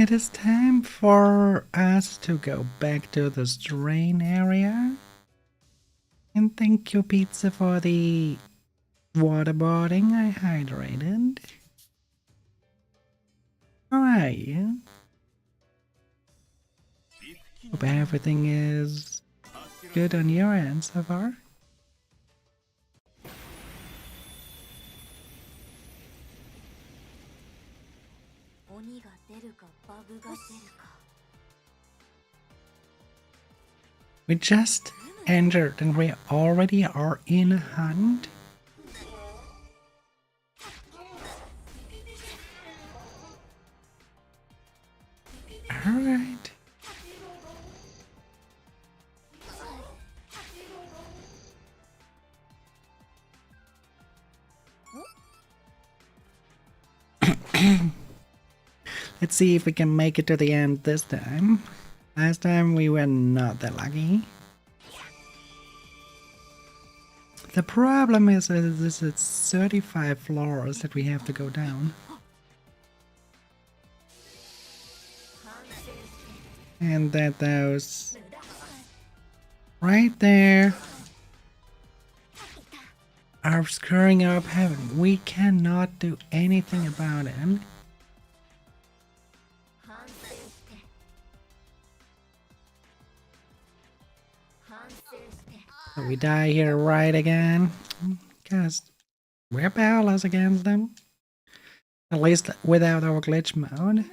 it is time for us to go back to the strain area. And thank you, Pizza, for the waterboarding. I hydrated. How are you? Hope everything is good on your end so far. We just entered and we already are in a hunt. Alright. Let's see if we can make it to the end this time. Last time we were not that lucky. The problem is that it's 35 floors that we have to go down. And that those right there are screwing up heaven. We cannot do anything about it. So we die here right again. Because we're powerless against them. At least without our glitch mode.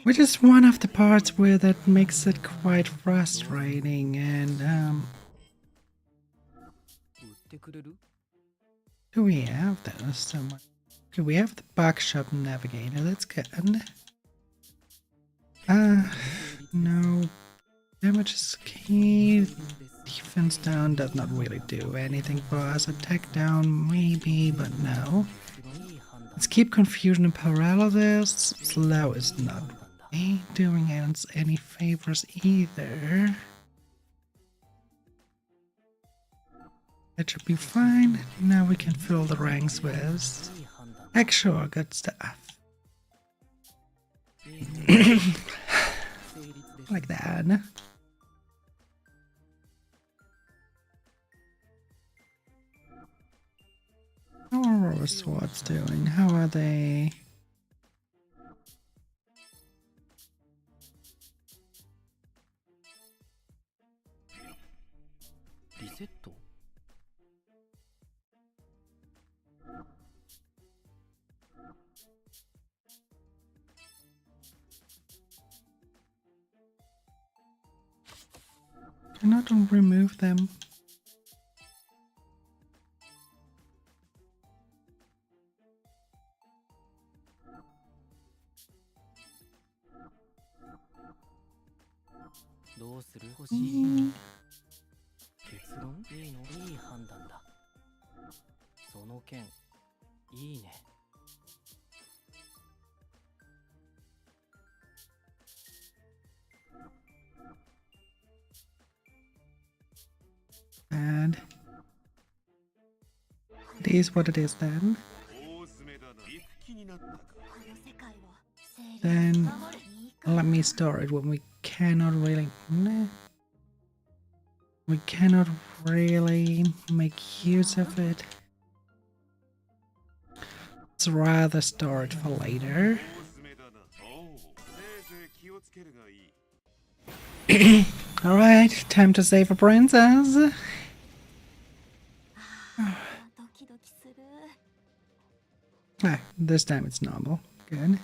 Which is one of the parts where that makes it quite frustrating and do we have those somewhere? Okay, we have the Buckshop Navigator, that's good. No. Damage is key. Defense down does not really do anything for us. Attack down maybe, but no. Let's keep confusion and paralysis. Slow is not really doing us any favors either. That should be fine. Now we can fill the ranks with actual good stuff. Like that. How are our swords doing? How are they? Cannot remove them. And it is what it is then. Then let me store it when we cannot really... Nah. We cannot really make use of it. Let's rather store it for later. Alright, time to save a princess. Ah, this time it's normal. Good.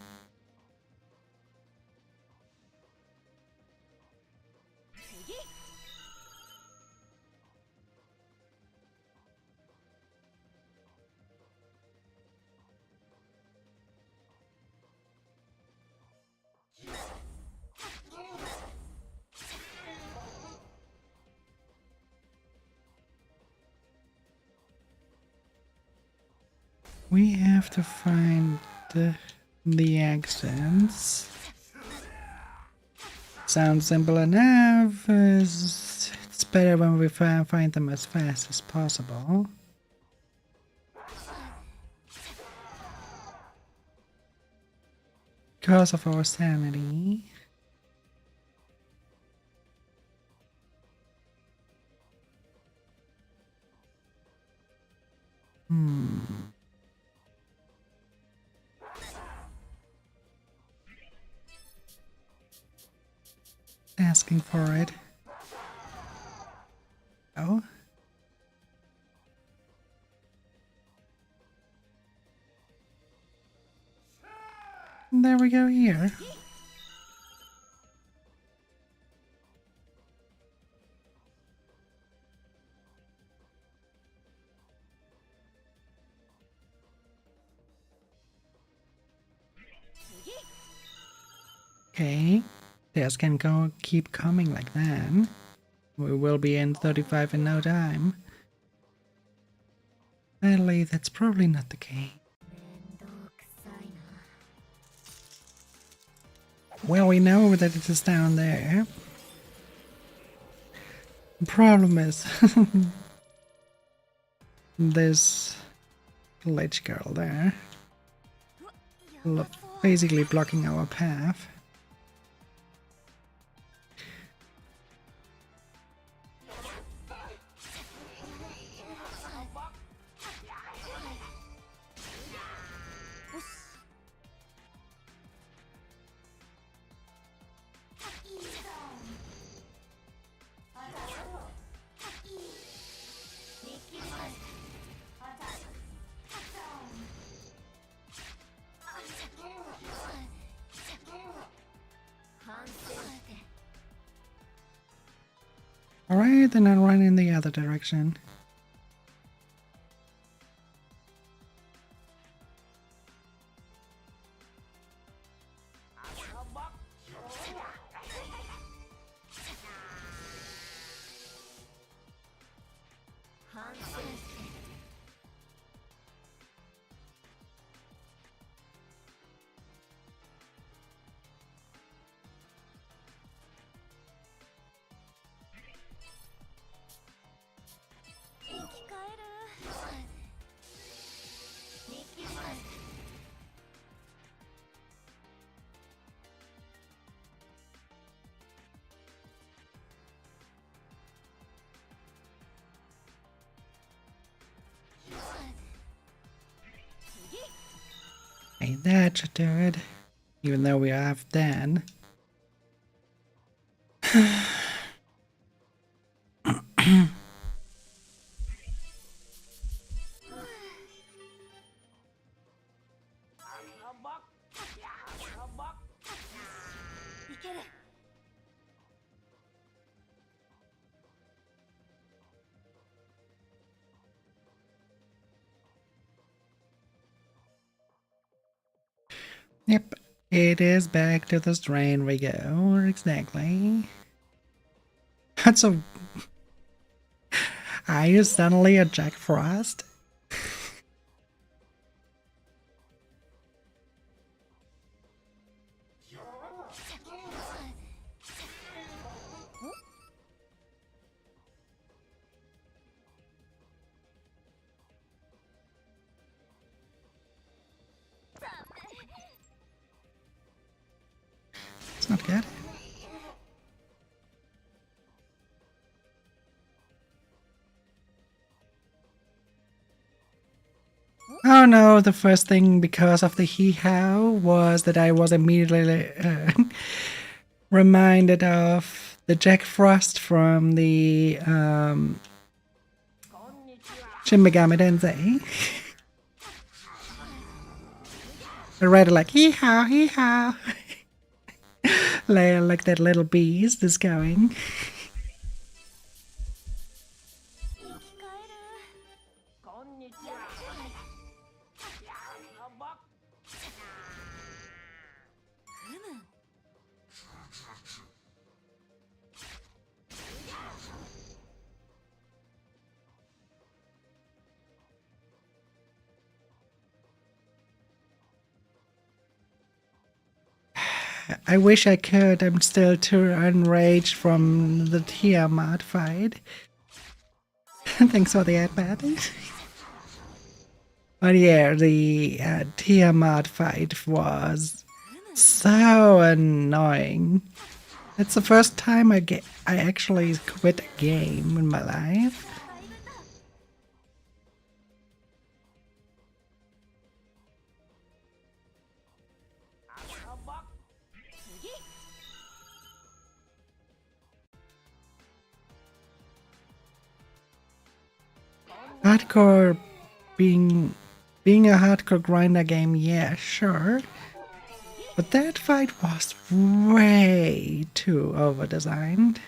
We have to find the accents. Sounds simple enough. It's much better when we find them as fast as possible. Because of our sanity. Asking for it. Oh. There we go here. Okay. This can go keep coming like that. We will be in 35 in no time. Sadly, that's probably not the case. Well, we know that it is down there. The problem is this lich girl there, basically blocking our path. Alright, then I'll run in the other direction. Okay, that should do it. Even though we have Dan. Yep, it is back to the strain we go. Exactly. That's a... Are you suddenly a Jack Frost? It's not good. Oh no, the first thing because of the hee-haw was that I was immediately reminded of the Jack Frost from the Shin Megami Tensei. I read it like hee-haw, hee-haw. Like that little beast is going. I wish I could. I'm still too enraged from the Tiamat fight. Thanks for the iPad. But yeah, the Tiamat fight was so annoying. It's the first time I actually quit a game in my life. Hardcore being a hardcore grinder game, yeah, sure. But that fight was way too over-designed.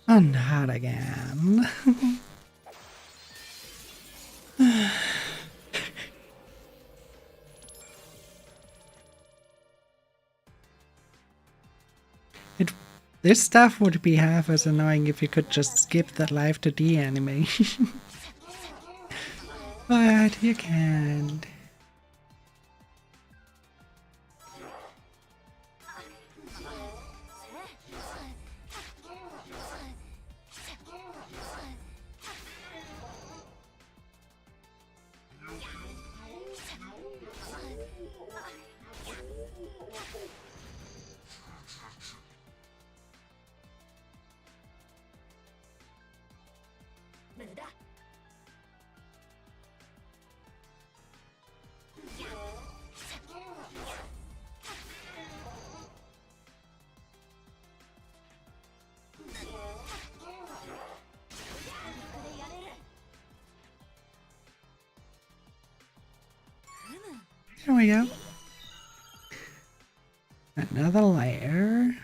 Oh, not again. This stuff would be half as annoying if you could just skip the live to D animation. But you can't. There we go. Another layer.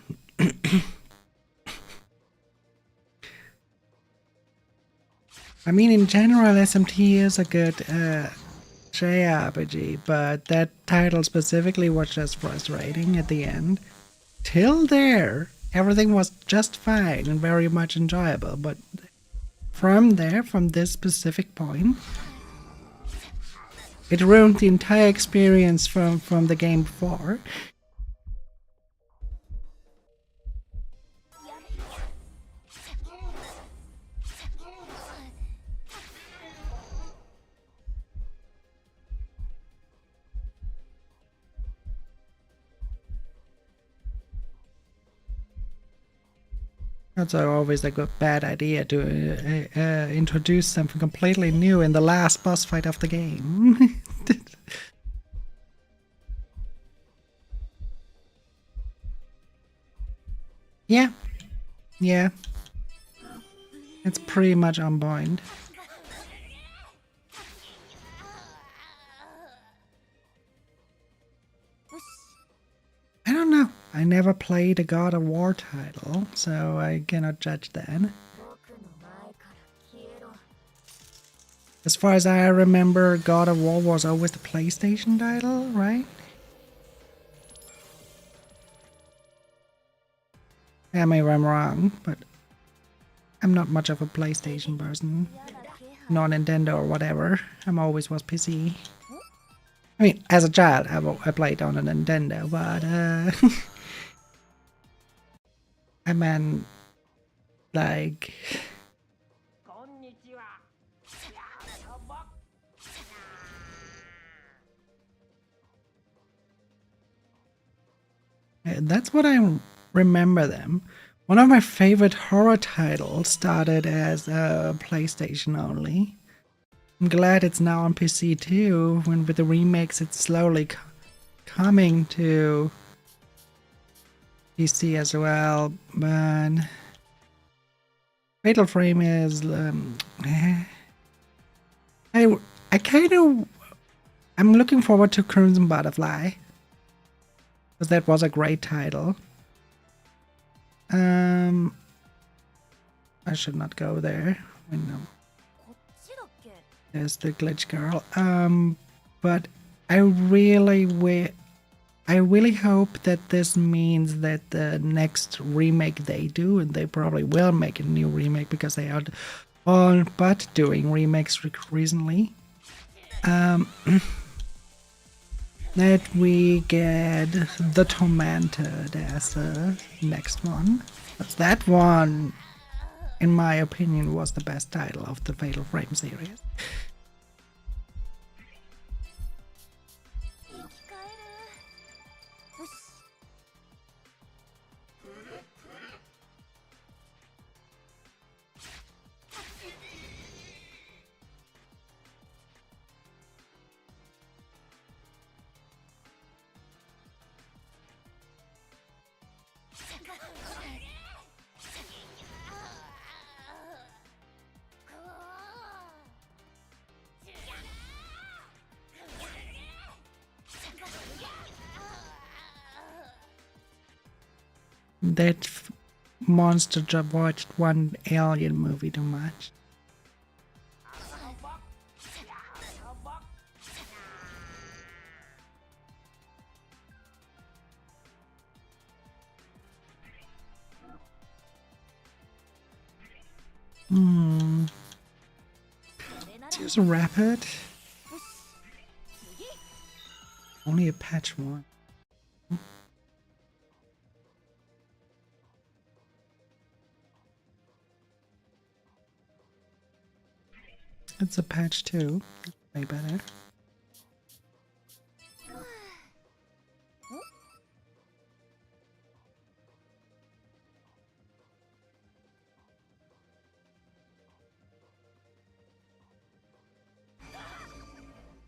I mean, in general, SMT is a good JRPG, but that title specifically was just frustrating at the end. Till there, everything was just fine and very much enjoyable, but from there, from this specific point, it ruined the entire experience from the game before. That's always a good bad idea to introduce something completely new in the last boss fight of the game. Yeah. Yeah. It's pretty much on point. I don't know. I never played a God of War title, so I cannot judge that. As far as I remember, God of War was always the PlayStation title, right? Maybe I'm wrong, but I'm not much of a PlayStation person. Not Nintendo or whatever. I'm always was PC. I mean, as a child, I played on a Nintendo, but I meant like That's what I remember them. One of my favorite horror titles started as a PlayStation only. I'm glad it's now on PC too. When with the remakes, it's slowly coming to PC as well. But Fatal Frame is I kind of I'm looking forward to Crimson Butterfly because that was a great title. I should not go there. I know. There's the glitch girl. But I really hope that this means that the next remake they do, and they probably will make a new remake because they are all but doing remakes recently. That we get the Tormented as the next one. But that one, in my opinion, was the best title of the Fatal Frame series. That monster just watched one Alien movie too much. Let's use a rapid. Only a patch one. It's a patch 2. Way better.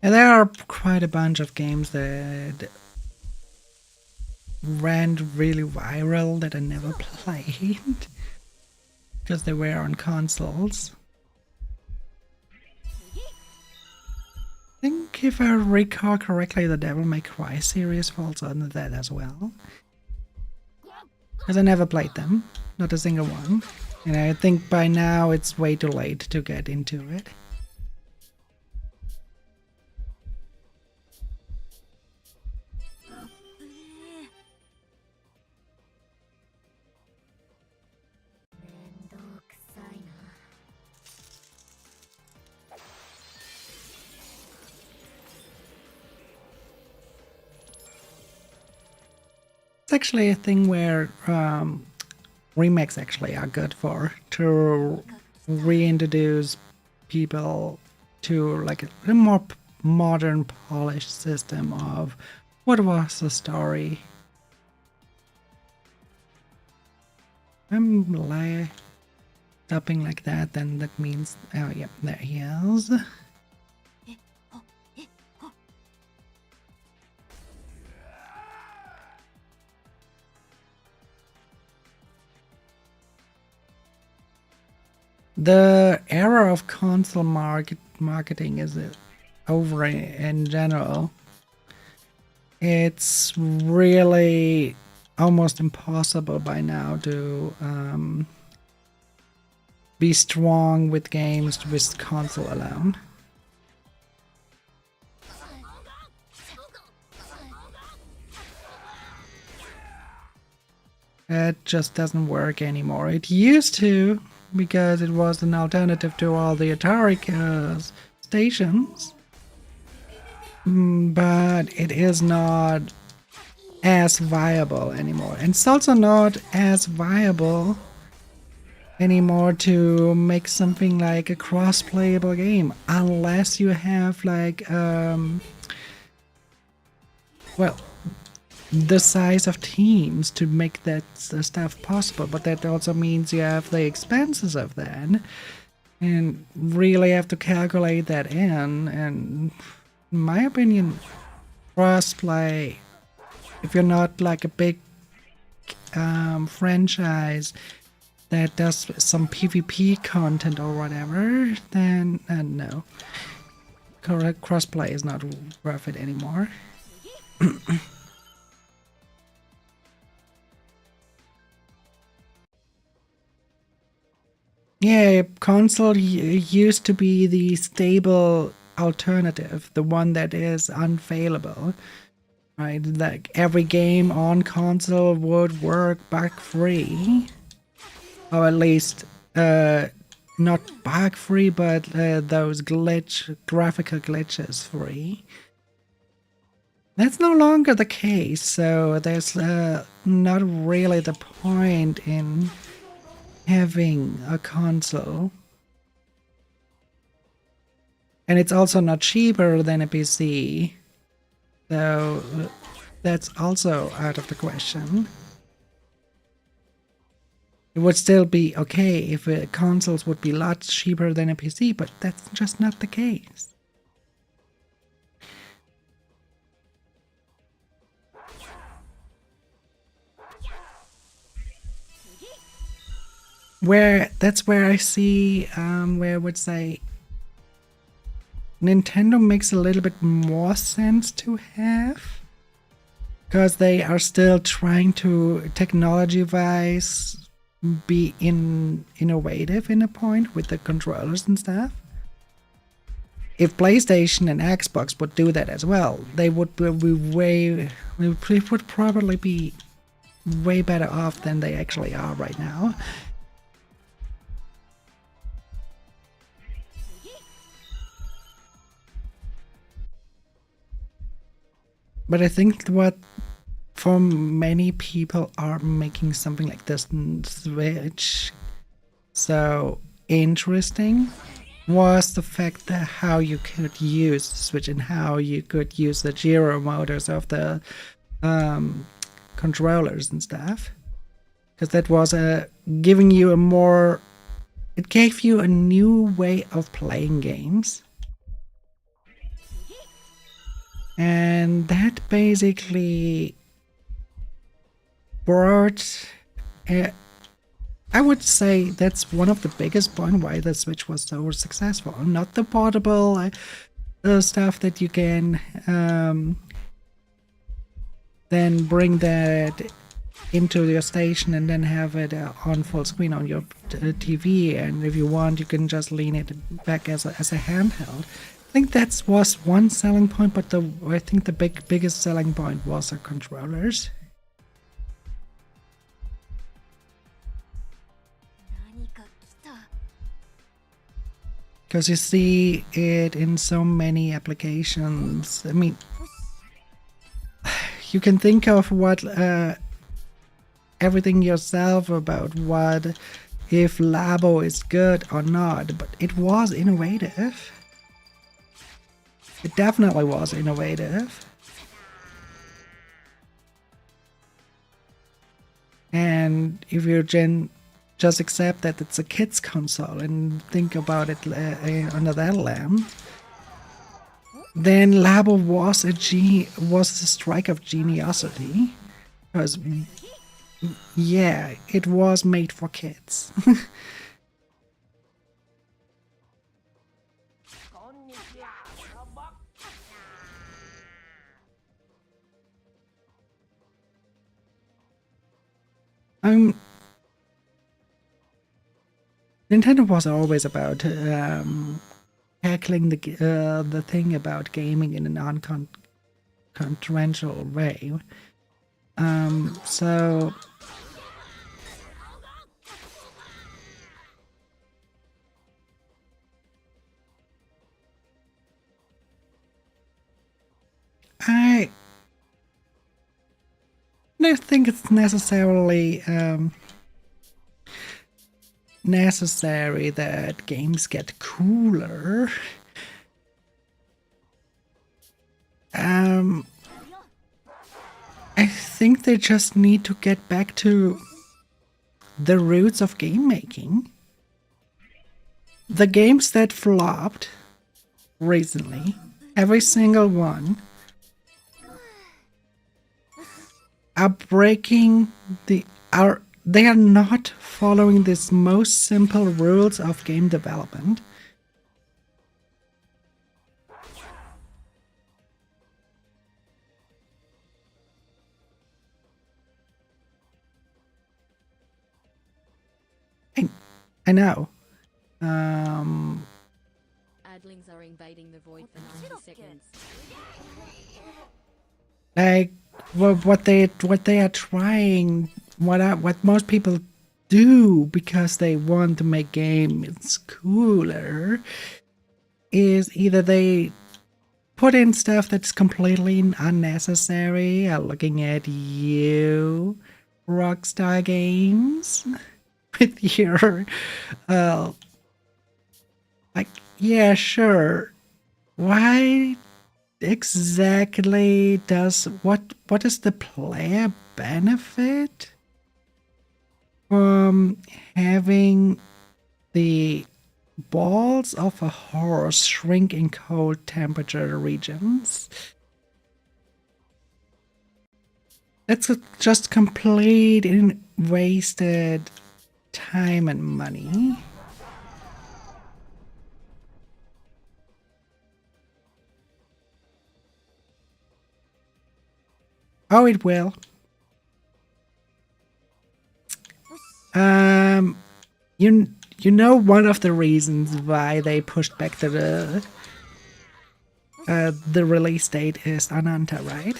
And there are quite a bunch of games that ran really viral that I never played because they were on consoles. I think if I recall correctly, the Devil May Cry series falls under that as well. Because I never played them, not a single one. And I think by now it's way too late to get into it. It's actually a thing where remakes actually are good for, to reintroduce people to like a more modern, polished system of what was the story. I'm stopping like that, then that means, oh yeah, there he is. The era of console marketing is over in general. It's really almost impossible by now to be strong with games with console alone. It just doesn't work anymore. It used to, because it was an alternative to all the Atari stations. But it is not as viable anymore. And it's also not as viable anymore to make something like a cross-playable game, unless you have like well, the size of teams to make that stuff possible, but that also means you have the expenses of that and really have to calculate that in. And in my opinion, crossplay, if you're not like a big franchise that does some PvP content or whatever, then no. Correct, crossplay is not worth it anymore. Yeah, console used to be the stable alternative, the one that is unfailable, right? Like every game on console would work bug free, or at least not bug free, but those graphical glitches free. That's no longer the case, so there's not really the point in having a console. And it's also not cheaper than a PC, so that's also out of the question. It would still be okay if consoles would be a lot cheaper than a PC, but that's just not the case. That's where I see where I would say Nintendo makes a little bit more sense to have, because they are still trying to technology-wise be innovative in a point with the controllers and stuff. If PlayStation and Xbox would do that as well, they would would probably be way better off than they actually are right now. But I think what for many people are making something like this Switch so interesting was the fact that how you could use the Switch and how you could use the gyro motors of the controllers and stuff. Because that was giving you a more... It gave you a new way of playing games. And that basically brought... I would say that's one of the biggest points why the Switch was so successful. Not the portable stuff that you can then bring that into your station and then have it on full screen on your TV, and if you want you can just lean it back as a handheld. I think that was one selling point, but I think the biggest selling point was the controllers. Because you see it in so many applications. I mean, you can think of what everything yourself about what if Labo is good or not, but it was innovative. It definitely was innovative. And if you just accept that it's a kid's console and think about it under that lamp, then Labo was a strike of geniusity, because yeah, it was made for kids. Nintendo was always about tackling the thing about gaming in a non-controversial way. So I don't think it's necessarily necessary that games get cooler. I think they just need to get back to the roots of game making. The games that flopped recently, every single one, are breaking they are not following this most simple rules of game development. I know. Adlings are invading the void for 90 seconds. Like what they are trying, what most people do because they want to make games cooler, is either they put in stuff that's completely unnecessary. Looking at you, Rockstar Games, with your like, yeah, sure. Why exactly does what is the player benefit from having the balls of a horse shrink in cold temperature regions? That's just complete and wasted time and money. Oh, it will. You know, one of the reasons why they pushed back the release date is Ananta, right?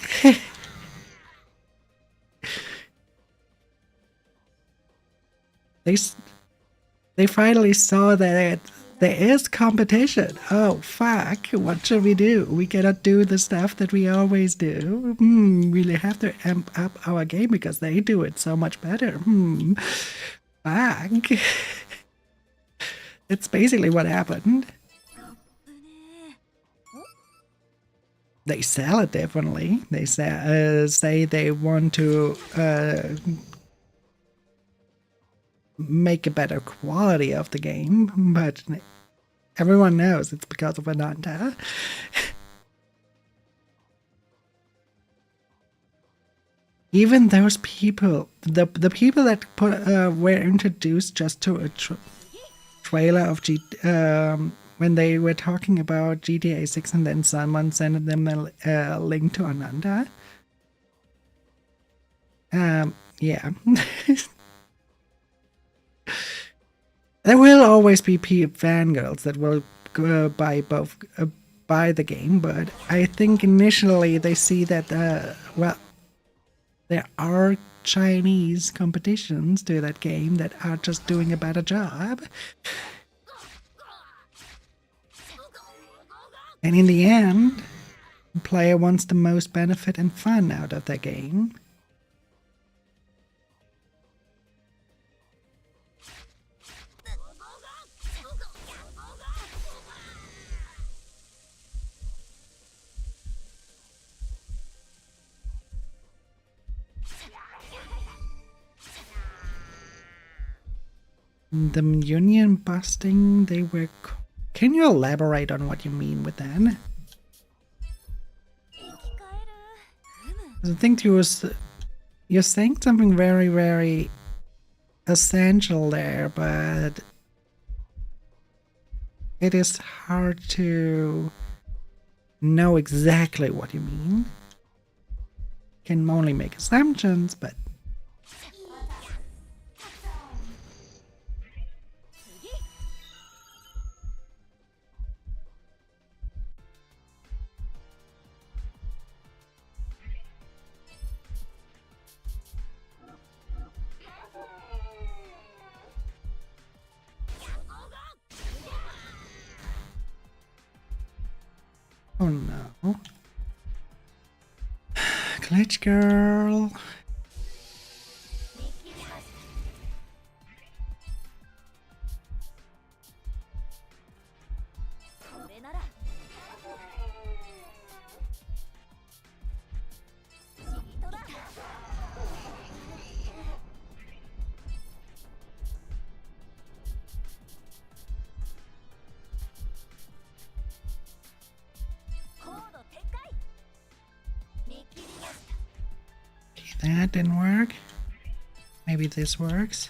they finally saw that there is competition. Oh fuck! What should we do? We cannot do the stuff that we always do. We have to amp up our game because they do it so much better. Fuck. That's basically what happened. They sell it differently. They say they want to make a better quality of the game, but everyone knows it's because of Ananta. Even those people, the people that were introduced just to a trailer of when they were talking about GTA 6 and then someone sent them a link to Ananta. Yeah. There will always be fangirls that will buy the game, but I think initially they see that well, there are Chinese competitions to that game that are just doing a better job. And in the end, the player wants the most benefit and fun out of that game. The union busting, they were... Can you elaborate on what you mean with that? I think you're saying something very, very essential there, but it is hard to know exactly what you mean. Can only make assumptions, but... Oh no. Glitch girl. that didn't work. Maybe this works.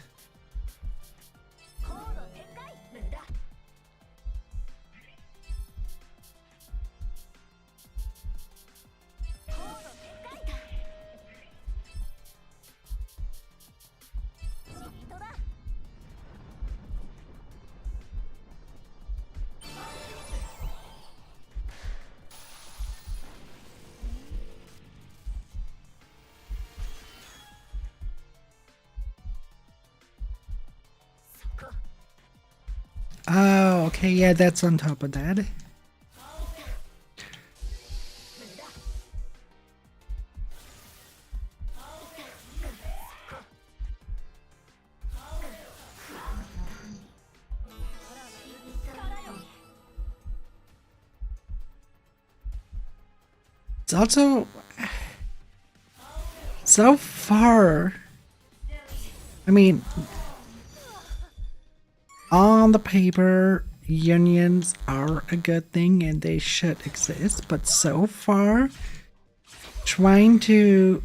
Oh, okay, yeah, that's on top of that. It's also so far. I mean, on the paper, unions are a good thing and they should exist, but so far, trying to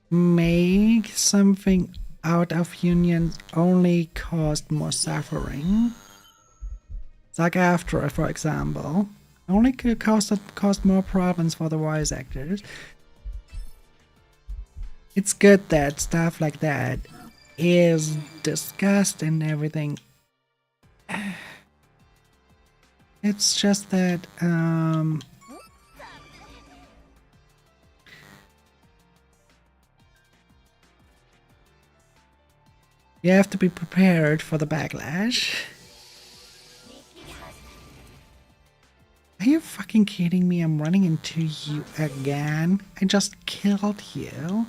make something out of unions only caused more suffering. SAG-AFTRA, for example, only could caused more problems for the voice actors. It's good that stuff like that is discussed and everything. It's just that you have to be prepared for the backlash. Are you fucking kidding me? I'm running into you again. I just killed you.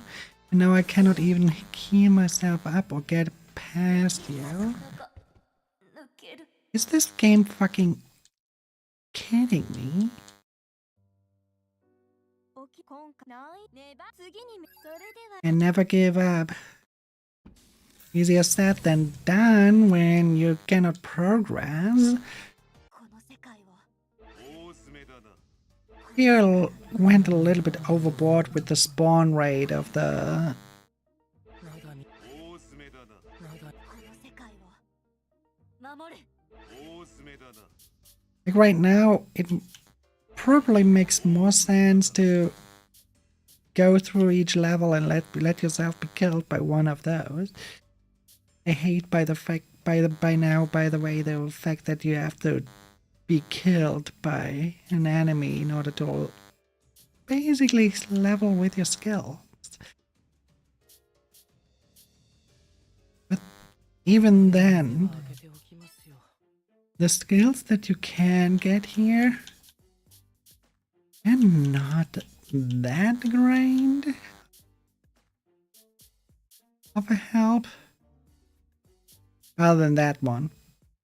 And now I cannot even heal myself up or get past you. Is this game fucking kidding me? And never give up. Easier said than done when you cannot progress. Here went a little bit overboard with the spawn rate of the... Like right now, it probably makes more sense to go through each level and let yourself be killed by one of those. I hate by the way the fact that you have to be killed by an enemy in order to basically level with your skill. But even then, the skills that you can get here are not that great of a help. Other than that one.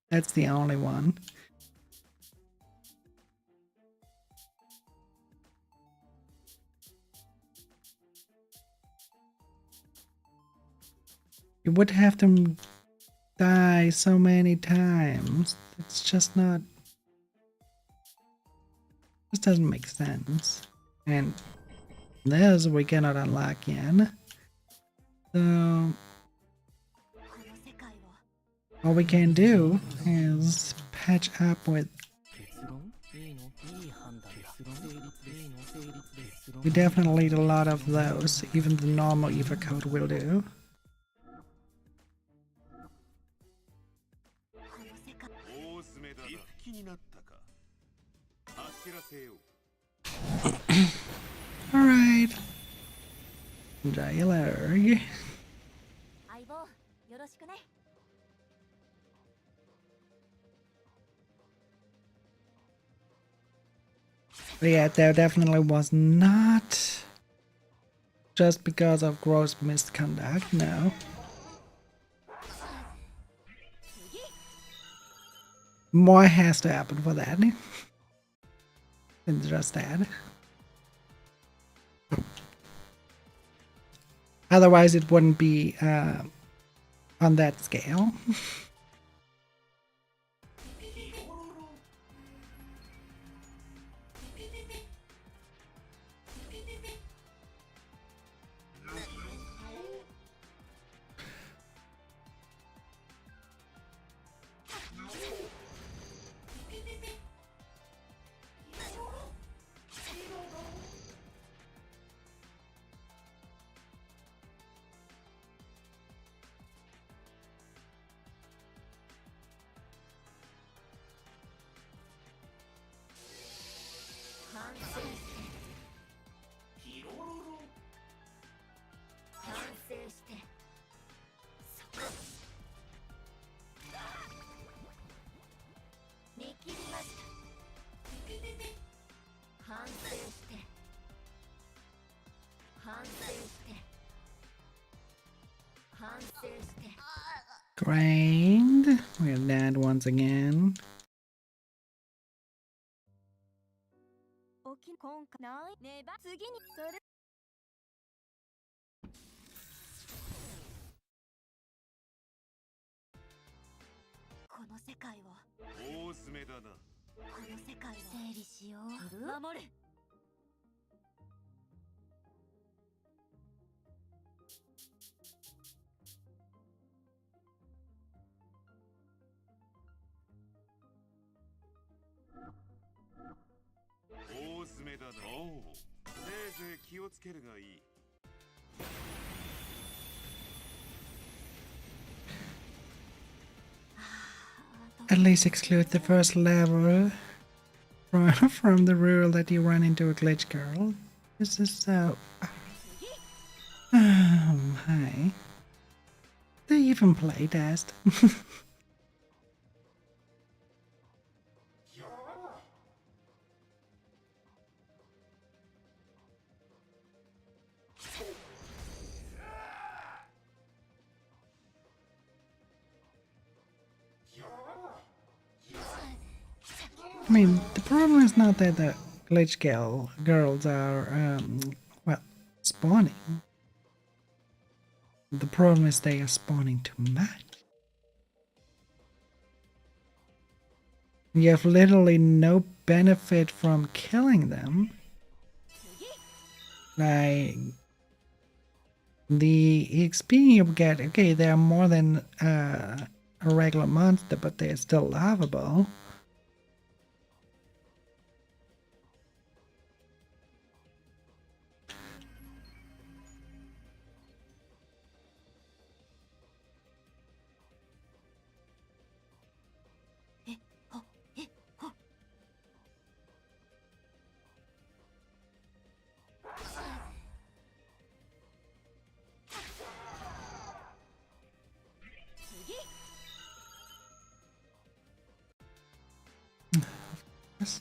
That's the only one. You would have to die so many times. It's just not... This doesn't make sense. And this we cannot unlock yet. So... all we can do is patch up with... We definitely need a lot of those. Even the normal EVA code will do. Alright. Dialogue. But yeah, there definitely was not just because of gross misconduct, no. More has to happen for that than just that. Otherwise it wouldn't be on that scale. Great. We're dead once again. 今回ないねば次にそれこの世界を大詰めだな。この世界を整理しよう守る大詰めだな。おう。せいぜい気をつけるがいい。 At least exclude the first level from the rule that you run into a glitch girl. This is so... Hi. They even play test. I mean, the problem is not that the glitch girls are, well, spawning. The problem is they are spawning too much. You have literally no benefit from killing them. Like, the XP you get, okay, they are more than a regular monster, but they are still lovable. Yes.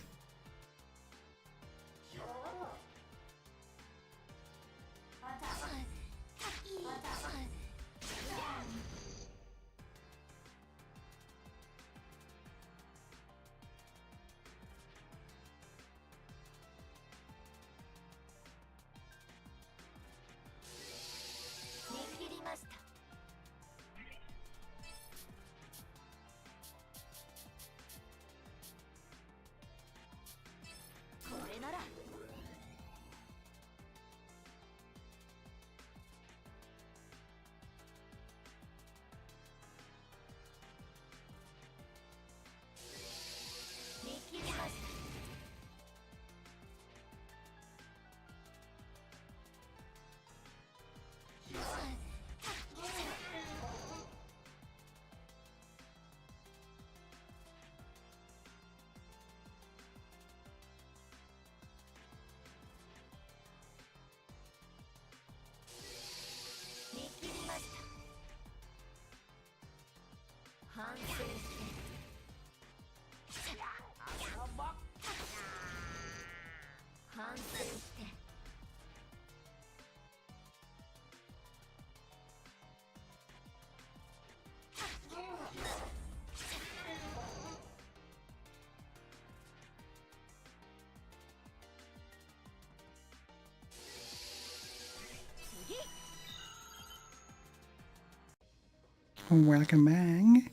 Welcome back.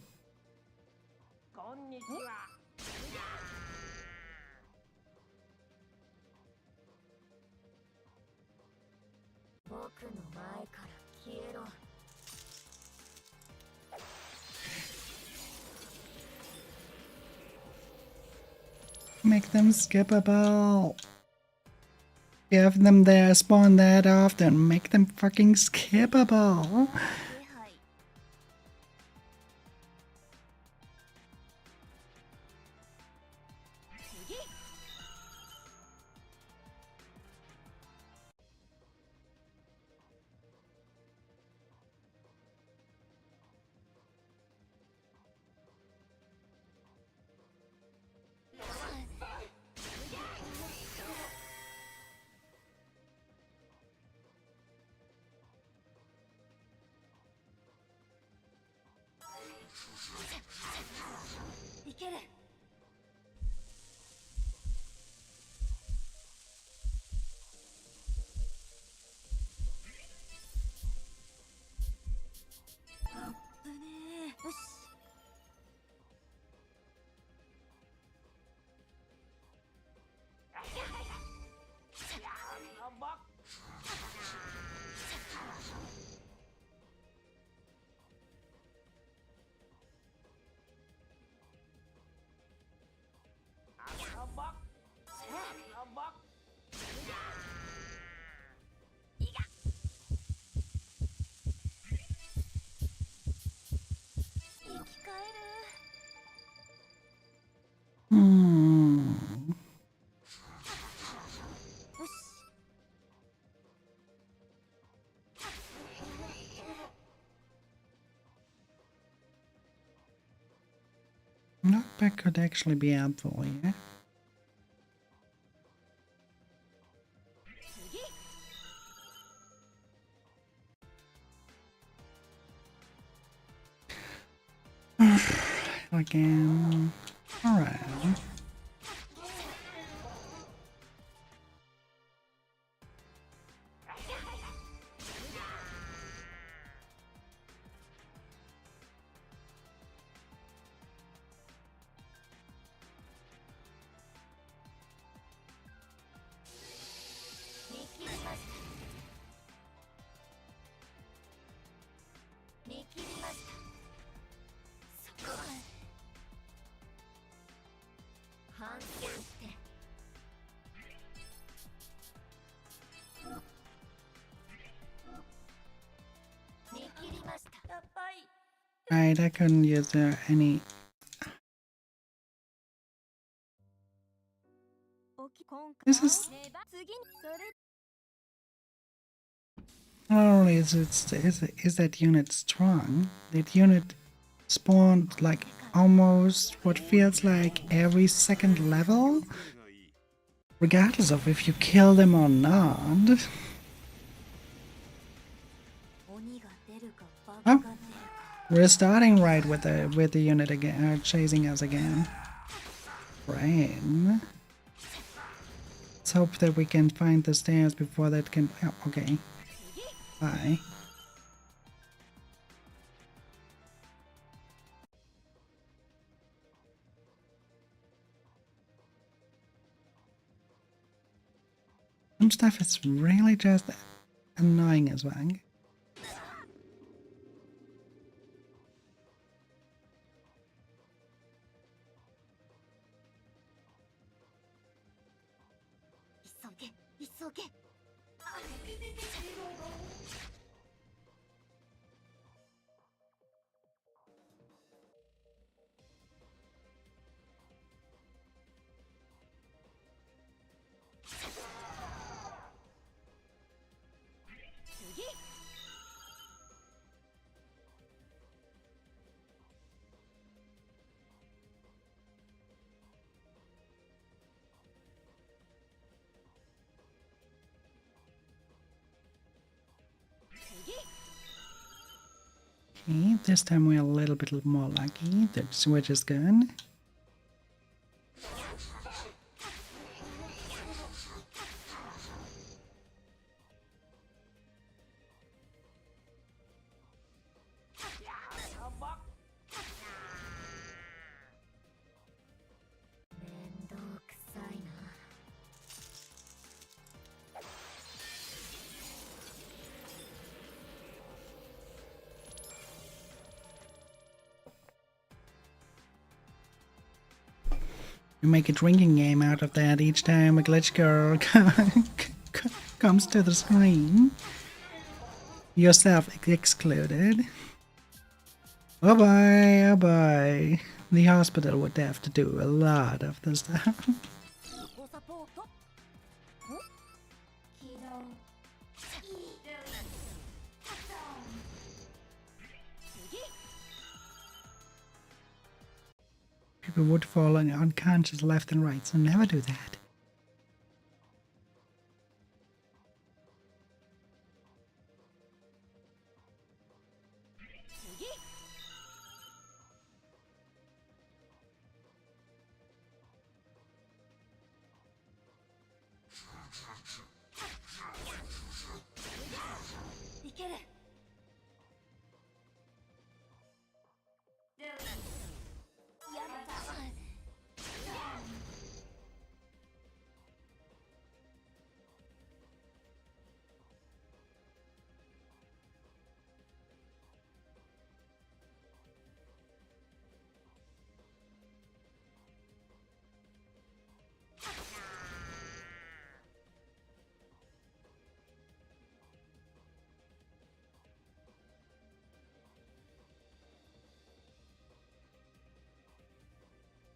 こんにちは僕の前から消えろ Make them skippable. Give them their spawn that often. Make them fucking skippable. 次 Knockback could actually be helpful here. Again. Alright. Right, I couldn't use any. This is not only is that unit strong, that unit spawned like almost what feels like every second level, regardless of if you kill them or not. Oh, we're starting right with the unit again, chasing us again. Brain. Let's hope that we can find the stairs before that can. Oh, okay. Bye. Some stuff is really just annoying as well. Okay, this time we're a little bit more lucky. The switch is good. You make a drinking game out of that each time a glitch girl comes to the screen. Yourself excluded. Oh boy, oh boy. The hospital would have to do a lot of this stuff. People would fall unconscious left and right, so never do that.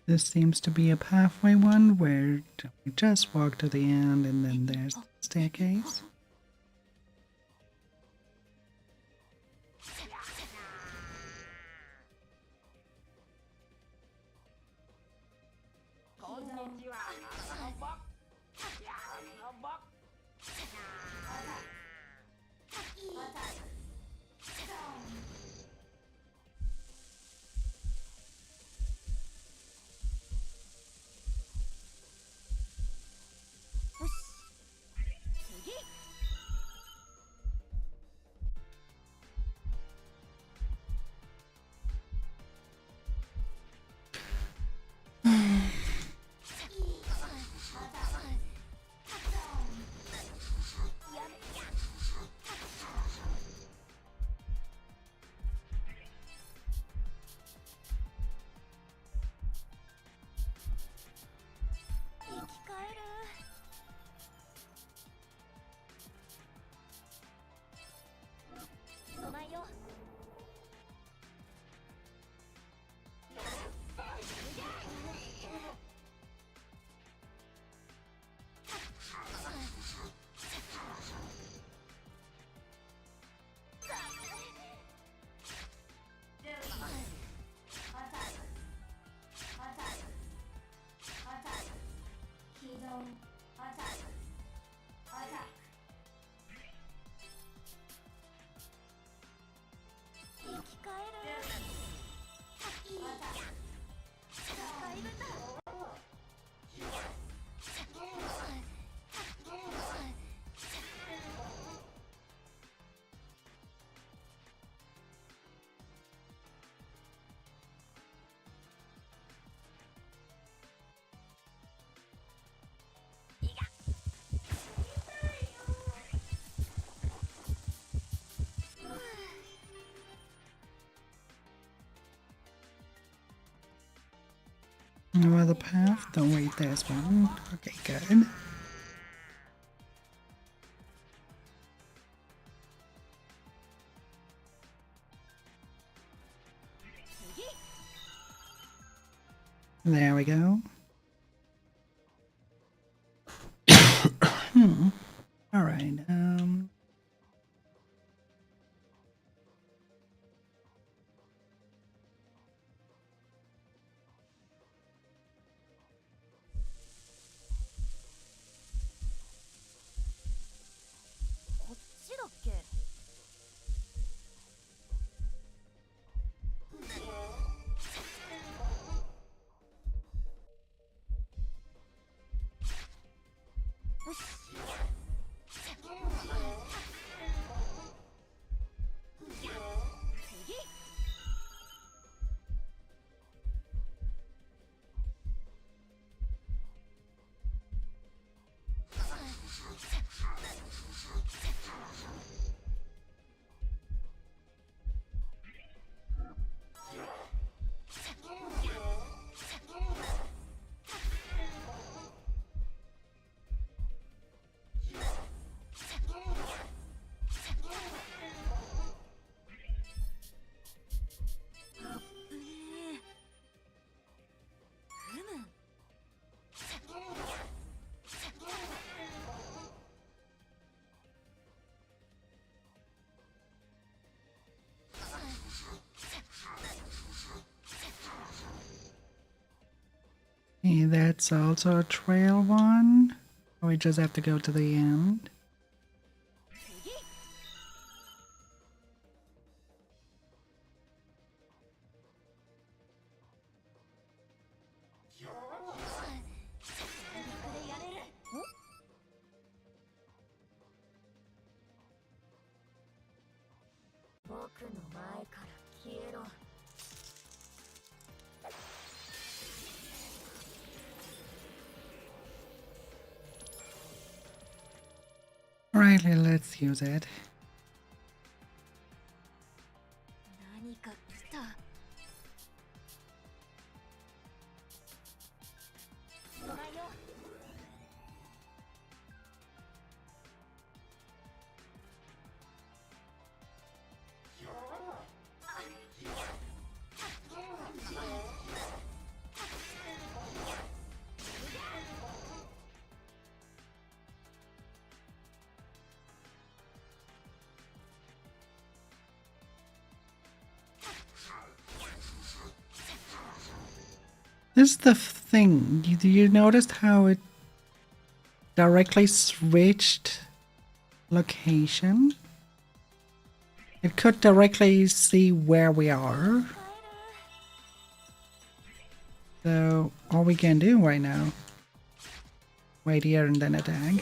This seems to be a pathway one where we just walk to the end and then there's the staircase. No other path? Don't wait, there's one. Okay, good. There we go. Alright, okay, that's also a trail one. We just have to go to the end. Alright, let's use it. 何か来た。備えよ。This is the thing. Do you notice how it directly switched location? It could directly see where we are. So all we can do right now, wait here and then attack.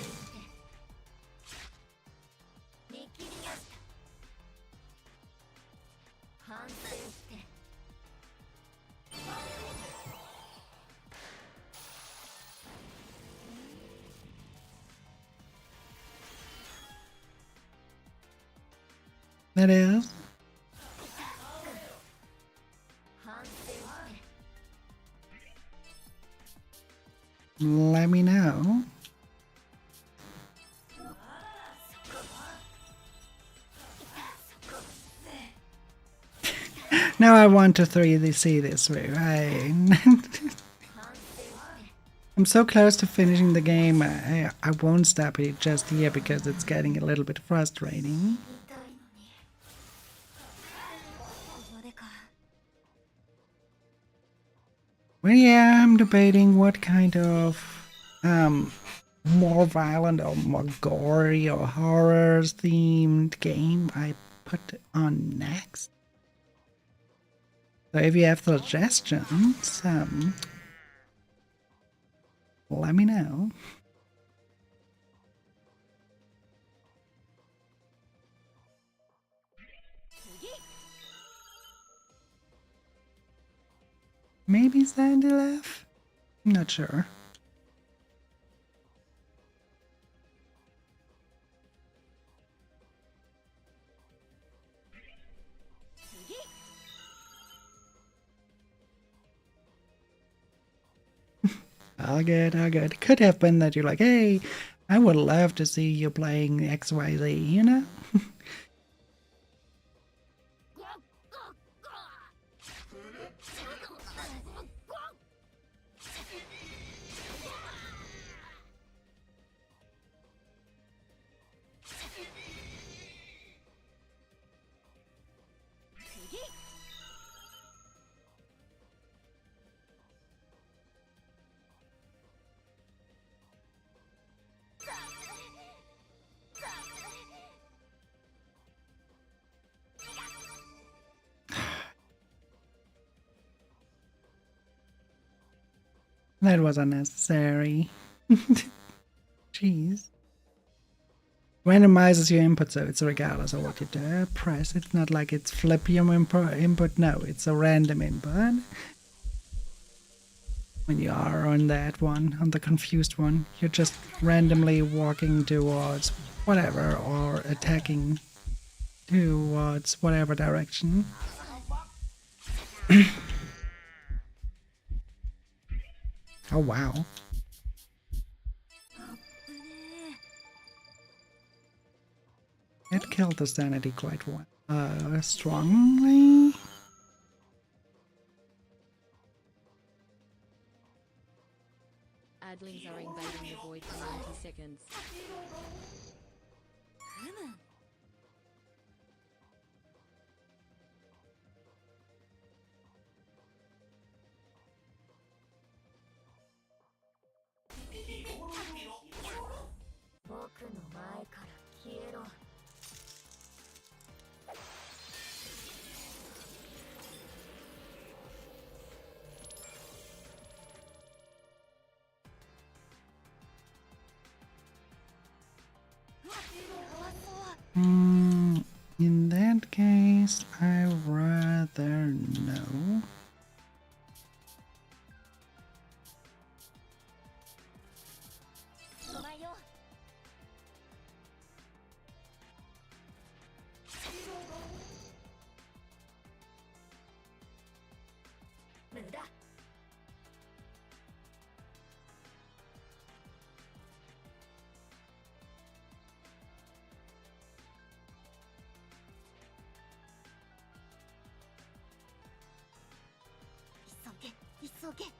That is. Let me know. Now I want to 3D see this through. I'm so close to finishing the game. I won't stop it just here because it's getting a little bit frustrating. までか Well, yeah, I'm debating what kind of more violent or more gory or horror themed game I put on next. So if you have suggestions, let me know. Maybe Sandy left? I'm not sure. All good, all good. Could have been that you're like, hey, I would love to see you playing XYZ, you know? That was unnecessary. Jeez. Randomizes your input, so it's regardless of what you do. Press. It's not like it's flip your input. No, it's a random input. When you are on that one, on the confused one, you're just randomly walking towards whatever or attacking towards whatever direction. Oh wow. It killed the sanity quite strongly. Adlings are invading the void for 90 seconds. 僕の前から消えろ In that case, I'd rather no. お前よ 無駄 急げ や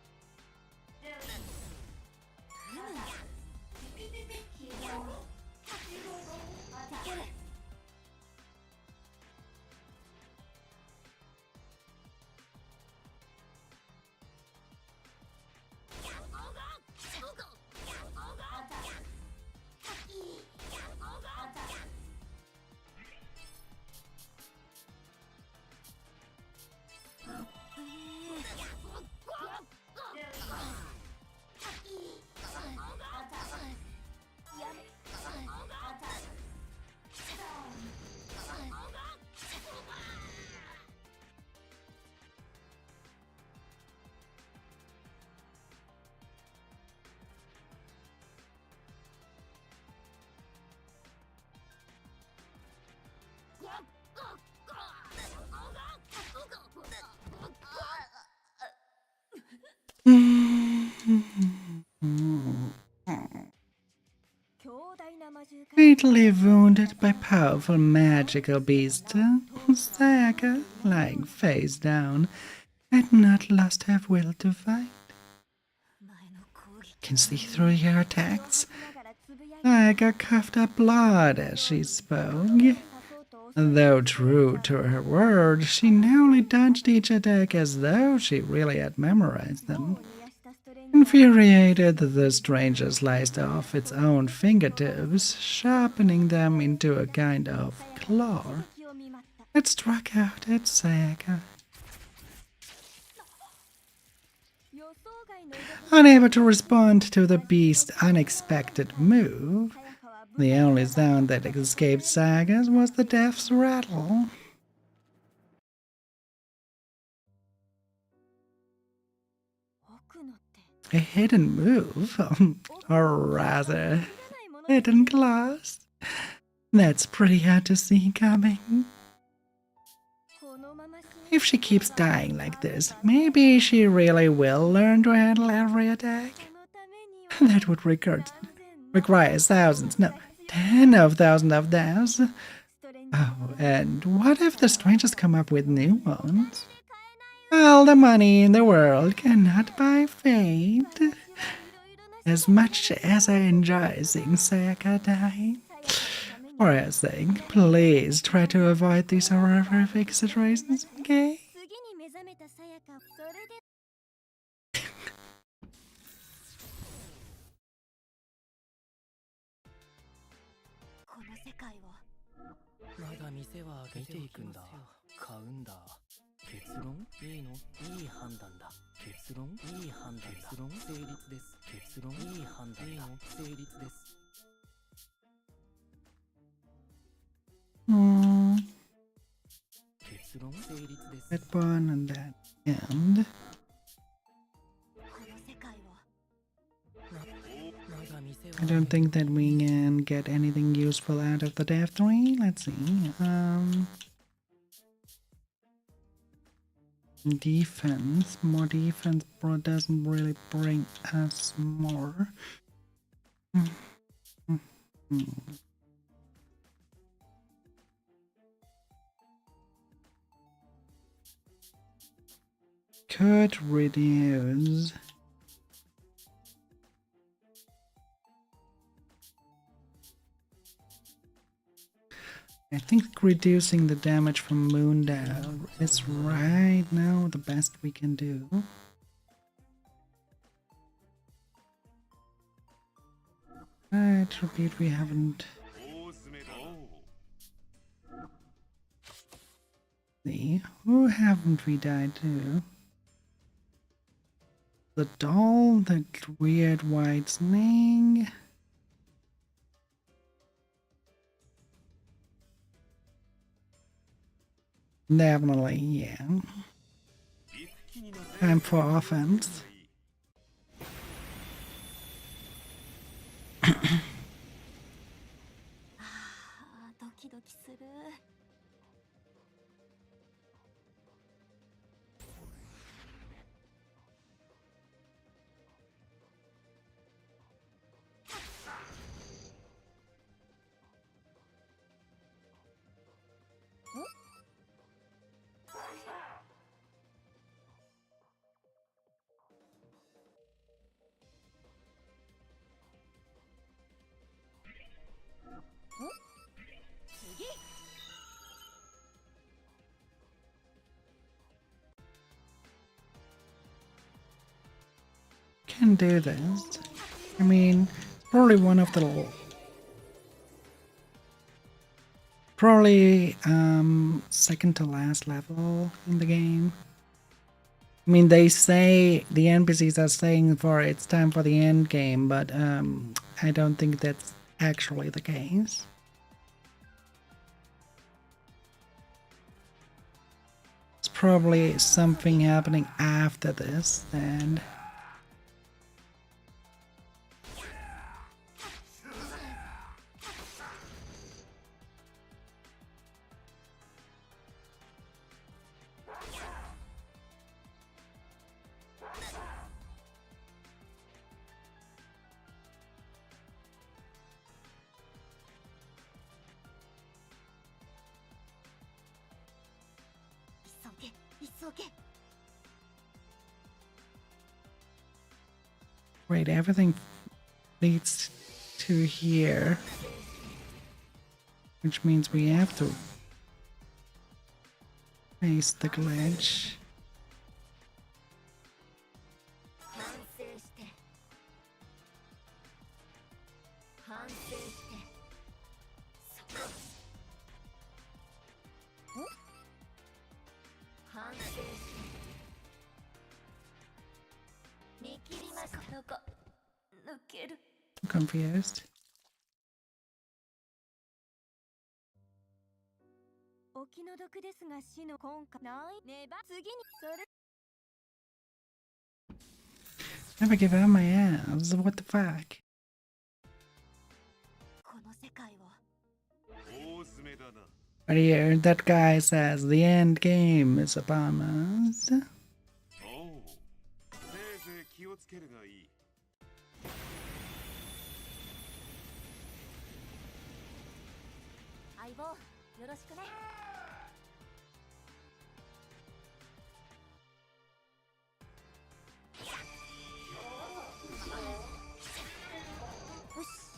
fatally wounded by powerful magical beasts, Sayaka, lying face down, had not lost her will to fight. Can see through your attacks. Sayaka coughed up blood as she spoke. Though true to her word, she nearly dodged each attack as though she really had memorized them. Infuriated, the stranger sliced off its own fingertips, sharpening them into a kind of claw. It struck out at Sayaka. Unable to respond to the beast's unexpected move, the only sound that escaped Sayaka was the death's rattle. A hidden move, or rather, hidden claws. That's pretty hard to see coming. If she keeps dying like this, maybe she really will learn to handle every attack. That would require thousands, no, 10,000 of those. Oh, and what if the strangers come up with new ones? All the money in the world cannot buy fate. As much as I enjoy seeing Sayaka die, for her sake, please try to avoid these horrific situations, okay? That one and that end. I don't think that we can get anything useful out of the Death Tree. Let's see. Defense. More defense doesn't really bring us more. Could reduce. I think reducing the damage from Moondale is right now the best we can do. I repeat, we haven't. See, who haven't we died to? The doll, the weird white snake. Definitely, yeah. Time for offense. Can do this. I mean, probably one of the second to last level in the game. I mean, they say the NPCs are saying for it's time for the end game, but I don't think that's actually the case. It's probably something happening after this, and Wait, everything leads to here. Which means we have to face the glitch. 反省して反省してそ反省して見切りましたなんか抜ける I'm confused. お気の毒ですが死の今回ないねば次にそれ Never give up my ass. What the fuck? この世界を 大詰めだな。 But here, that guy says the end game is upon us. おう。せいぜい気をつけるがいい。 相棒よろしくねよし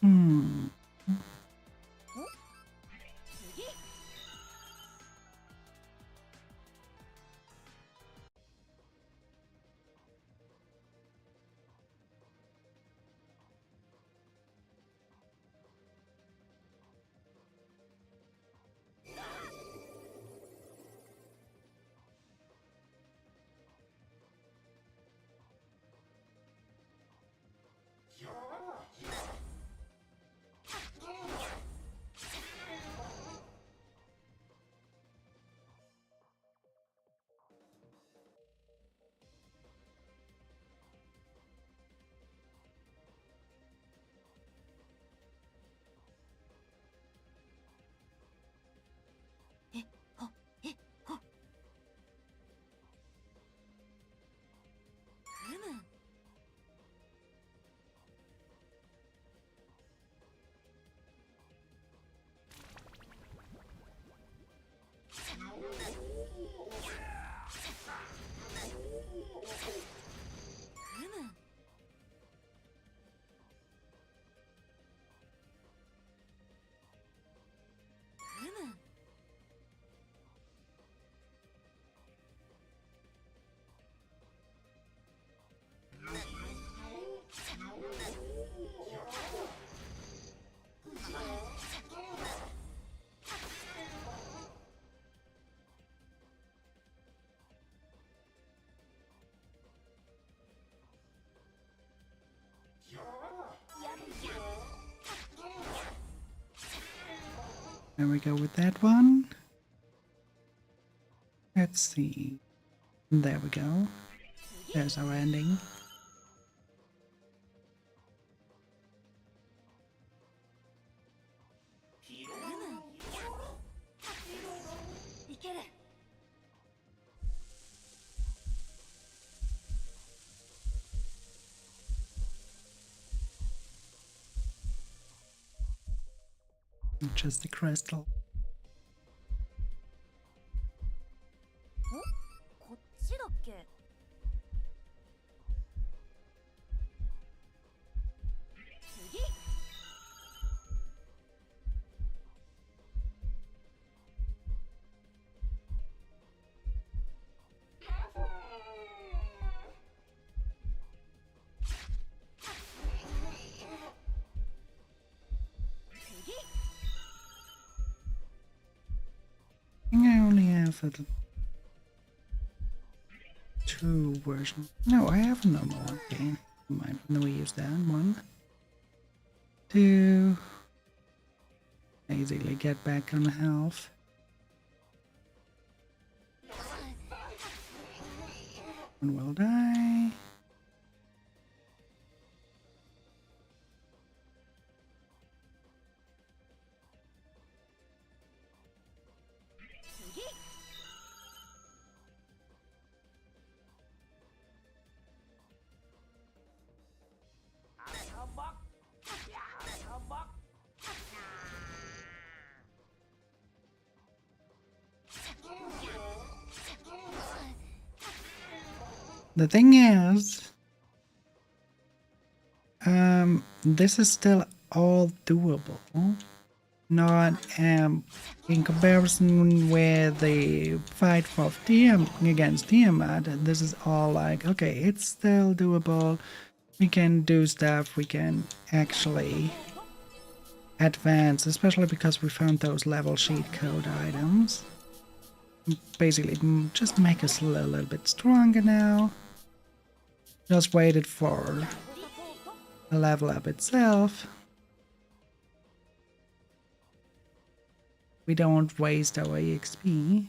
Hmm. 次 There we go with that one. Let's see. There we go. There's our ending. Just the crystal. こっちだっけ次 I think I only have a 2 version. No, I have a normal one. Okay, mind. Let me use that one. 2. Easily get back on health. One will die. The thing is, this is still all doable. Not in comparison with the fight for against Tiamat. This is all like, okay, it's still doable. We can do stuff. We can actually advance, especially because we found those level sheet code items. Basically, just make us a little bit stronger now. Just waited for the level up itself. We don't waste our EXP.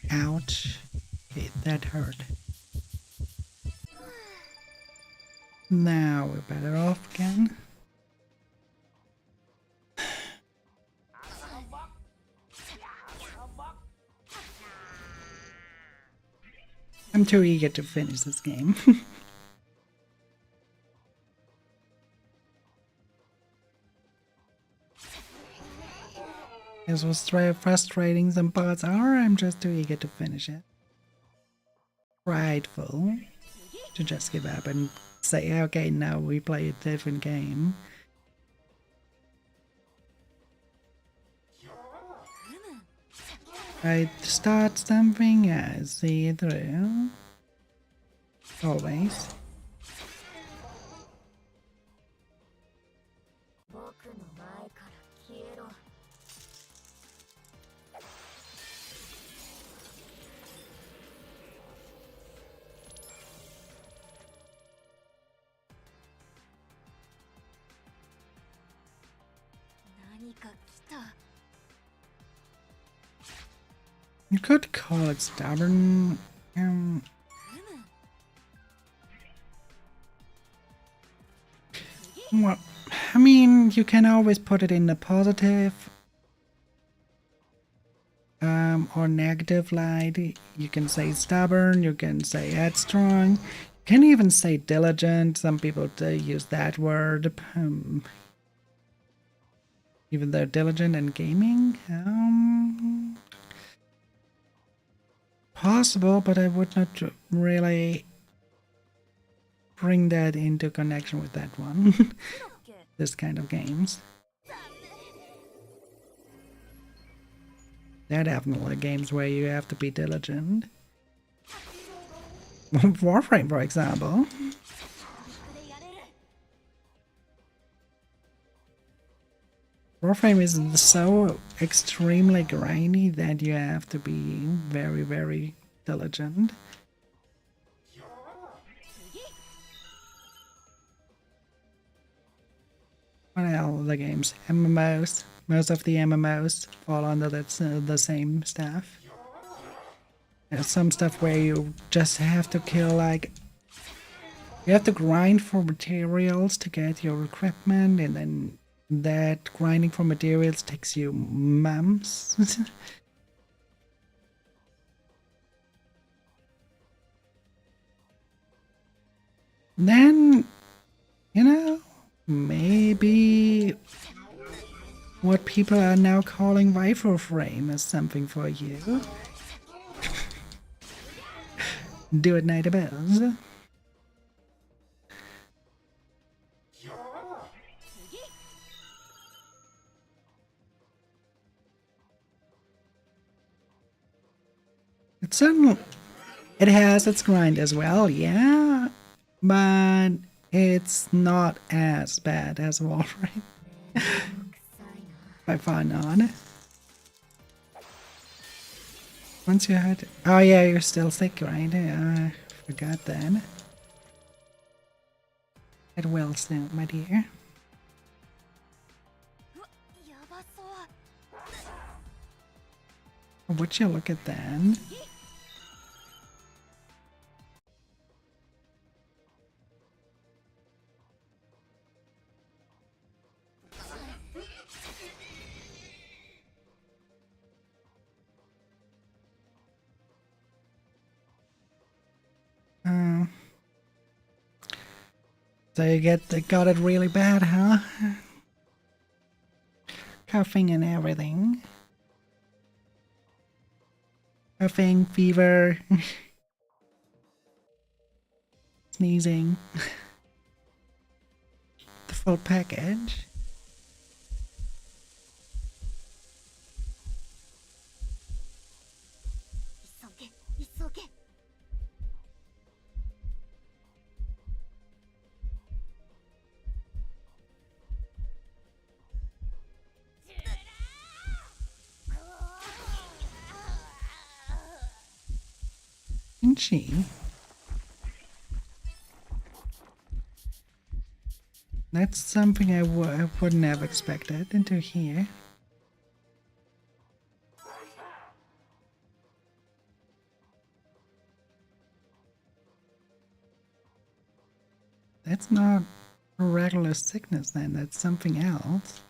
Ouch. Okay, that hurt. Now we're better off again. I'm too eager to finish this game. This was frustrating, some parts are, I'm just too eager to finish it. Prideful to just give up and say, okay, now we play a different game. I start something, I see it through. Always. You could call it stubborn. Well, I mean, you can always put it in the positive or negative light. You can say stubborn, you can say headstrong, you can even say diligent. Some people use that word. Even though diligent and gaming, possible, but I would not really bring that into connection with that one. This kind of games. There are definitely games where you have to be diligent. Warframe, for example. Warframe is so extremely grindy that you have to be very, very diligent. What are the games? MMOs. Most of the MMOs fall under the same stuff. There's some stuff where you just have to kill, like, you have to grind for materials to get your equipment, and then that grinding for materials takes you months. Then, you know, maybe what people are now calling waifu frame is something for you. Do it, Night of Bells. It has its grind as well, yeah. but it's not as bad as Wolverine. By far not. Once you had, oh yeah, you're still sick, right? I forgot that. Get well soon, my dear. やばそう Would you look at that? So you got it really bad, huh? Coughing and everything. Coughing, fever, sneezing. The full package. Isn't she? That's something I wouldn't have expected into here. That's not a regular sickness then, that's something else.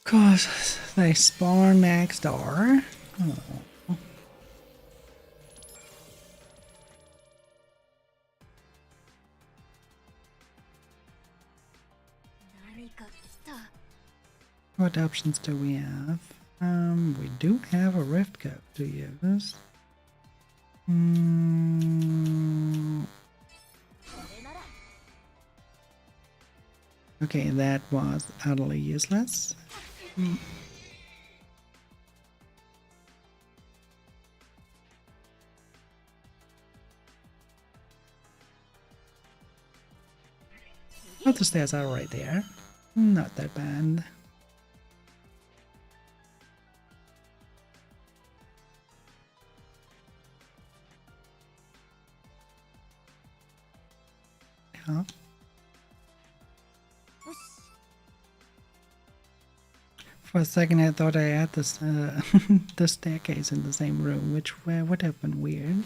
Cause they spawn next door. Oh. What options do we have? We do have a rift code to use. Okay, that was utterly useless. Oh, the stairs are right there. Not that bad. Huh? For a second I thought I had this the staircase in the same room, which would have been weird.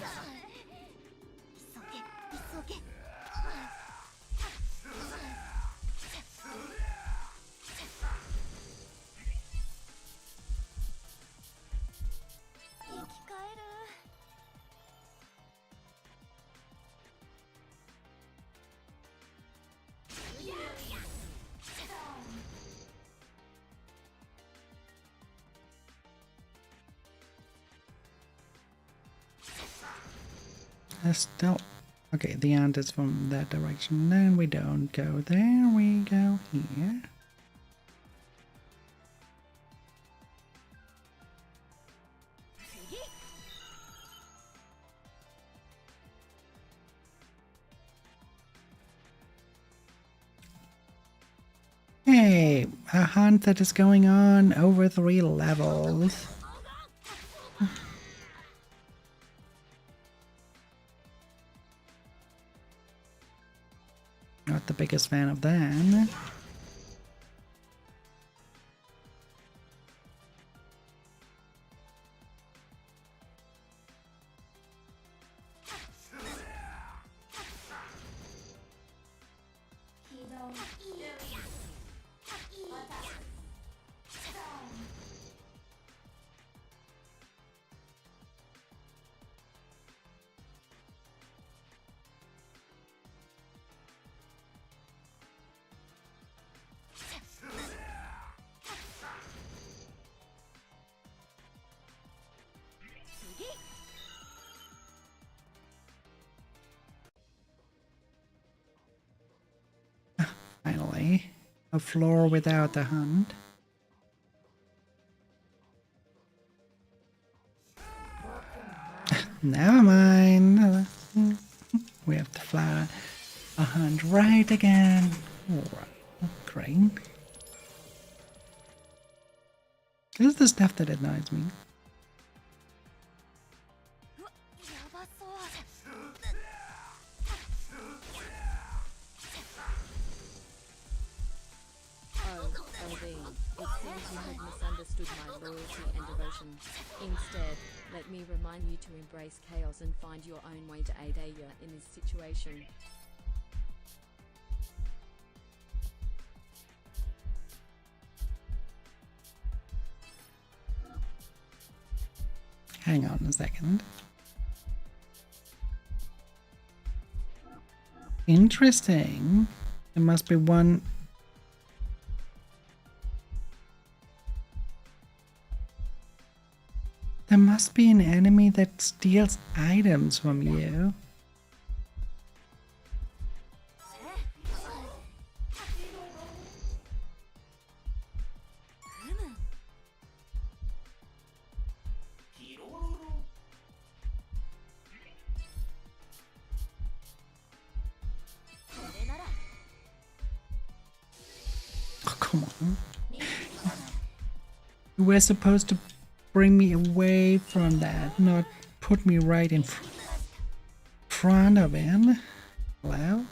Still, okay, the ant is from that direction. Then we don't go there, we go here. Hey, a hunt that is going on over 3 levels. Not the biggest fan of that. a floor without the hunt. Never mind. We have to fly a hunt right again. Alright, great. This is the stuff that annoys me. Oh, Elvine, it seems you have misunderstood my loyalty and devotion. Instead, let me remind you to embrace chaos and find your own way to aid Aya in this situation. Hang on a second. Interesting. There must be one. There must be an enemy that steals items from you. Oh, come on. You were supposed to bring me away from that, not put me right in front of him. Hello?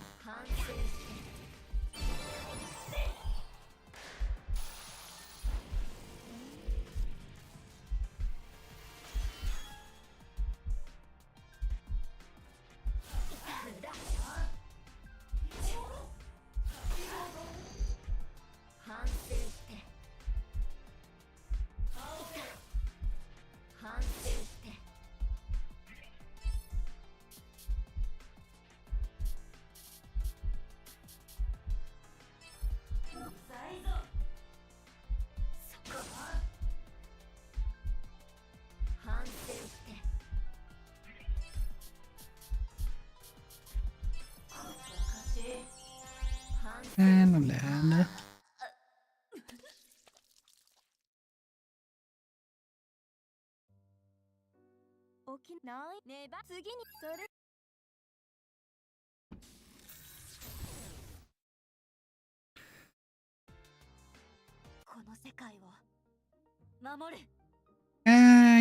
And I'm down.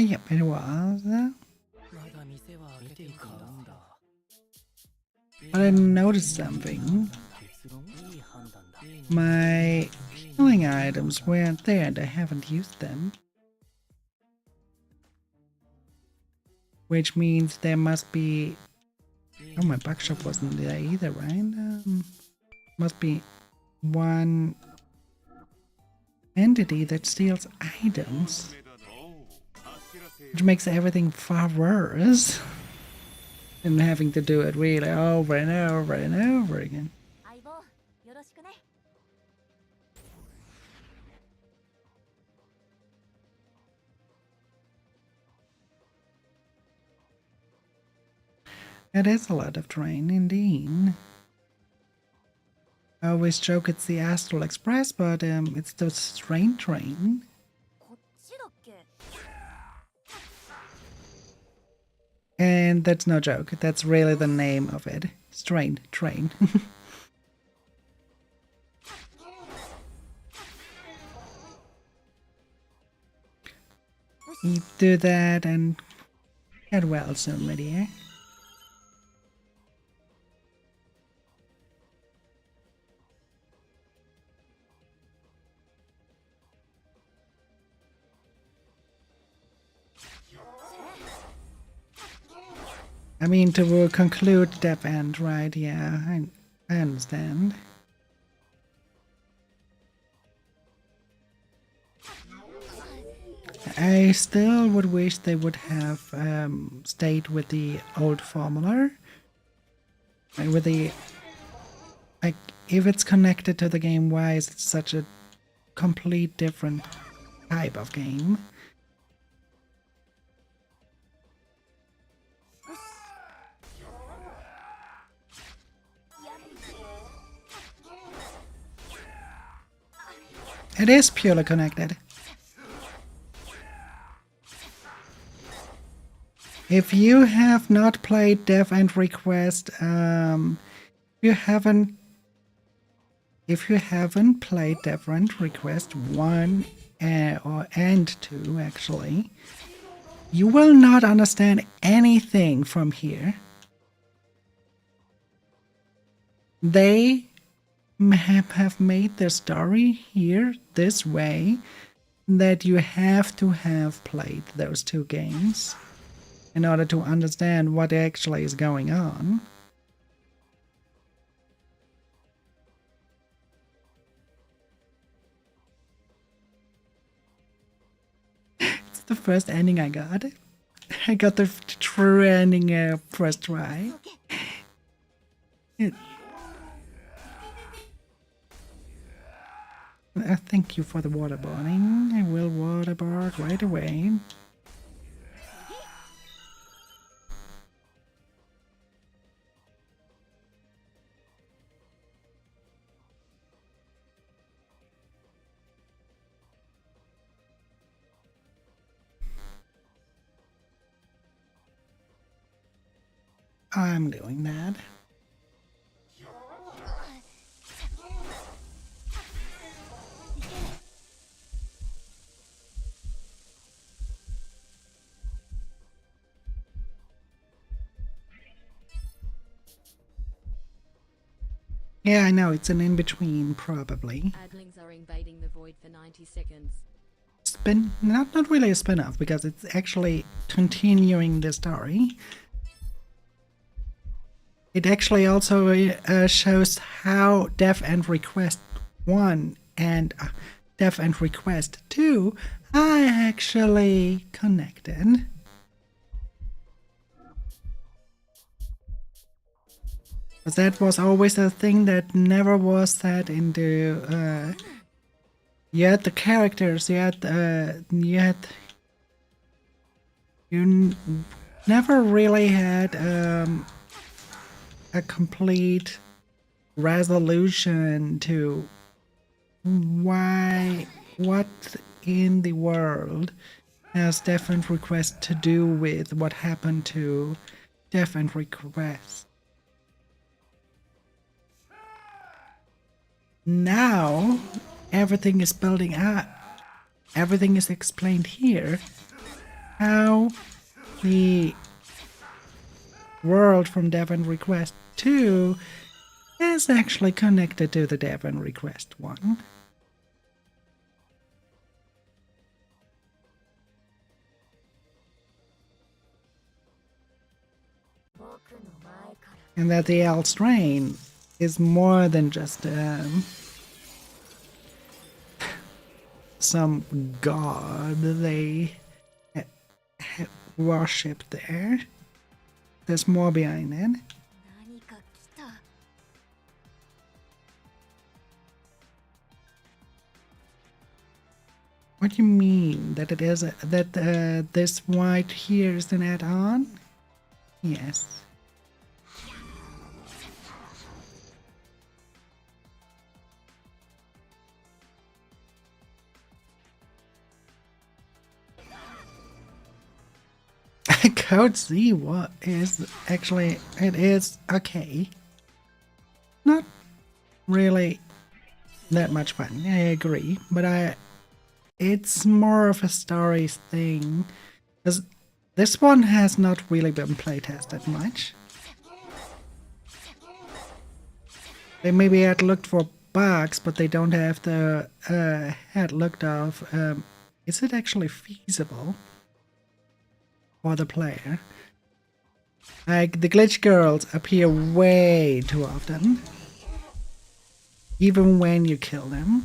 Yep, it was. But I noticed something. My healing items weren't there and I haven't used them. Which means there must be... Oh, my buckshot wasn't there either, right? Must be one entity that steals items. Which makes everything far worse. And having to do it really over and over and over again. It is a lot of terrain, indeed. I always joke it's the Astral Express, but it's the Strain Train. And that's no joke, that's really the name of it. Strain Train. You do that and get well soon, my dear. I mean, to conclude Death End, right? Yeah, I understand. I still would wish they would have stayed with the old formula. And with the... Like, if it's connected to the game, why is it such a complete different type of game? It is purely connected. If you have not played Death End Request, if you haven't played Death End Request 1 and 2 actually, you will not understand anything from here. They have made the story here this way that you have to have played those two games in order to understand what actually is going on. It's the first ending I got. I got the true ending first try. Thank you for the waterboarding. I will waterboard right away. I'm doing that. Yeah, I know, it's an in-between, probably. Adlings are invading the void for 90 seconds. Not really a spin-off, because it's actually continuing the story. It actually also shows how Death End Request 1 and Death End Request 2 are actually connected. But that was always a thing that never was said into yet the characters, yet you never really had a complete resolution to what in the world has Death End Request to do with what happened to Death End Request. Now, everything is building up. Everything is explained here. How the world from Death End Request 2 is actually connected to the Death End Request 1. And that the Eldraine is more than just some god they worship there. There's more behind it. 何か来た。 What do you mean? That it is that this white here is an add-on? Yes. Code Z, what is actually, it is okay. Not really that much fun, I agree, but it's more of a story thing, because this one has not really been playtested much. They maybe had looked for bugs, but they don't have the had looked of is it actually feasible for the player? Like, the glitch girls appear way too often, even when you kill them.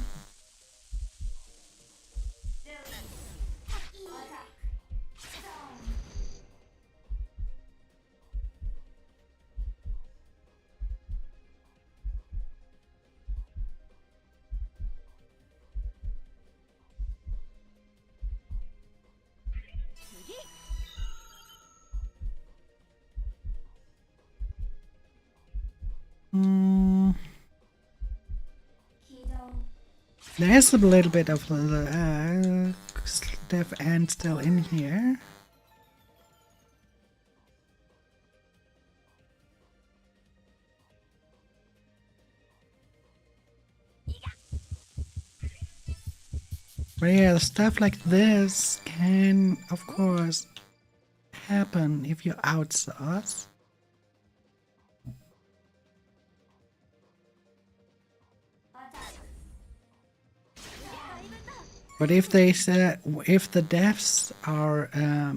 There's a little bit of Dev End still in here. But yeah, stuff like this can, of course, happen if you outsource. But if they said, if the devs are, I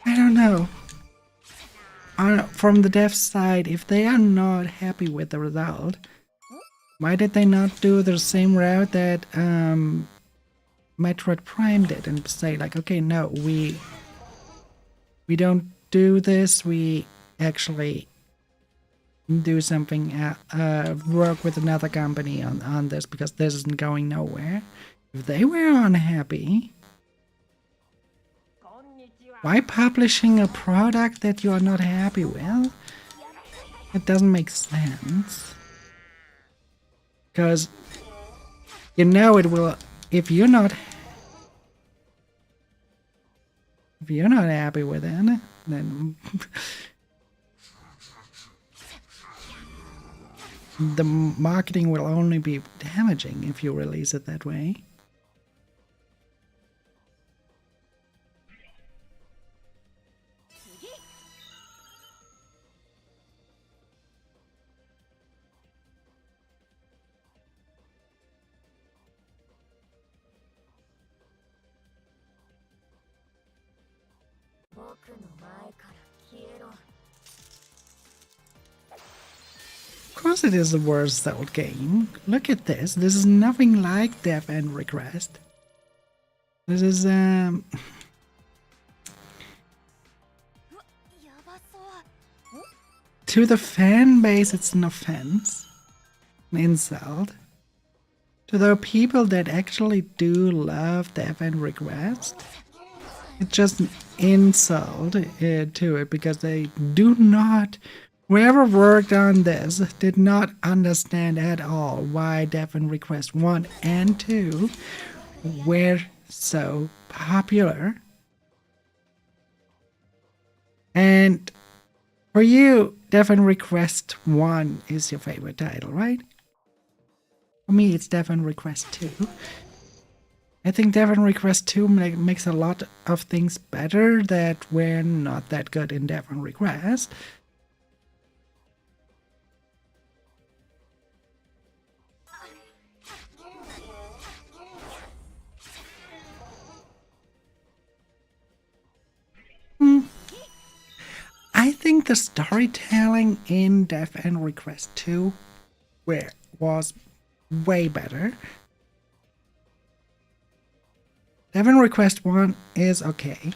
don't know. From the dev side, if they are not happy with the result, why did they not do the same route that Metroid Prime did and say like, okay, no, we don't do this. We actually do something, work with another company on this because this isn't going nowhere. If they were unhappy, why publishing a product that you are not happy with? It doesn't make sense. Because you know it will, if you're not happy with it, then the marketing will only be damaging if you release it that way. Of course it is the worst sold game. Look at this. This is nothing like Death End Request. This is to the fan base it's an offense, an insult. To the people that actually do love Death End Request, it's just an insult to it because they do not, whoever worked on this did not understand at all why Death End Request 1 and 2 were so popular. And for you, Death End Request 1 is your favorite title, right? For me, it's Death End Request 2. I think Death End Request 2 makes a lot of things better that were not that good in Death End Request. I think the storytelling in Death End Request 2 was way better. Death End Request 1 is okay.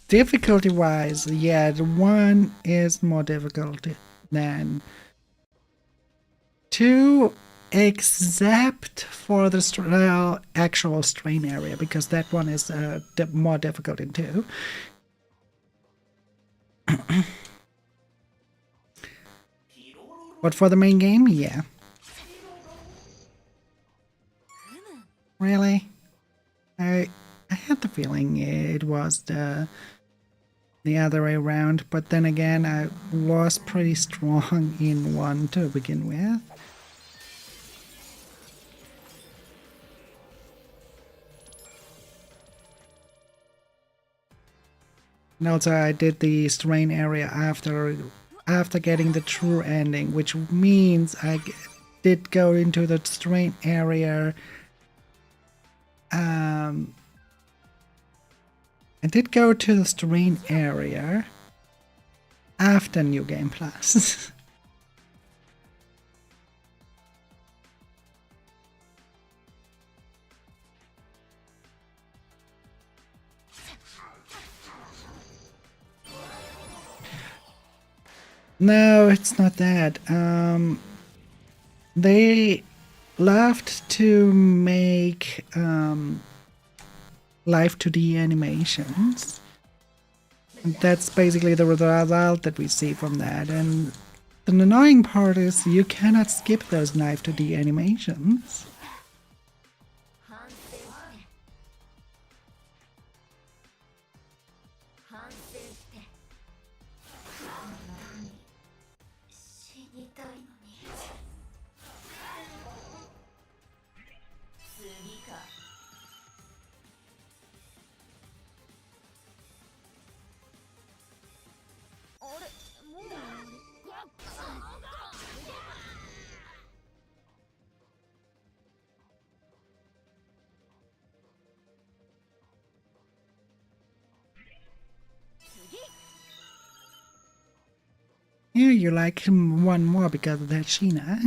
Difficulty wise, yeah, the 1 is more difficult than 2, except for the actual strain area, because that one is more difficult in 2. But for the main game, yeah. Really? I had the feeling it was the other way around, but then again, I was pretty strong in 1 to begin with. And also, I did the strain area after getting the true ending, which means I did go into the strain area. I did go to the strain area after New Game Plus. No, it's not that. They loved to make live 2D animations. And that's basically the result that we see from that. And the annoying part is you cannot skip those live 2D animations. Yeah, you like one more because of that Sheena.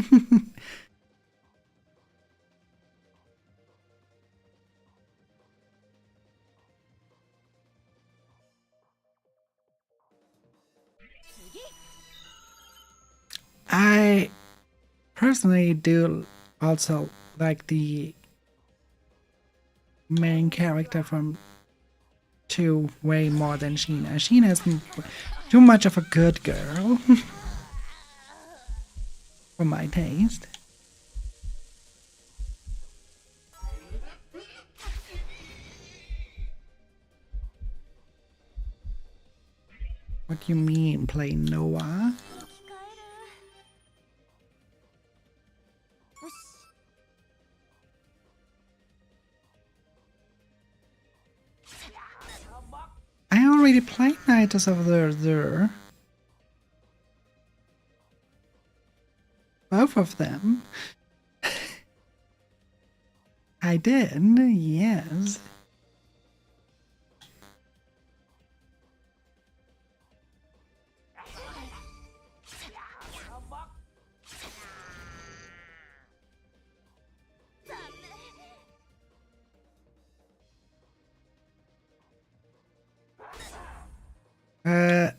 I personally do also like the main character from 2 way more than Sheena. Sheena's too much of a good girl for my taste. What do you mean, play Noah? 聞かえる。よし。I already played Nights of the Azure. Both of them. I did, yes.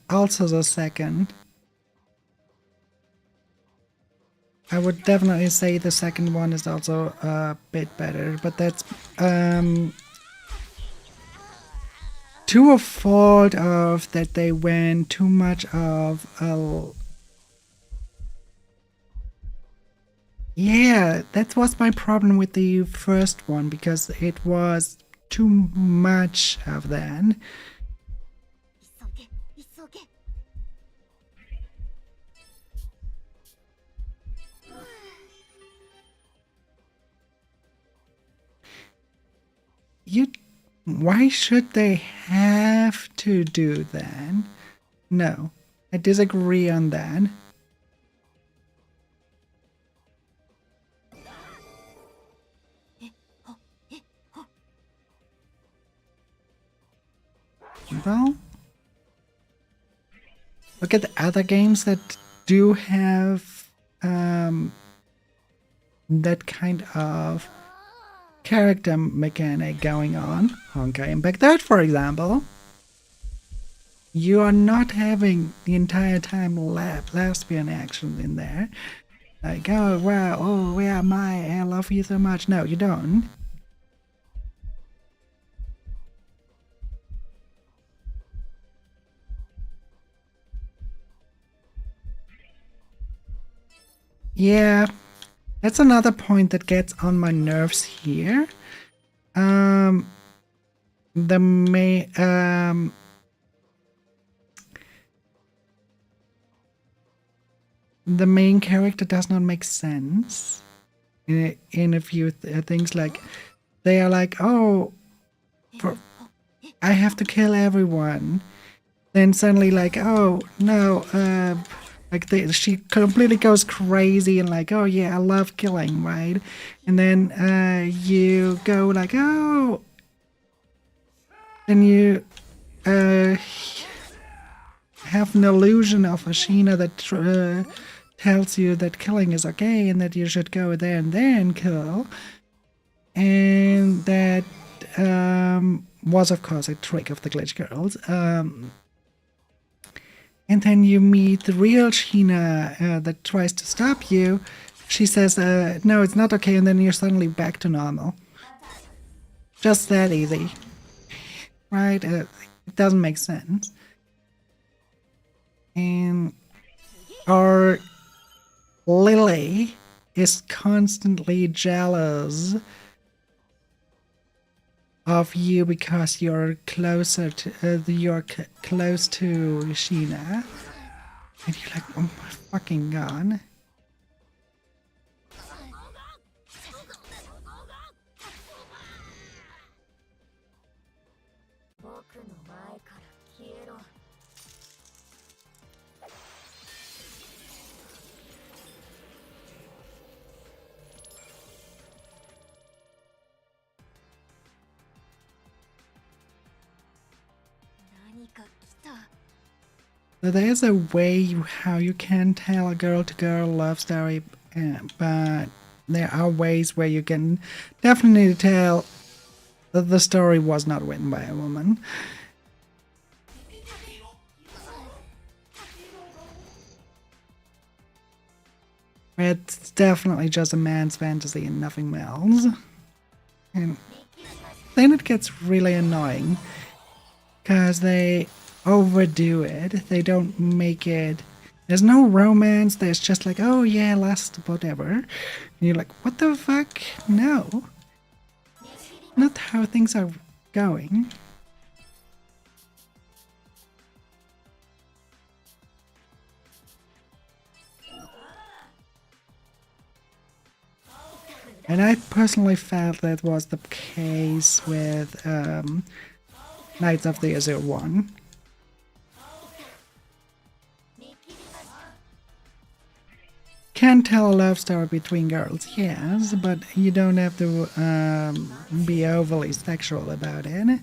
Also the second. I would definitely say the second one is also a bit better, but that's to a fault of that they went too much of a... Yeah, that was my problem with the first one, because it was too much of that. 急げ急げ。Why should they have to do that? No, I disagree on that. Well, look at the other games that do have that kind of character mechanic going on. Honkai Impact Out, for example. You are not having the entire time lesbian action in there. Like, oh wow, oh yeah, I love you so much. No, you don't. Yeah, that's another point that gets on my nerves here. The main character does not make sense in a few things. Like, they are like, oh, I have to kill everyone. Then suddenly, like, oh no, like she completely goes crazy and like, oh yeah, I love killing, right? And then you go like, oh, then you have an illusion of Ashina that tells you that killing is okay and that you should go there and then kill. And that was of course a trick of the Glitch Girls. And then you meet the real Sheena that tries to stop you. She says, no, it's not okay, and then you're suddenly back to normal. Just that easy. Right? It doesn't make sense. And our Lily is constantly jealous of you because you're closer to close to Sheena, and you're like, oh my fucking god. So there's a way how you can tell a girl-to-girl love story, but there are ways where you can definitely tell that the story was not written by a woman. It's definitely just a man's fantasy and nothing else. And then it gets really annoying because they overdo it. They don't make it. There's no romance. There's just like, oh yeah, last whatever. And you're like, what the fuck? No. Not how things are going. And I personally felt that was the case with Knights of the Azure One. Can tell a love story between girls, yes, but you don't have to be overly sexual about it.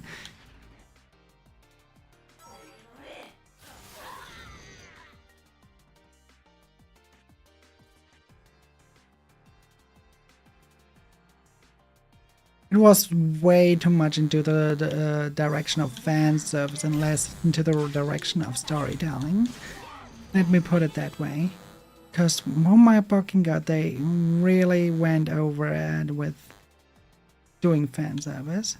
It was way too much into the direction of fan service and less into the direction of storytelling. Let me put it that way. Because, oh my fucking god, they really went over it with doing fan service.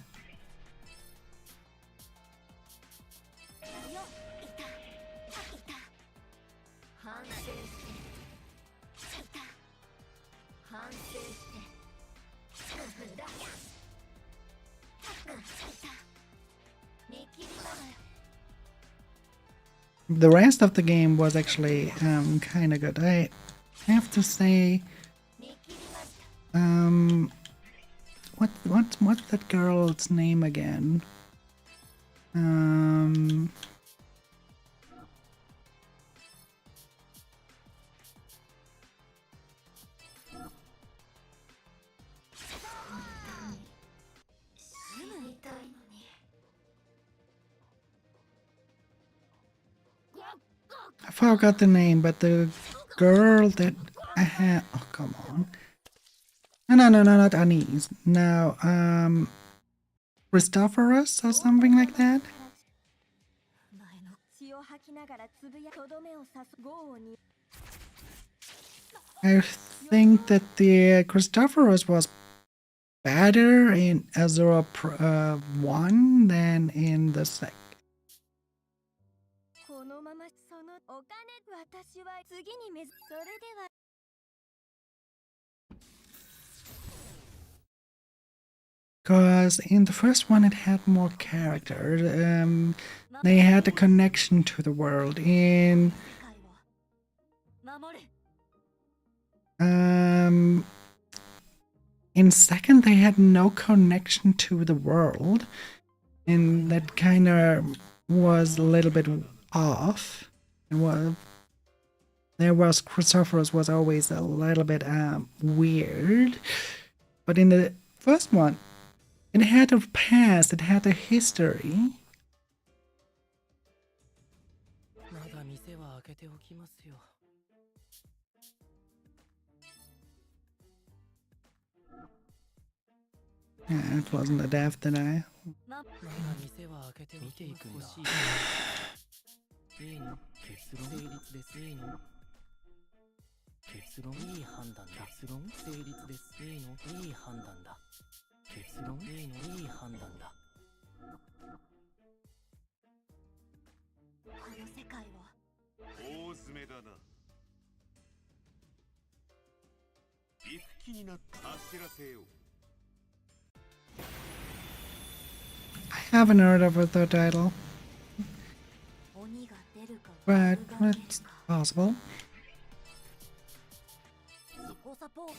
The rest of the game was actually kind of good. I have to say, what's that girl's name again? I forgot the name, but the girl that I had. Oh, come on. No, not Anise. No, Christophorus or something like that. I think that the Christophorus was better in Azure 1 than in the second. Because in the first one it had more character. They had a connection to the world. In second they had no connection to the world, and that kind of was a little bit off. Christophorus was always a little bit weird, but in the first one it had a past, it had a history. Yeah, it wasn't a death denial. 結論成立ですいいの結論いい判断だ結論成立ですいいのいい判断だ結論いいのいい判断だこの世界を大詰めだな。行く気になって走らせよう。 I haven't heard of the title, 鬼が出るか but 悪が出 it's るか possible. 自己サポート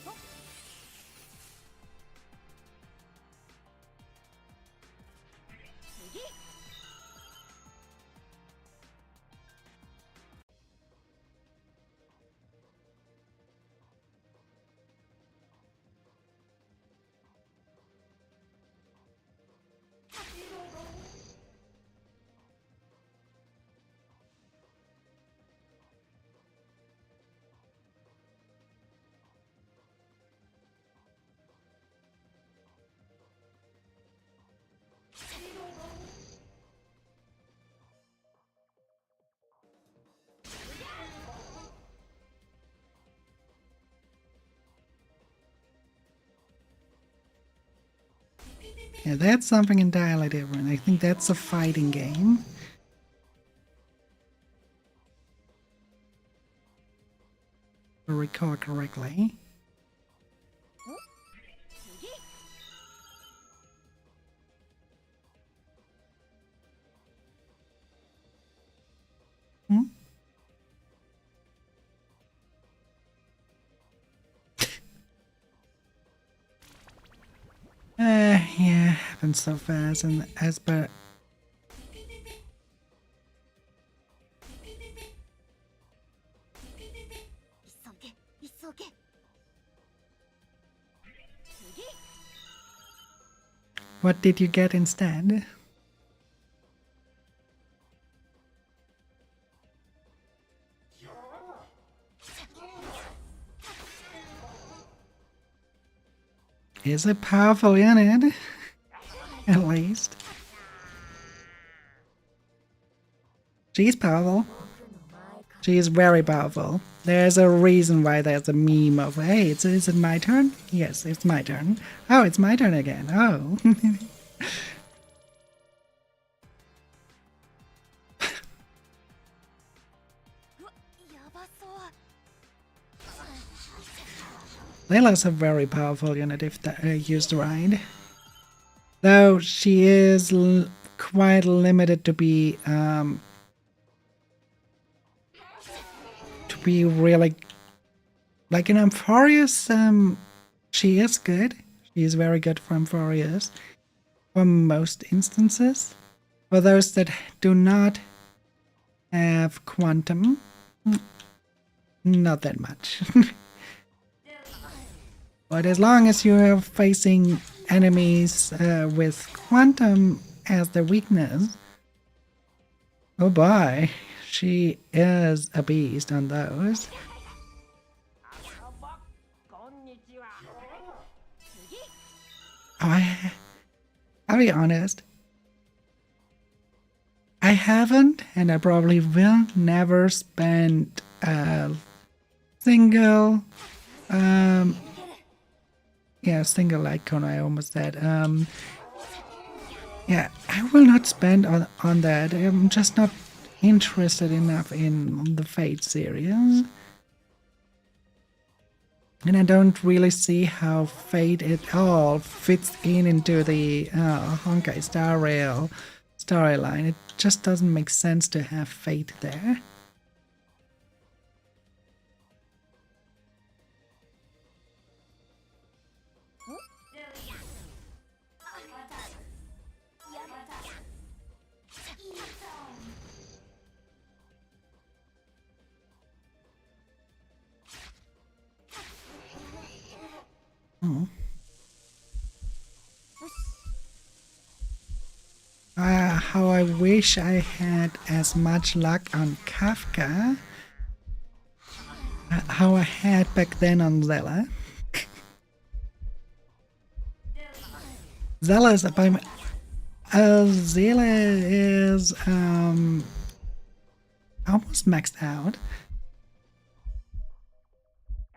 次 Yeah, that's something entirely different. I think that's a fighting game. If I recall correctly. 次 Hmm? Yeah, happens so fast and as per 急げ急げ次 what did you get instead? Is a powerful unit, at least. She's powerful. She is very powerful. There's a reason why there's a meme of, hey, is it my turn? Yes, it's my turn. Oh, it's my turn again. Oh. うわやばそう Layla's a very powerful unit if used right. Though she is quite limited to be really like in Amphorius. She is good. She is very good for Amphorius for most instances. For those that do not have quantum, not that much. But as long as you are facing enemies with quantum as their weakness, oh boy, she is a beast on those. I'll be honest. I haven't, and I probably will never spend a single single icon. I almost said yeah, I will not spend on that. I'm just not interested enough in the Fate series, and I don't really see how Fate at all fits into the Honkai Star Rail storyline. It just doesn't make sense to have Fate there. Oh. How I wish I had as much luck on Kafka how I had back then on Zella. Zella is Zella is almost maxed out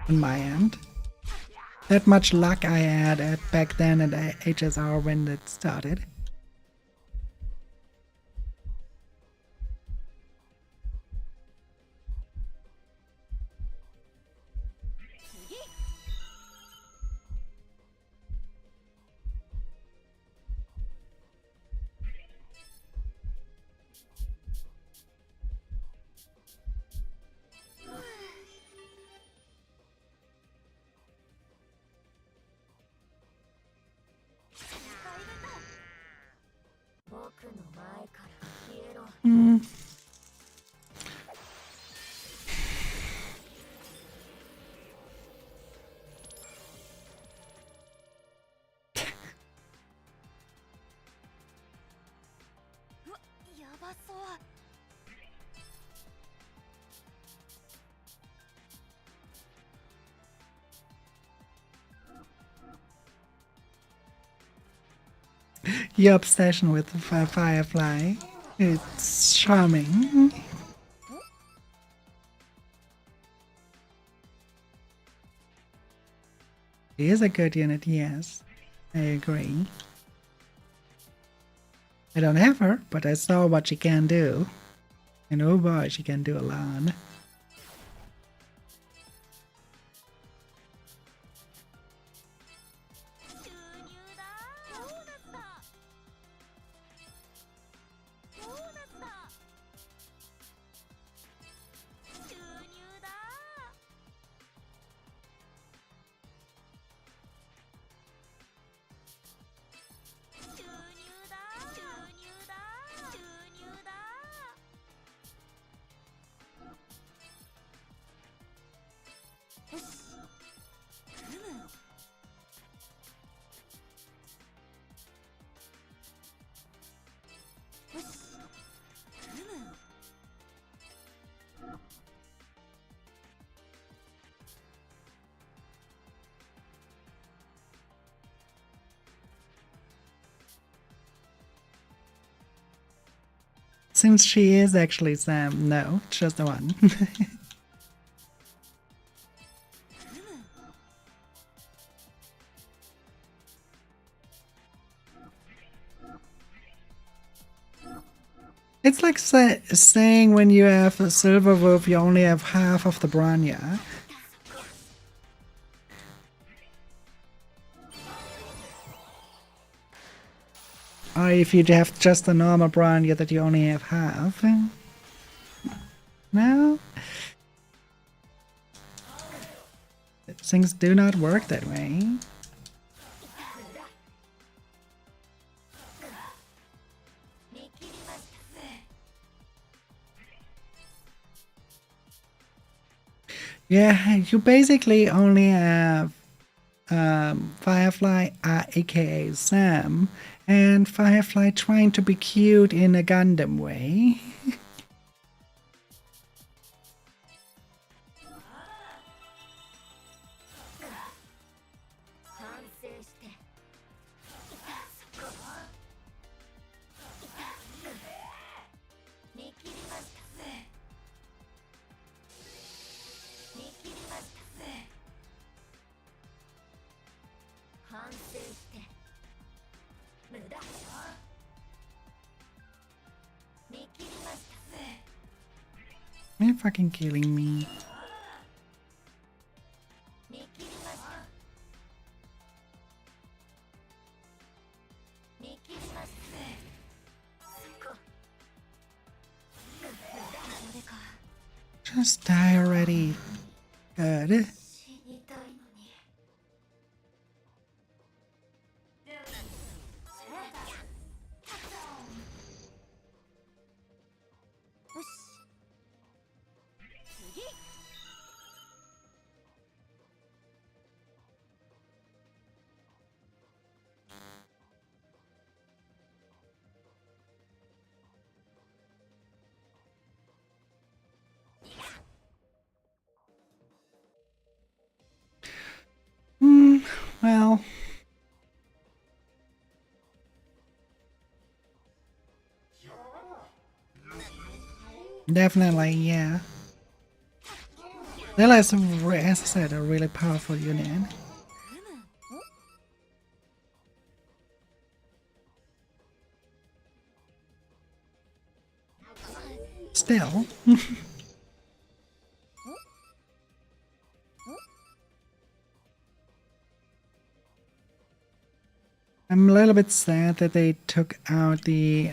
on my end. That much luck I had at back then at HSR when it started. Hmm. Your obsession with the Firefly. It's charming. He is a good unit, yes. I agree. I don't have her, but I saw what she can do. And oh boy, she can do a lot. Since she is actually Sam, no, just the one. It's like saying when you have a Silver Wolf, you only have half of the Bronya. Or if you have just a normal Bronya that you only have half. No? Things do not work that way. Yeah, you basically only have Firefly, aka Sam, and Firefly trying to be cute in a Gundam way. You're fucking killing me. Just die already. Good. Well, Definitely, yeah. Layla is, as I said, a really powerful unit. Still. I'm a little bit sad that they took out the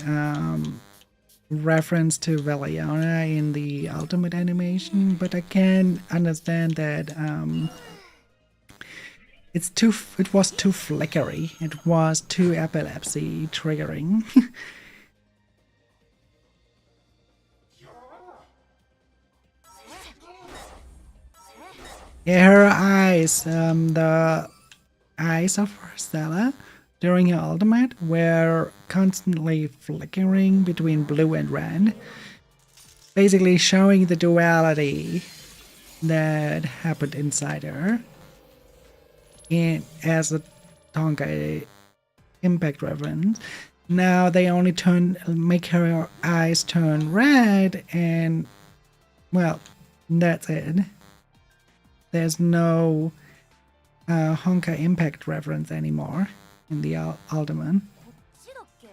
reference to Valiona in the ultimate animation, but I can understand that it was too flickery. It was too epilepsy triggering. Yeah, her eyes, the eyes of Stella during her ultimate were constantly flickering between blue and red, basically showing the duality that happened inside her. And as a Tonka Impact reference, now they only make her eyes turn red, and well, that's it. There's no Honka Impact reference anymore in the Ultimate. こっちだっけ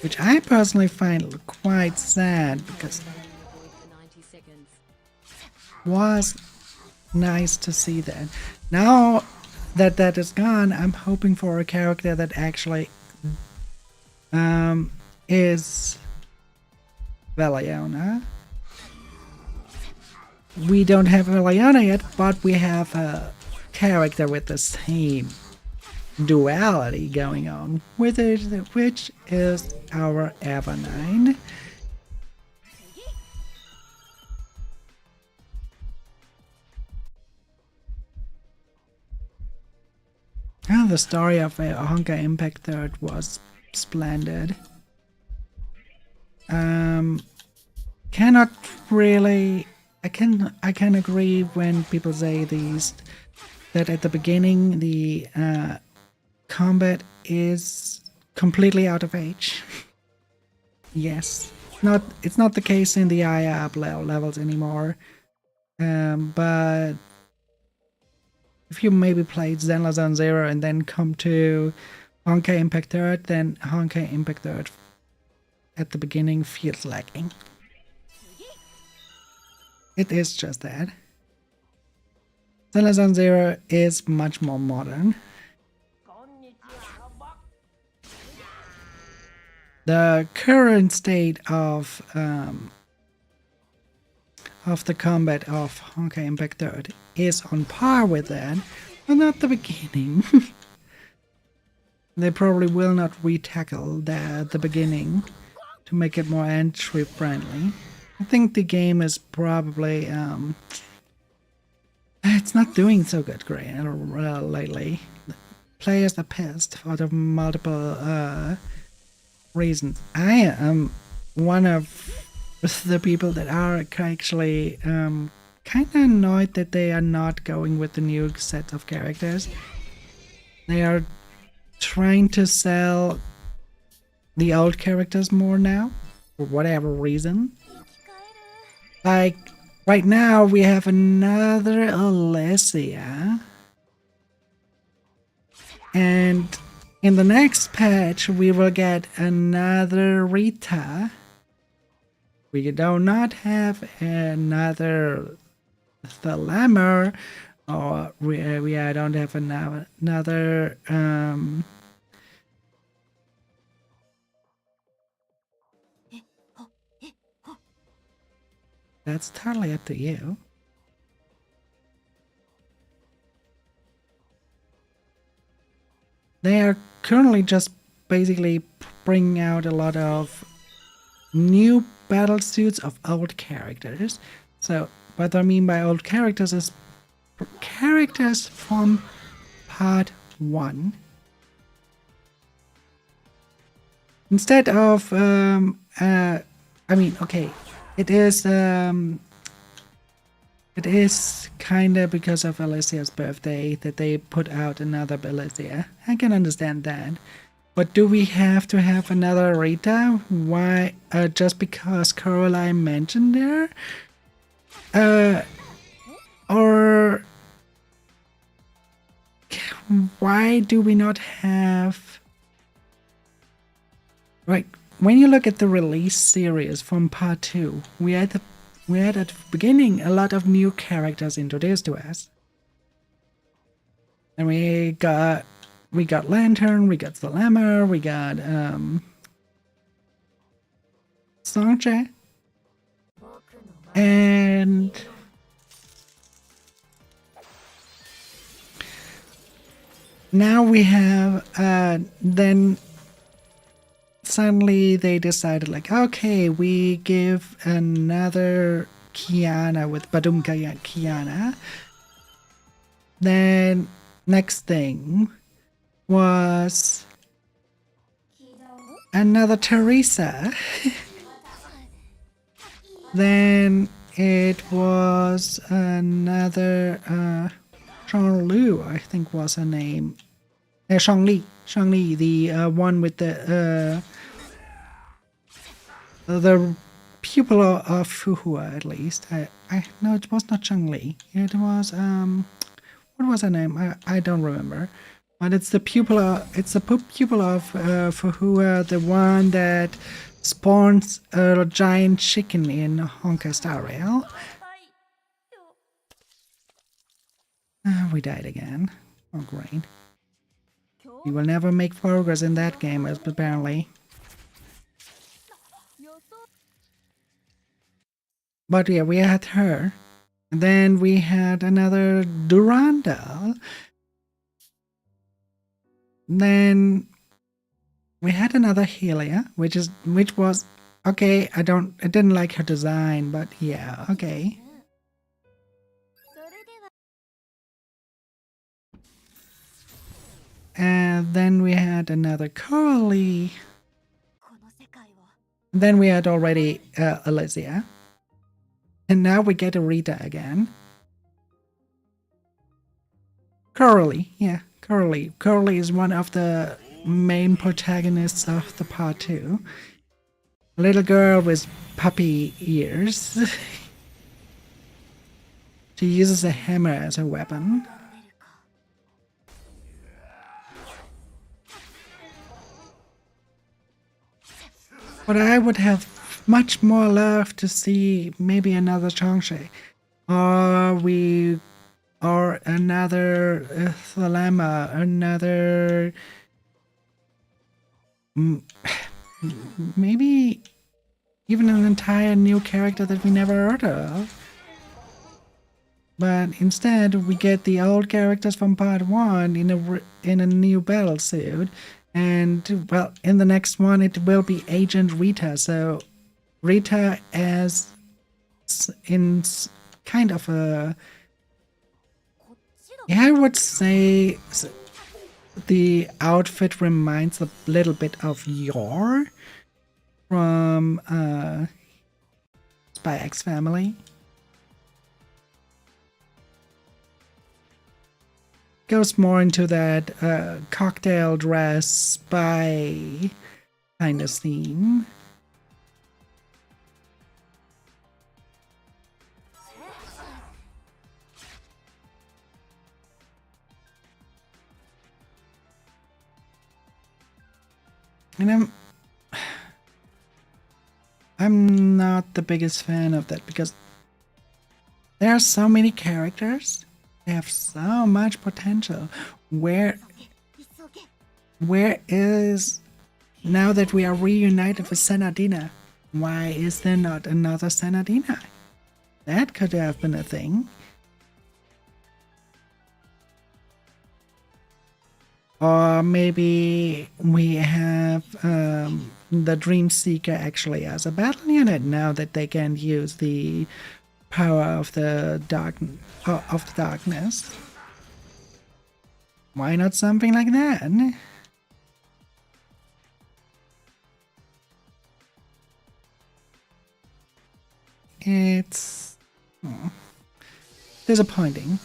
Which I personally find quite sad because Avoid for 90 seconds. was nice to see that. Now that that is gone, I'm hoping for a character that actually is Valiona. We don't have Valiona yet, but we have a character with the same duality going on with it, which is our Avenine. And the story of Honka Impact 3rd was splendid. Cannot really. I can agree when people say that at the beginning the combat is completely out of age. Yes, it's not the case in the IAP levels anymore. But if you maybe played Zenless Zone Zero and then come to Honka Impact 3rd, then Honka Impact 3rd at the beginning feels lacking. It is just that. Zenless Zone Zero is much more modern. The current state of the combat of Honka Impact 3rd is on par with that, but not the beginning. They probably will not retackle the beginning to make it more entry friendly. I think the game is probably it's not doing so good lately. Players are pissed for the multiple reasons. I am one of the people that are actually kind of annoyed that they are not going with the new set of characters. They are trying to sell the old characters more now, for whatever reason. Like, right now we have another Alessia. And in the next patch we will get another Rita. We do not have another Thalammer, or we don't have another that's totally up to you. They are currently just basically bringing out a lot of new battle suits of old characters. So what I mean by old characters is characters from part 1. Instead of I mean, okay, it it is kinda because of Alicia's birthday that they put out another Alicia. I can understand that. But do we have to have another Rita? Why? Just because Caroline mentioned her? Or why do we not have... Like, when you look at the release series from part 2, we had at the beginning a lot of new characters introduced to us. And we got Lantern, we got Slammer, we got Songche, and now we have then suddenly they decided, like, okay, we give another Kiana with Badum Kiana. Then next thing was another Teresa. Then it was another Shanglu, I think was her name. Shangli, the one with the pupil of Fuhua, at least. No, it was not Shangli. It was what was her name? I don't remember. But it's the pupil. It's the pupil of Fuhua, the one that spawns a giant chicken in Honkai Star Rail. We died again. Oh, great. We will never make progress in that game, apparently. But yeah, we had her. And then we had another Durandal. Then we had another Helia, which was okay. I didn't like her design, but yeah, okay. And then we had another Coralie. Then we had already Alicia. And now we get a Rita again. Coralie, yeah, Coralie. Coralie is one of the main protagonists of the part 2. A little girl with puppy ears. She uses a hammer as a weapon. But I would have much more love to see maybe another Changshi. Or another Thalama, another... maybe even an entire new character that we never heard of. But instead, we get the old characters from part 1 in a new battle suit. And, well, in the next one, it will be Agent Rita. So, Rita as in kind of a... Yeah, I would say the outfit reminds a little bit of Yor from Spy X Family. Goes more into that cocktail dress spy kind of theme. And I'm not the biggest fan of that because there are so many characters. They have so much potential. Where is, now that we are reunited with Senadina, why is there not another Senadina? That could have been a thing. Or maybe we have the Dream Seeker actually as a battle unit now that they can use the power of the darkness. Why not something like that? It's... disappointing.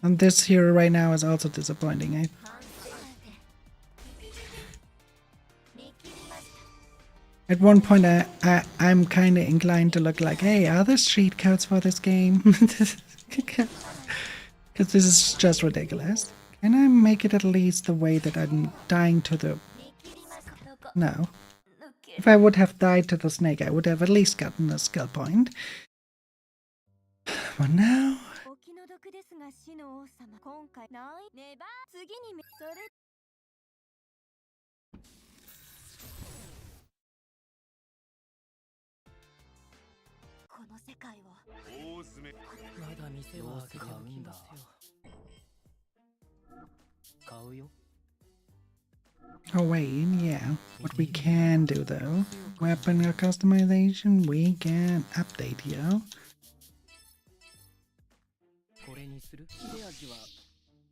And this hero right now is also disappointing. At one point, I'm kind of inclined to look like, hey, are there cheat codes for this game? Because this is just ridiculous. Can I make it at least the way that I'm dying to the... No. If I would have died to the snake, I would have at least gotten a skill point. But now... お気の毒ですが死の王様今回ないねば次にめそれこの世界を大詰めまだ店は開けておきますよ。買うよ。 Oh wait, yeah. What we can do though, weapon customization, we can update here. これにする。切れ味は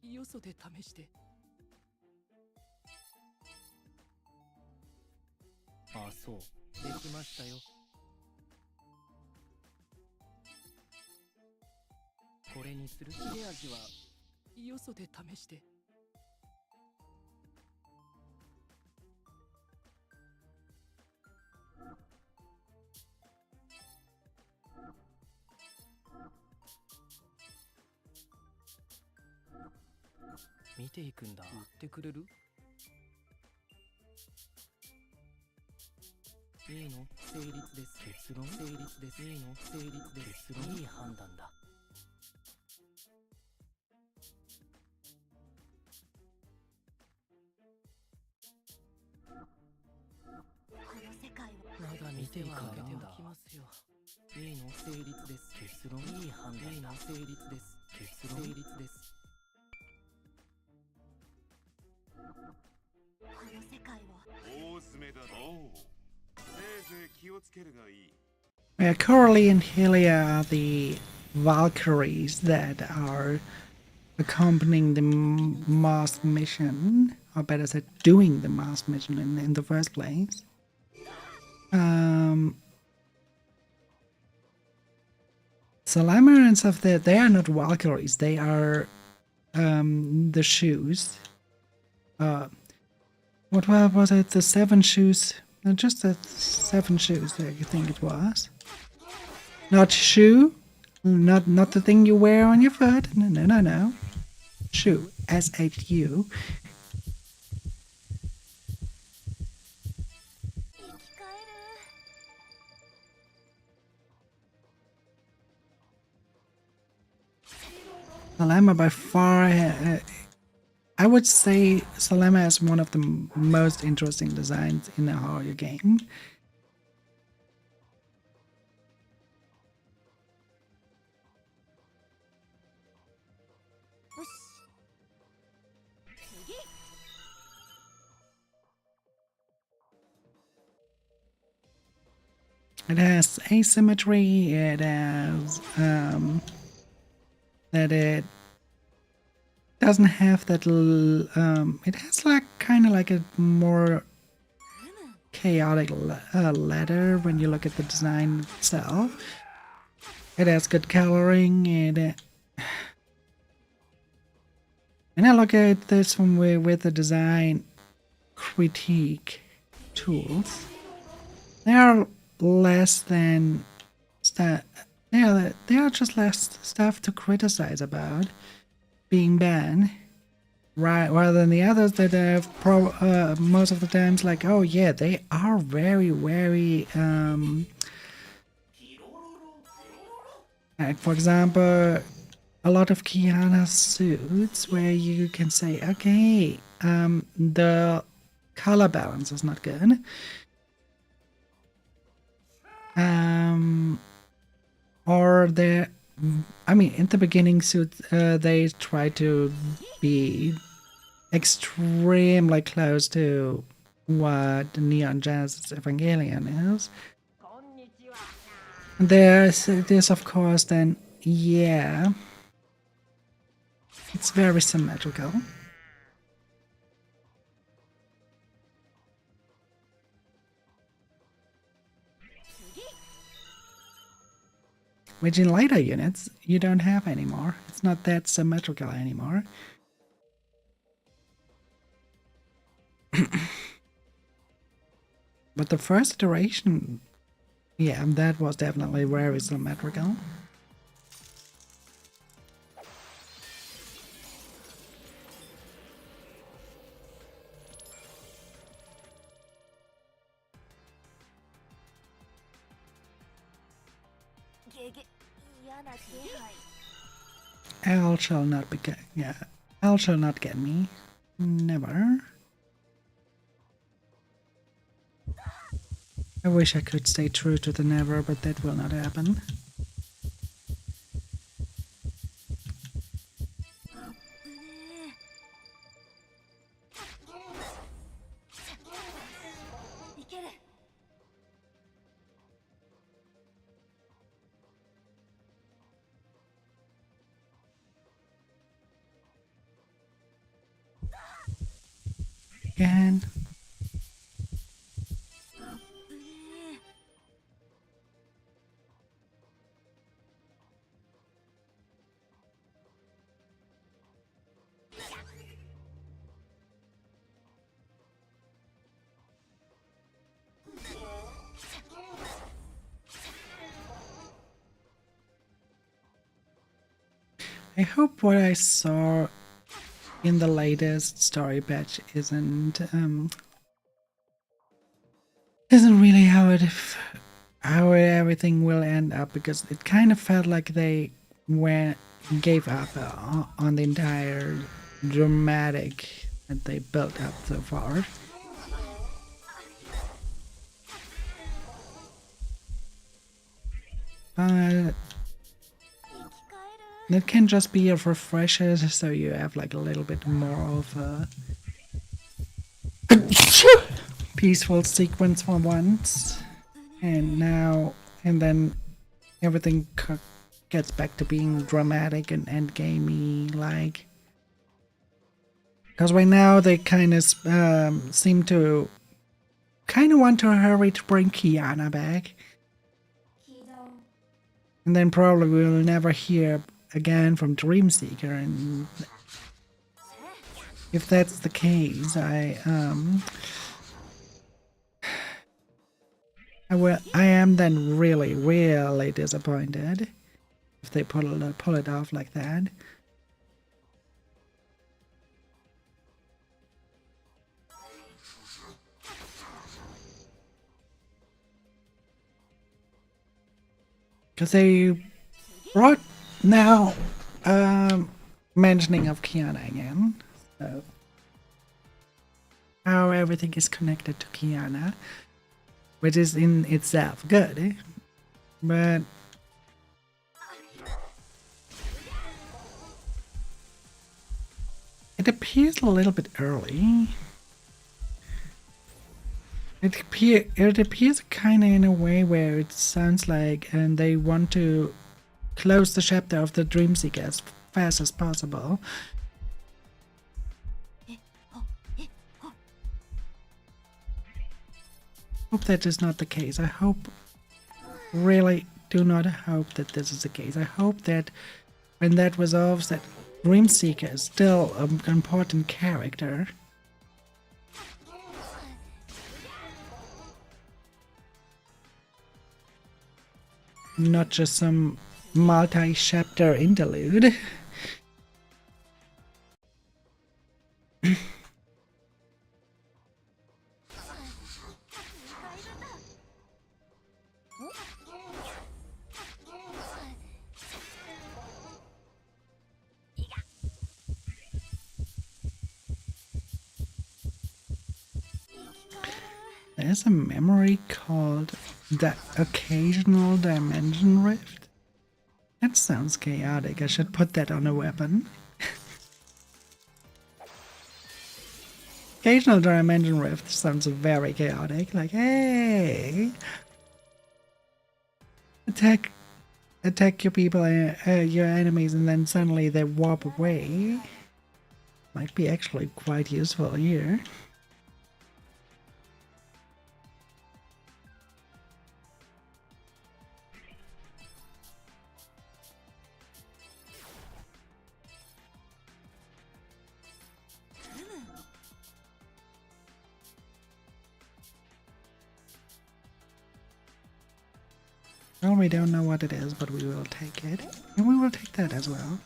よそで試して。あ、そう。できましたよ。これにする。切れ味はよそで試して。見ていくんだ。売ってくれる？いいの？成立です。結論？成立です。いいの？成立です。結論？いい判断だ。この世界をまだ見ては開けておきますよ。いいの？成立です。結論？いい判断だ。いいの？成立です。結論？成立です。 この世界を大詰めだ。おう。せいぜい気をつけるがいい。Coralie and Helia are the Valkyries that are accompanying the Mars mission, or better said, doing the Mars mission in the first place. Salamander and stuff, they are not Valkyries, they are the shoes. What was it? The 7 shoes? Just the 7 shoes, I think it was. Not shoe, not the thing you wear on your foot. No. Shoe, S-H-U. 生き返る Salama by far, I would say Salama is one of the most interesting designs in a horror game. It has asymmetry, it has that it doesn't have that it has like kind of like a more chaotic letter when you look at the design itself. It has good coloring, and I look at this one with the design critique tools. They are less than stuff. They are just less stuff to criticize about being banned, right? Rather than the others that have most of the times like, oh yeah, they are very like, for example, a lot of Kiana's suits where you can say, okay, the color balance is not good. Or I mean, in the beginning suit, they try to be extremely close to what Neon Genesis Evangelion is. There's this, of course, then, yeah, it's very symmetrical. which in later units you don't have anymore. It's not that symmetrical anymore. But the first iteration, yeah, that was definitely very symmetrical. Al shall not be yeah. Al shall not get me. Never. I wish I could stay true to the never, but that will not happen. Again. I hope what I saw in the latest story patch isn't really how everything will end up, because it kind of felt like they gave up on the entire dramatic that they built up so far. But that can just be a refresher, so you have like a little bit more of a peaceful sequence for once, and then everything gets back to being dramatic and endgamey like. Because right now they kind of seem to want to hurry to bring Kiana back, and then probably we'll never hear again from Dreamseeker. And if that's the case, I am then really disappointed if they pull it off like that. Because they brought now mentioning of Kiana again, so how everything is connected to Kiana, which is in itself good, but it appears a little bit early. It appears kind of in a way where it sounds like they want to close the chapter of the Dreamseeker as fast as possible. Hope that is not the case. I really do not hope that this is the case. I hope that when that resolves, that Dreamseeker is still an important character. Not just some multi-chapter interlude. There's a memory called the Occasional Dimension Rift. That sounds chaotic. I should put that on a weapon. Occasional Dimension Rift sounds very chaotic. Like, hey, attack your people, your enemies, and then suddenly they warp away. Might be actually quite useful here. Well, we don't know what it is, but we will take it. And we will take that as well.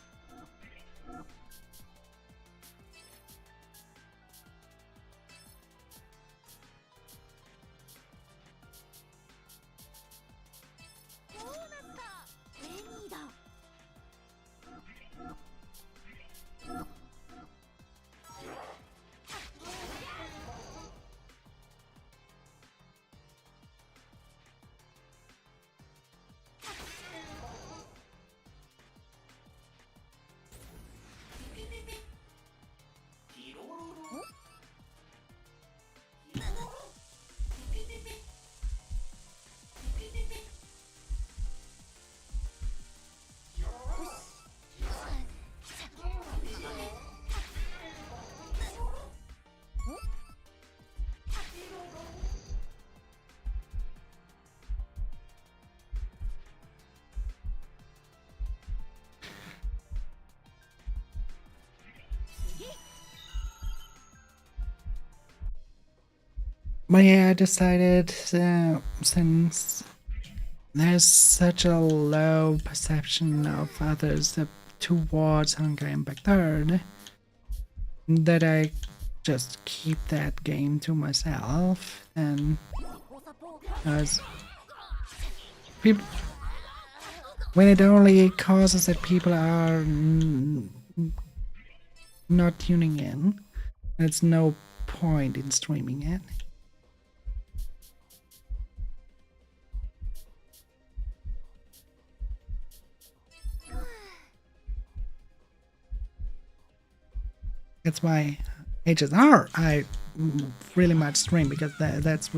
But yeah, I decided since there's such a low perception of others towards Hunger Impact 3rd that I just keep that game to myself, and as people, when it only causes that people are not tuning in, there's no point in streaming it. That's why HSR I really much stream, because that's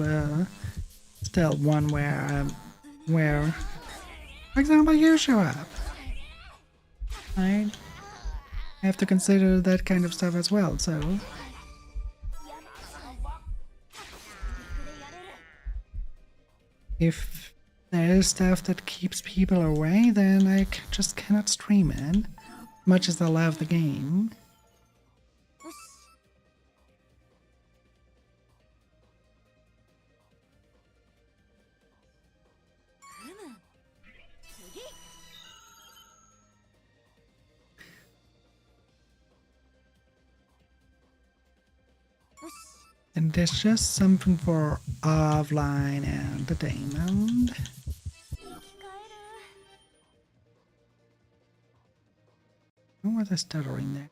still one where for example, you show up. I have to consider that kind of stuff as well, so if there is stuff that keeps people away, then I just cannot stream it, much as I love the game. And there's just something for offline entertainment. What was I stuttering there?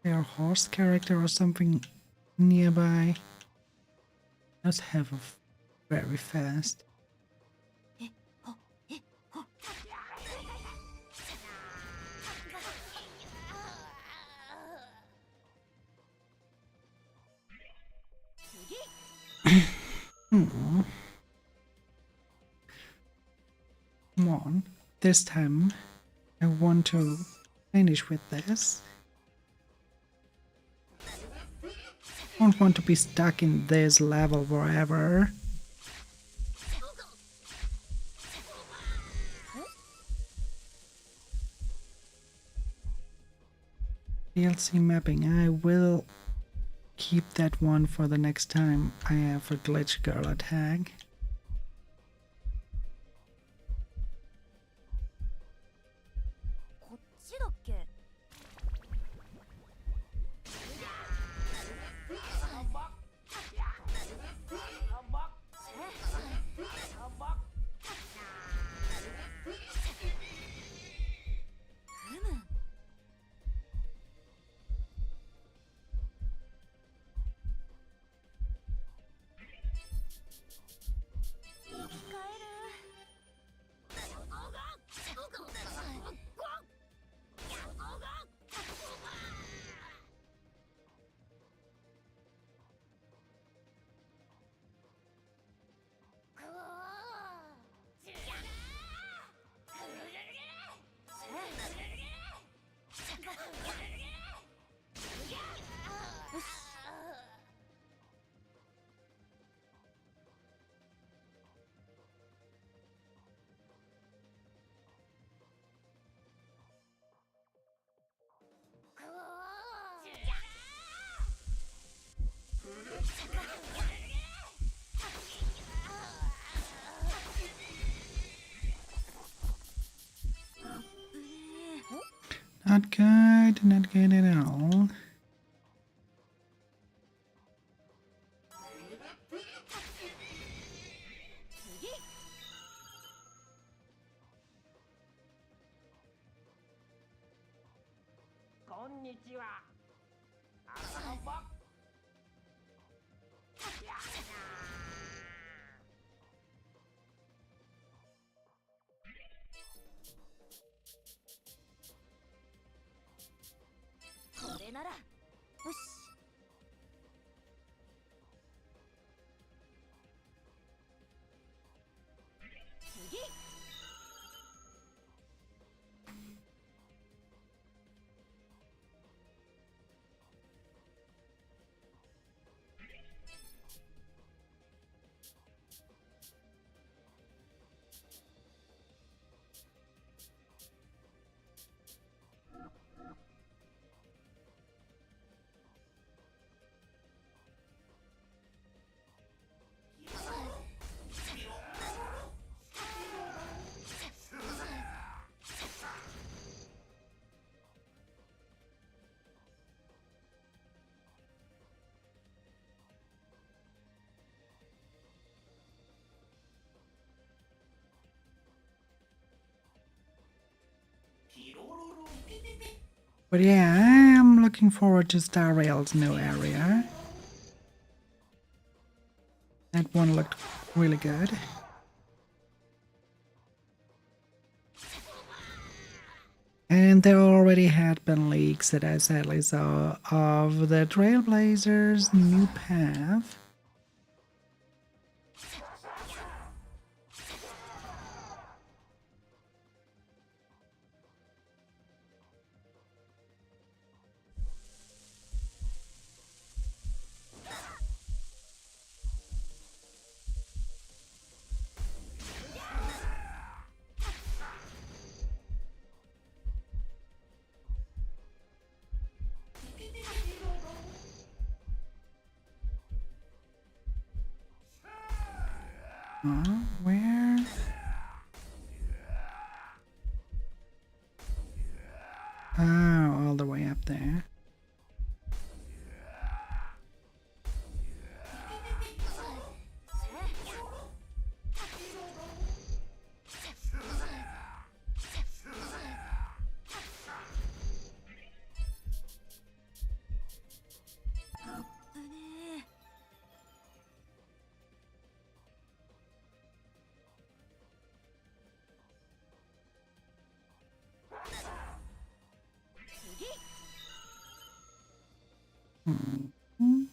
There a horse character or something nearby? Let's have a very fast. Come on, this time I want to finish with this. I don't want to be stuck in this level forever. DLC mapping, I will keep that one for the next time I have a glitch girl attack. Not good, not good at all. But yeah, I am looking forward to Star Rail's new area. That one looked really good. And there already had been leaks that I sadly saw of the Trailblazers' new path. Where? Oh, all the way up there. Hmm.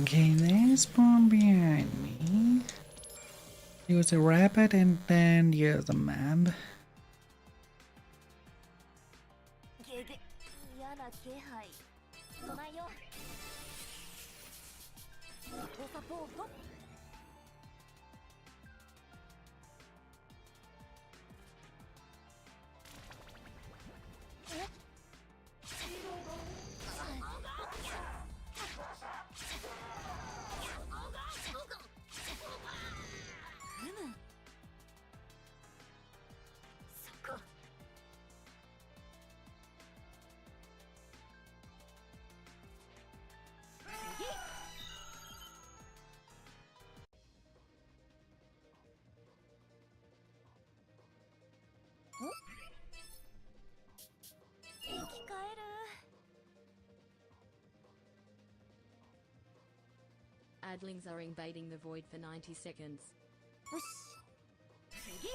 Okay, they spawn behind me. Use a rabbit and then use a map. ゲゲ嫌な気配備えようおサポートそこ 生き返る Adlings are invading the void for 90 seconds. よし次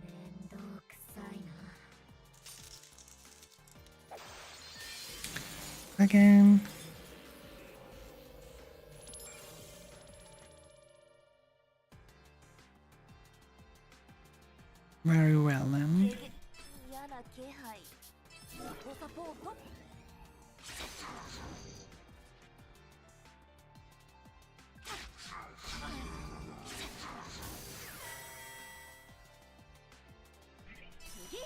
めんどくさいな Again. Very well ゲ then. ゲ嫌な気配おサポート 次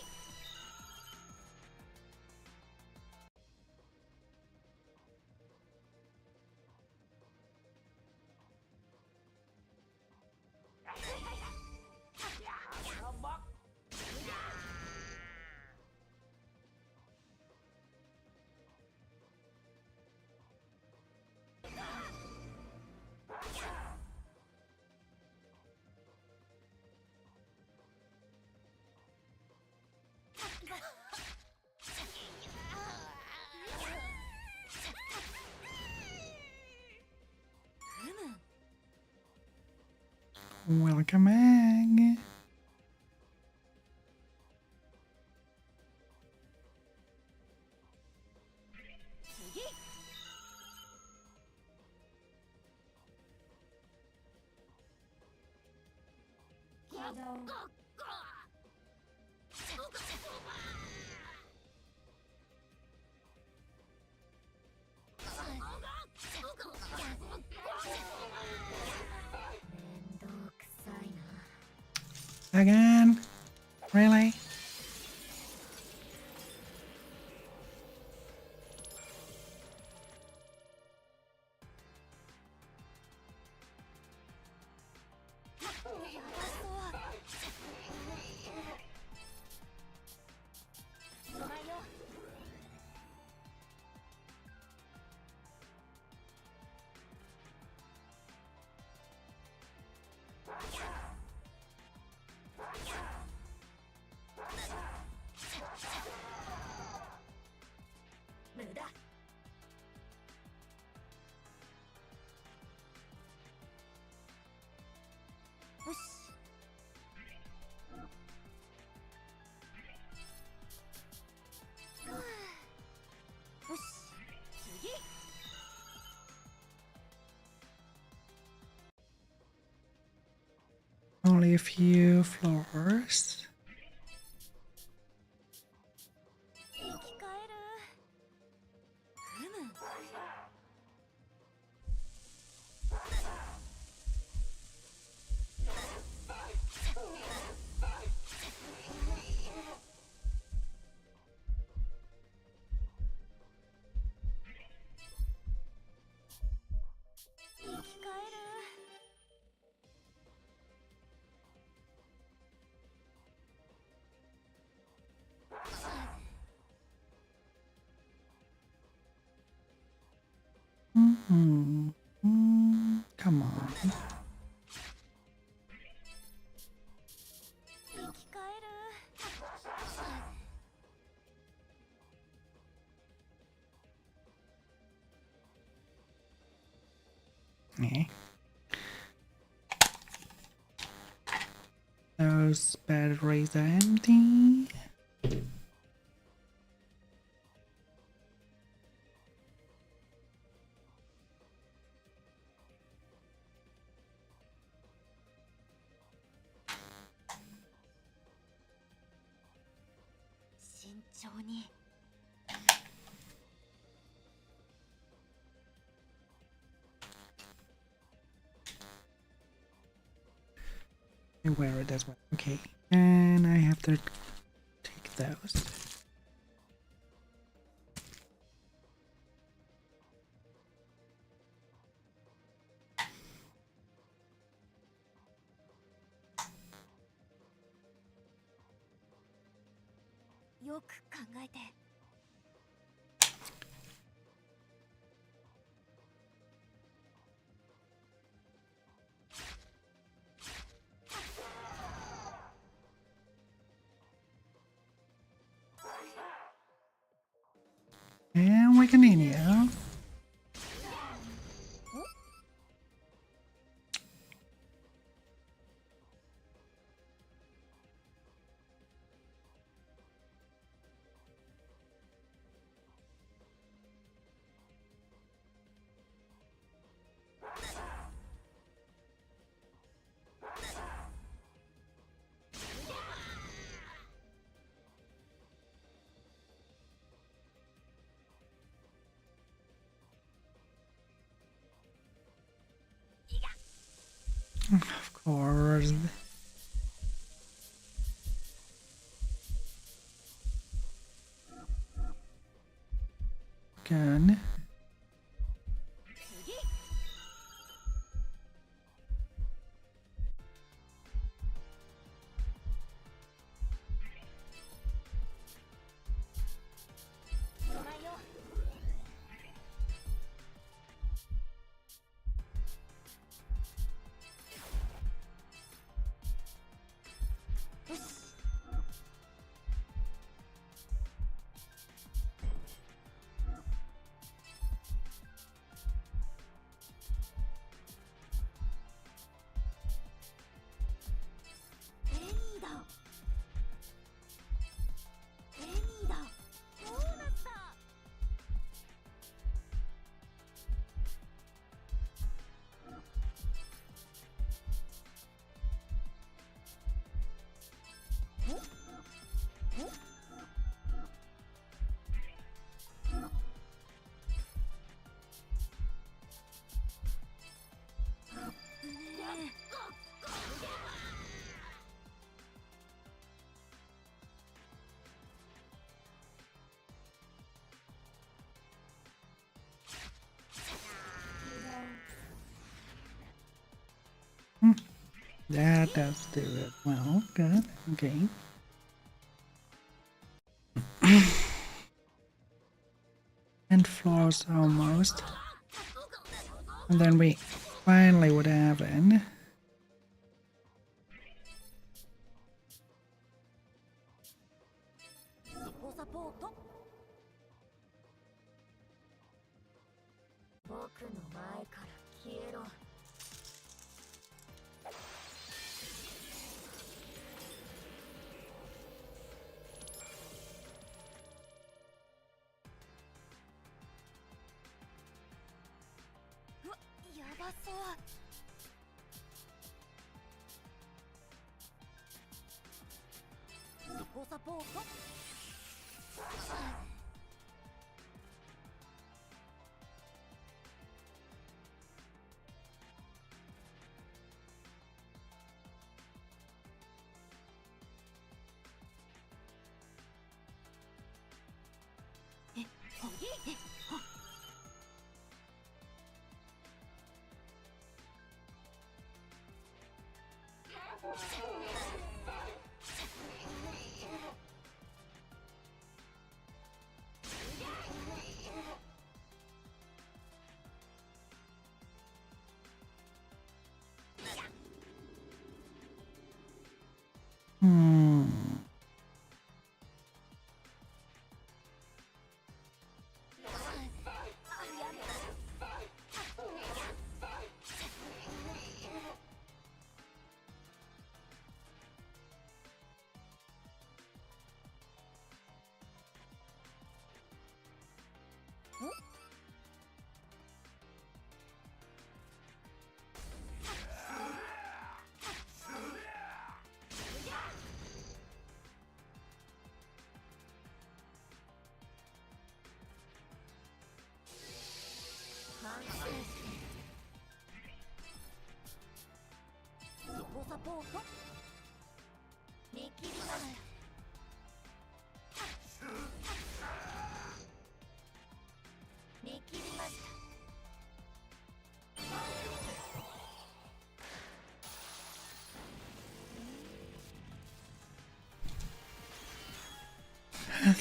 Welcome back. 次 起動 めんどくさいな Again? Really? Only a few floors. 生き返るふむ 生き返る Come on. 生き返る Come Eh. Those batteries are empty. I wear it as well. Okay, and I have to take those. And we continue. Of course. Good. That does do it well. Good. Okay. And floors almost. And then we finally would have in.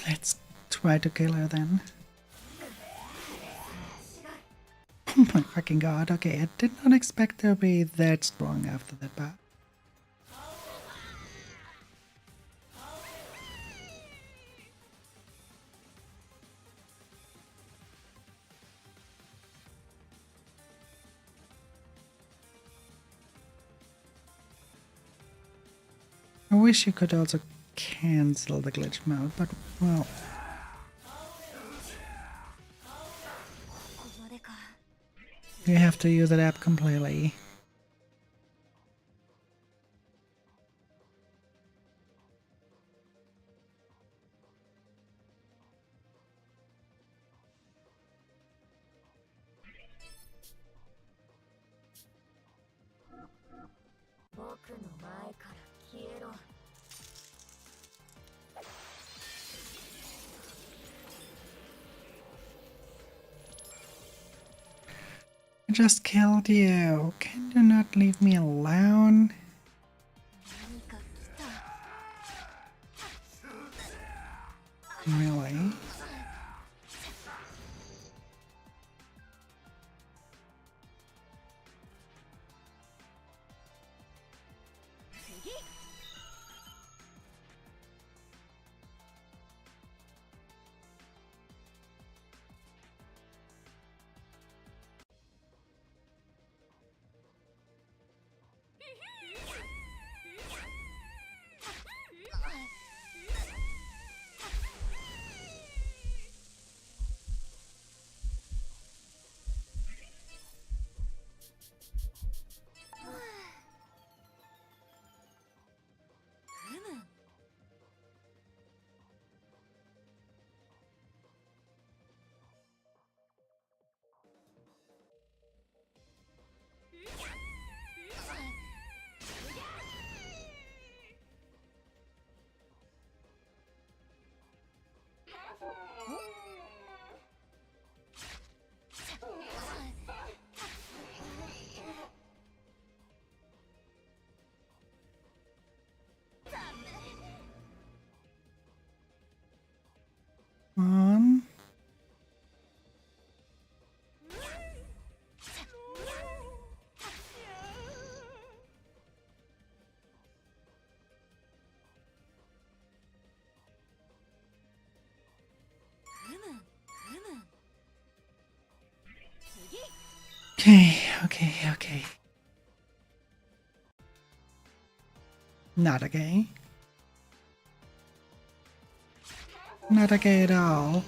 Let's try to kill her then. Oh my fucking god, okay, I did not expect her to be that strong after that part. I wish you could also cancel the glitch mode, but well, ここまでか you have to use that app completely. 僕の前から消えろ I just killed you. Can you not leave me alone? 何か来た Really? On. Okay, okay, okay. Not okay. Not okay at all.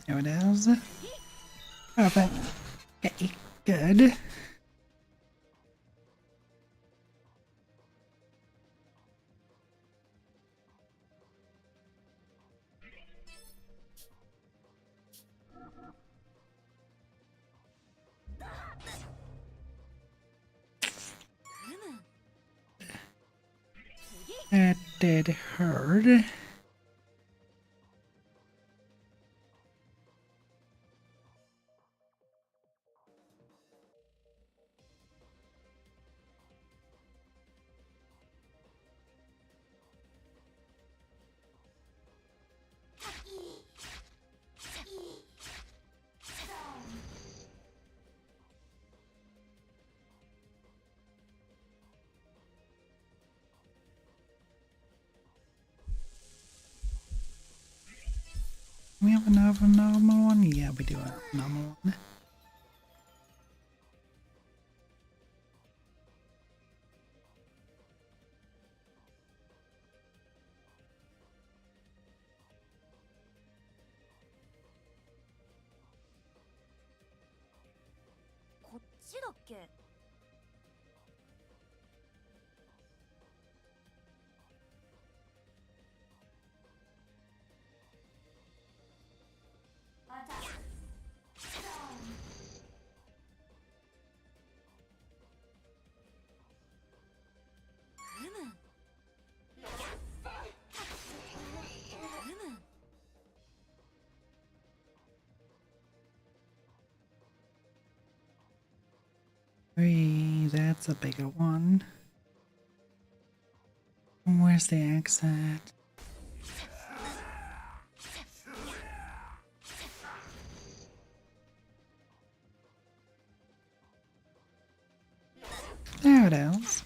There it is. Perfect. Okay, good. That did hurt. We have another normal one? Yeah, we do have a normal one. Hey, that's a bigger one. Where's the axe at? There it is.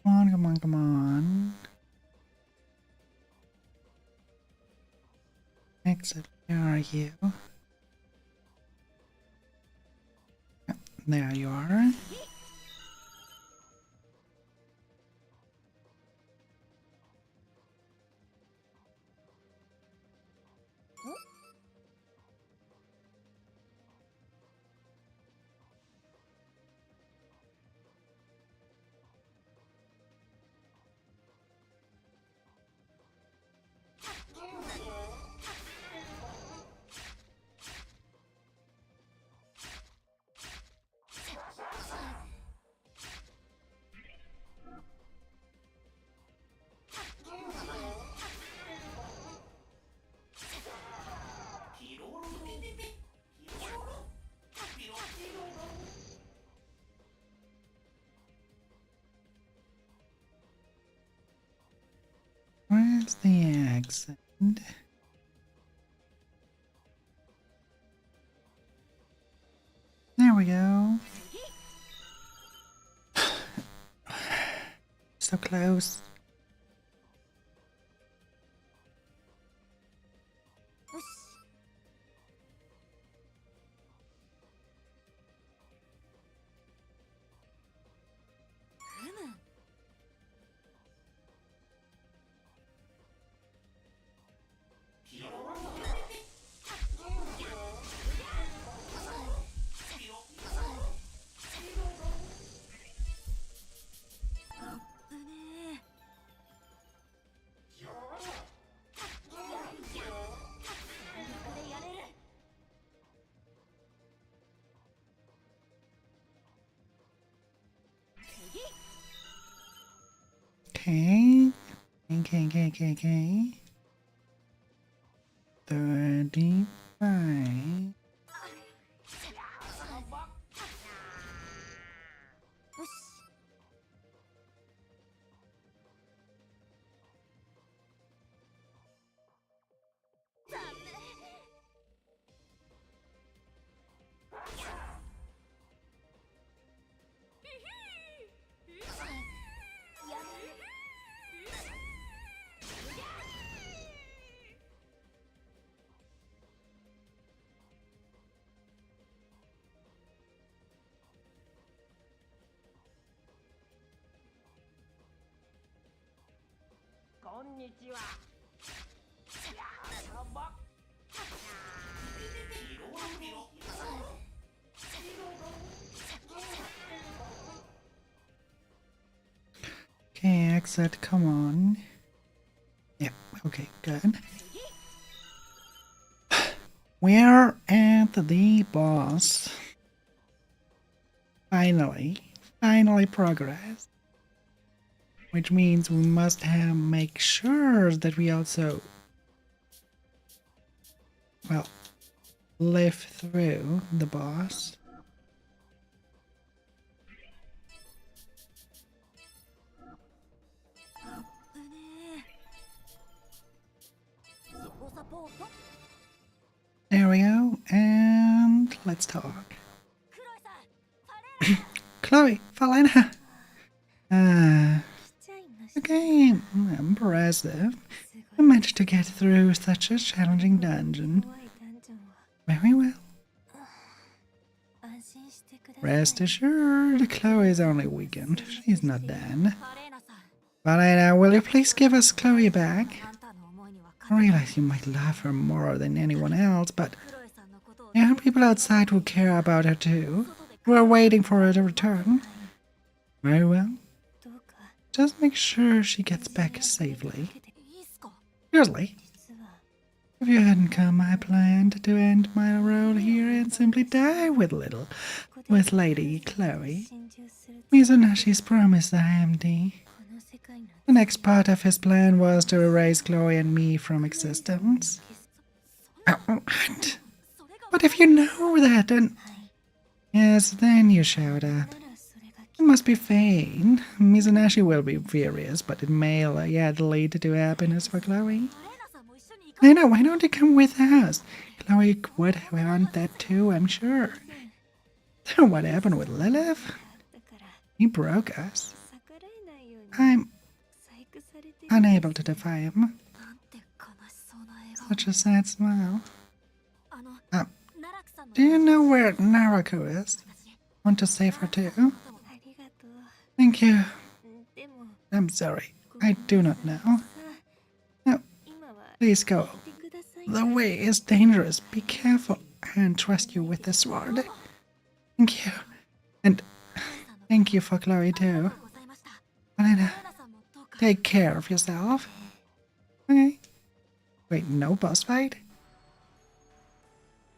Come on, come on, come on. Exit, where are you? There you are. Where's the exit? There we go. So close. Okay. Okay. 35. Okay, exit, come on. Yeah, okay, good. We're at the boss. Finally progress. Which means we must make sure that we also, well, live through the boss. There we go, and let's talk. Chloe, Valena! Okay, impressive. You managed to get through such a challenging dungeon. Very well. Rest assured, Chloe is only weakened. She's not dead. Valena, will you please give us Chloe back? I realize you might love her more than anyone else, but there are people outside who care about her too. We're waiting for her to return. Very well. Just make sure she gets back safely. Seriously? If you hadn't come, I planned to end my role here and simply die with Lady Chloe. Mizunashi's promised I empty. The next part of his plan was to erase Chloe and me from existence. But if you know that, then... Yes, then you showed up. It must be fate. Mizunashi will be furious, but it may yet lead to happiness for Chloe. Lena, why don't you come with us? Chloe would want that too, I'm sure. What happened with Lilith? He broke us. I'm unable to defy him. Such a sad smile. Do you know where Narako is? Want to save her too? Thank you. I'm sorry. I do not know. No, please go. The way is dangerous. Be careful. I entrust you with the sword. Thank you. And thank you for Chloe too. Elena, take care of yourself. Okay. Wait, no boss fight?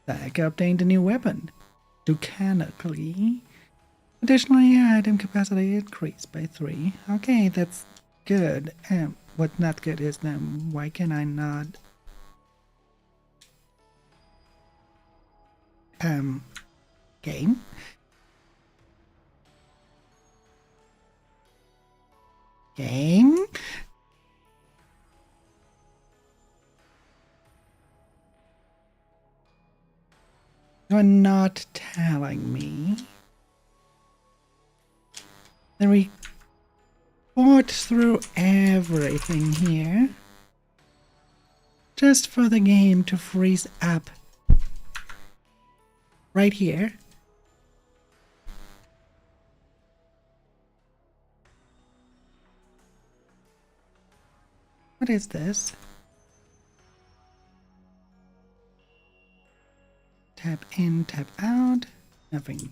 Daiaka obtained a new weapon. Dukanakli. Additionally, item capacity increased by 3. Okay, that's good. What's not good is why can I not... game? Game? You're not telling me that we fought through everything here just for the game to freeze up right here? What is this? Tap in, tap out. Nothing.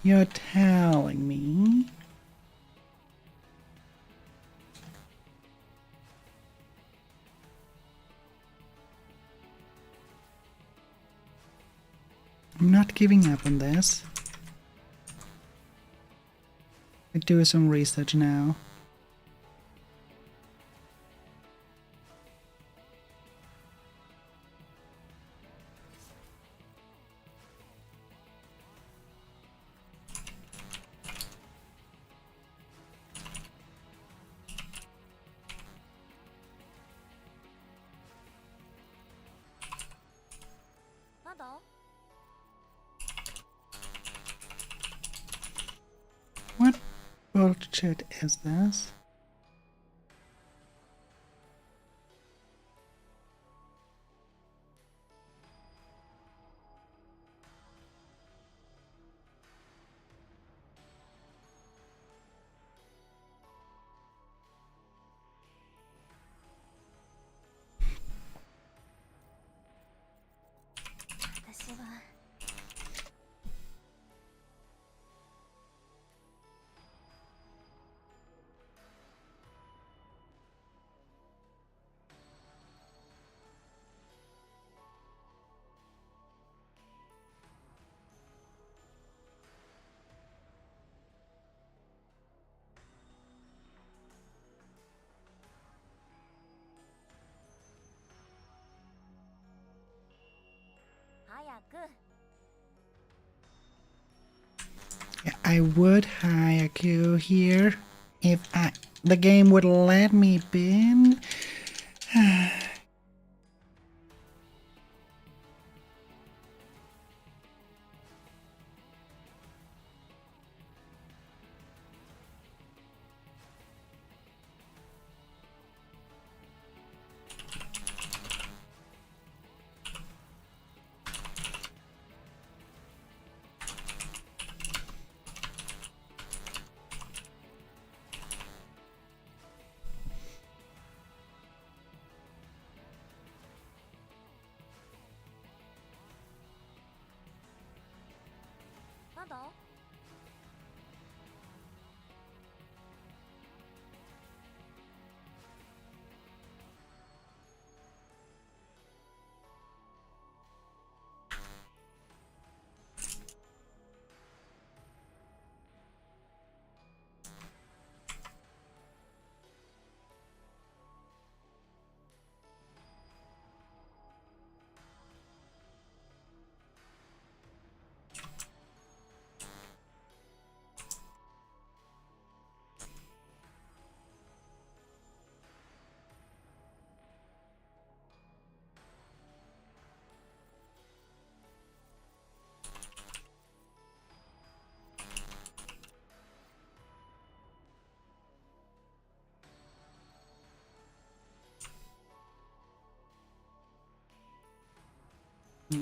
You're telling me I'm not giving up on this. I do some research now. What bullshit is this? Yeah, I would Haiku here if the game would let me bin.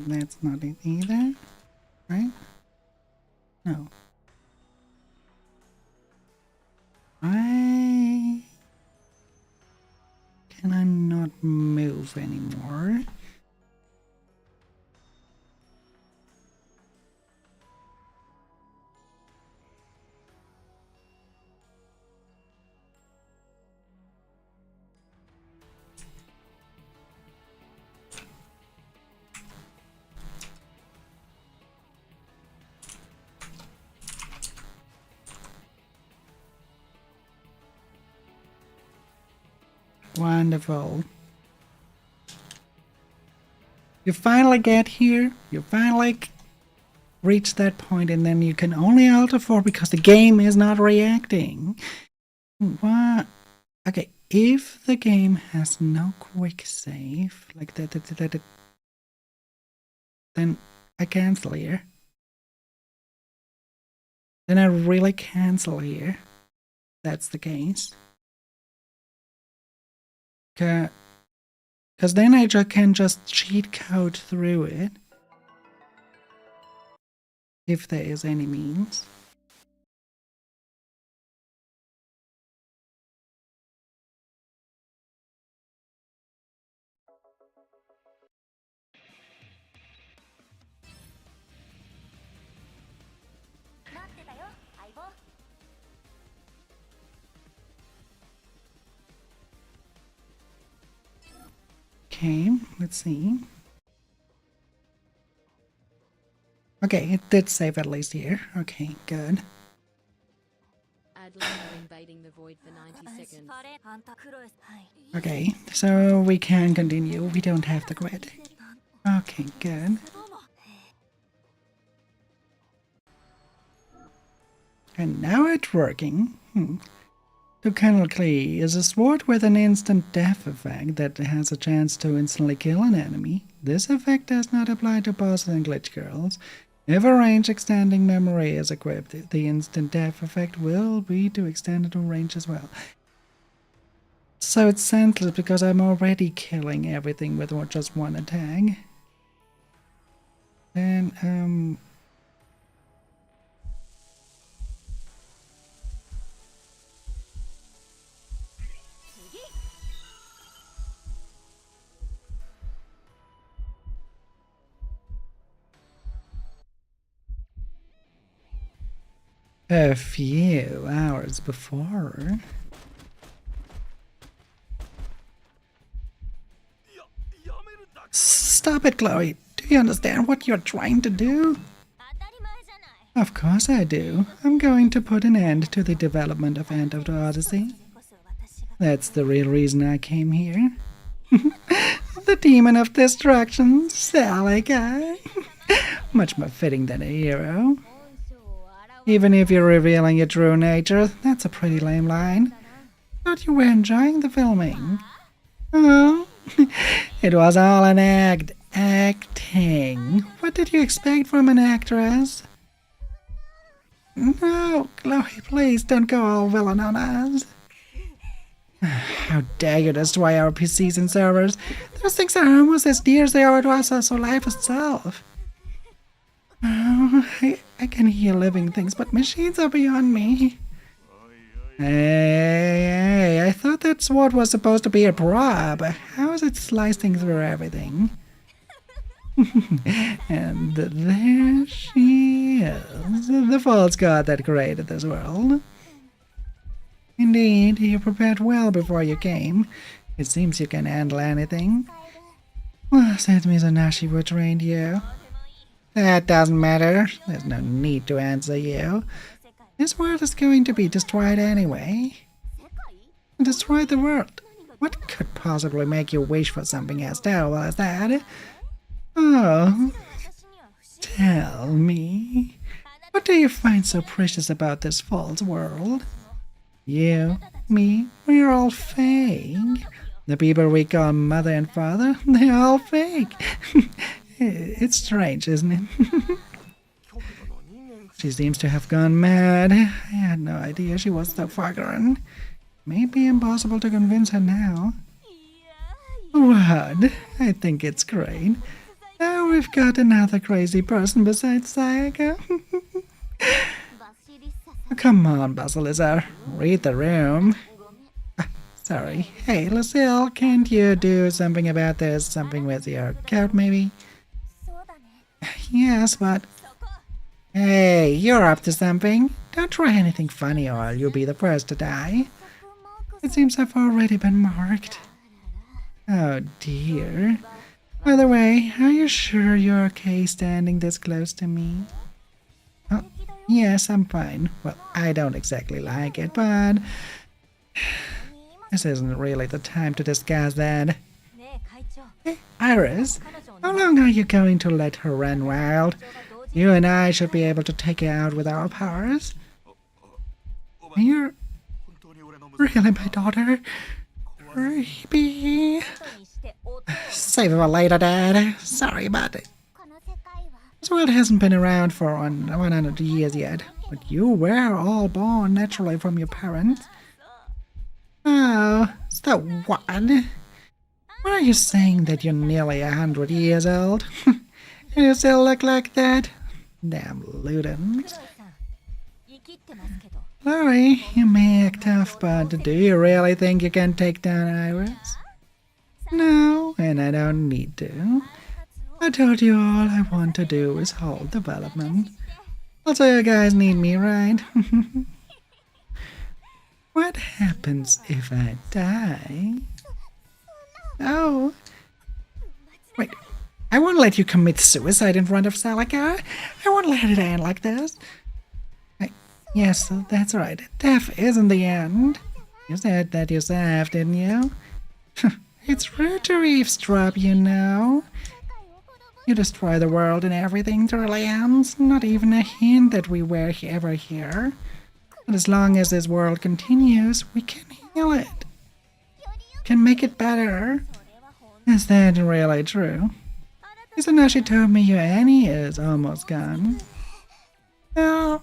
That's not it either, right? No. Why can I not move anymore? Wonderful. You finally get here, you finally reach that point, and then you can only Alt F4 because the game is not reacting. What? Okay, if the game has no quick save, like that, then I cancel here. Then I really cancel here. That's the case. Because then I can just cheat code through it. If there is any means. Okay, let's see. Okay, it did save at least here. Okay, good. Add Luna invading the void for 90 seconds. Okay, so we can continue. We don't have the grid. Okay, good. And now it's working. Tukanalkli is a sword with an instant death effect that has a chance to instantly kill an enemy. This effect does not apply to bosses and glitch girls. If a range extending memory is equipped, the instant death effect will be to extend to range as well. So it's senseless because I'm already killing everything with just one attack. Then, a few hours before. Stop it, Chloe. Do you understand what you're trying to do? Of course I do. I'm going to put an end to the development of End of the Odyssey. That's the real reason I came here. The demon of destruction, Sally guy. Much more fitting than a hero. Even if you're revealing your true nature, that's a pretty lame line. Thought you were enjoying the filming. Oh, it was all an act. Acting. What did you expect from an actress? No, Chloe, please don't go all villain on us. How dare you destroy our PCs and servers? Those things are almost as dear as they are to us as life itself. Oh, I can hear living things, but machines are beyond me. Hey, I thought that sword was supposed to be a prop. How is it slicing through everything? And there she is, the false god that created this world. Indeed, you prepared well before you came. It seems you can handle anything. Well, said Mizanashi who trained you. That doesn't matter. There's no need to answer you. This world is going to be destroyed anyway. Destroy the world. What could possibly make you wish for something as terrible as that? Oh, tell me, what do you find so precious about this false world? You, me, we're all fake. The people we call mother and father, they're all fake. It's strange, isn't it? She seems to have gone mad. I had no idea she was so fucking. Maybe impossible to convince her now. What? I think it's great. Now we've got another crazy person besides Sayaka. Come on, Basilissa. Read the room. Sorry. Hey, Lucille, can't you do something about this? Something with your coat, maybe? Yes, but... Hey, you're up to something. Don't try anything funny or you'll be the first to die. It seems I've already been marked. Oh dear. By the way, are you sure you're okay standing this close to me? Oh, yes, I'm fine. Well, I don't exactly like it, but... This isn't really the time to discuss that. Hey, Iris, how long are you going to let her run wild? You and I should be able to take her out with our powers. You're... Really, my daughter? Creepy. Save it for later, Dad. Sorry about it. This world hasn't been around for 100 years yet, but you were all born naturally from your parents. Oh, so what? What are you saying, that you're nearly 100 years old? And you still look like that? Damn Ludens. Chloe, you may act tough, but do you really think you can take down Iris? No, and I don't need to. I told you all I want to do is hold development. Also, you guys need me, right? What happens if I die? Oh. Wait, I won't let you commit suicide in front of Celica. I won't let it end like this. Yes, that's right. Death isn't the end. You said that yourself, didn't you? It's rude to eavesdrop, you know. You destroy the world and everything truly ends. Not even a hint that we were ever here. But as long as this world continues, we can heal it. Can make it better. Is that really true? Izanashi told me your Annie is almost gone. No.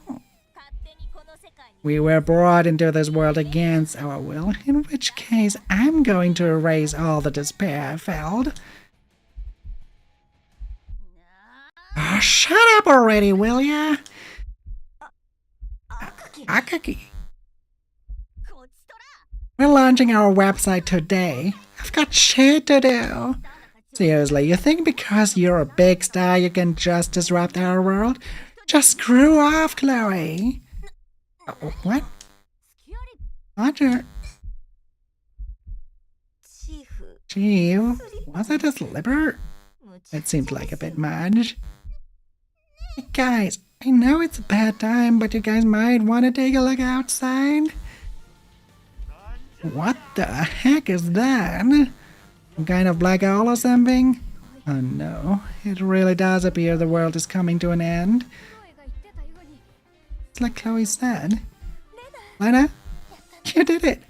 We were brought into this world against our will, in which case I'm going to erase all the despair I felt. Oh, shut up already, will ya? Akagi. We're launching our website today. I've got shit to do. Seriously, you think because you're a big star you can just disrupt our world? Just screw off, Chloe. What? Roger. Chief, was it a slipper? It seemed like a bit much. Hey guys, I know it's a bad time, but you guys might want to take a look outside. What the heck is that? Some kind of black hole or something? Oh no, it really does appear the world is coming to an end. It's like Chloe said. Lena, you did it!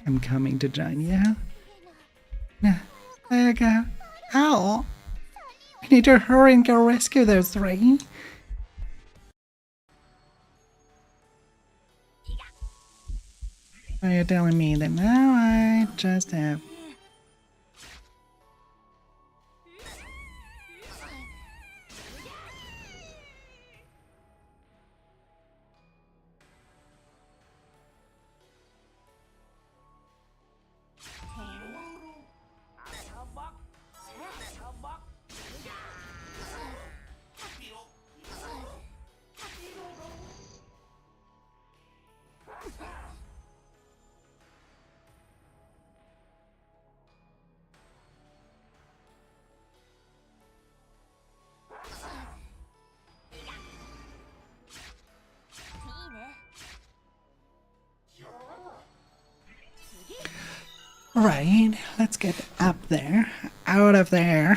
I'm coming to join you. There you go. Ow! We need to hurry and go rescue those three. Are you telling me that now I just have... Right, let's get up there. Out of there.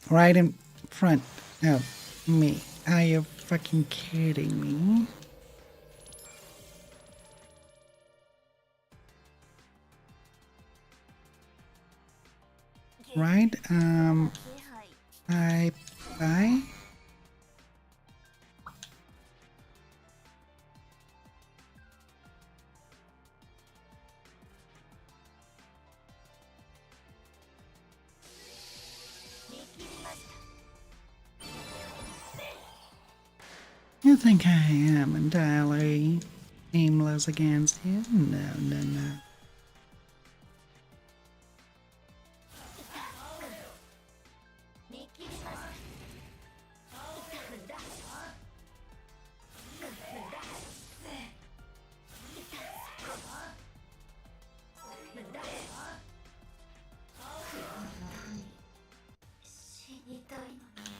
Right in front of me. Are you fucking kidding me? Right, bye. You think I am entirely aimless against you? No, no, no.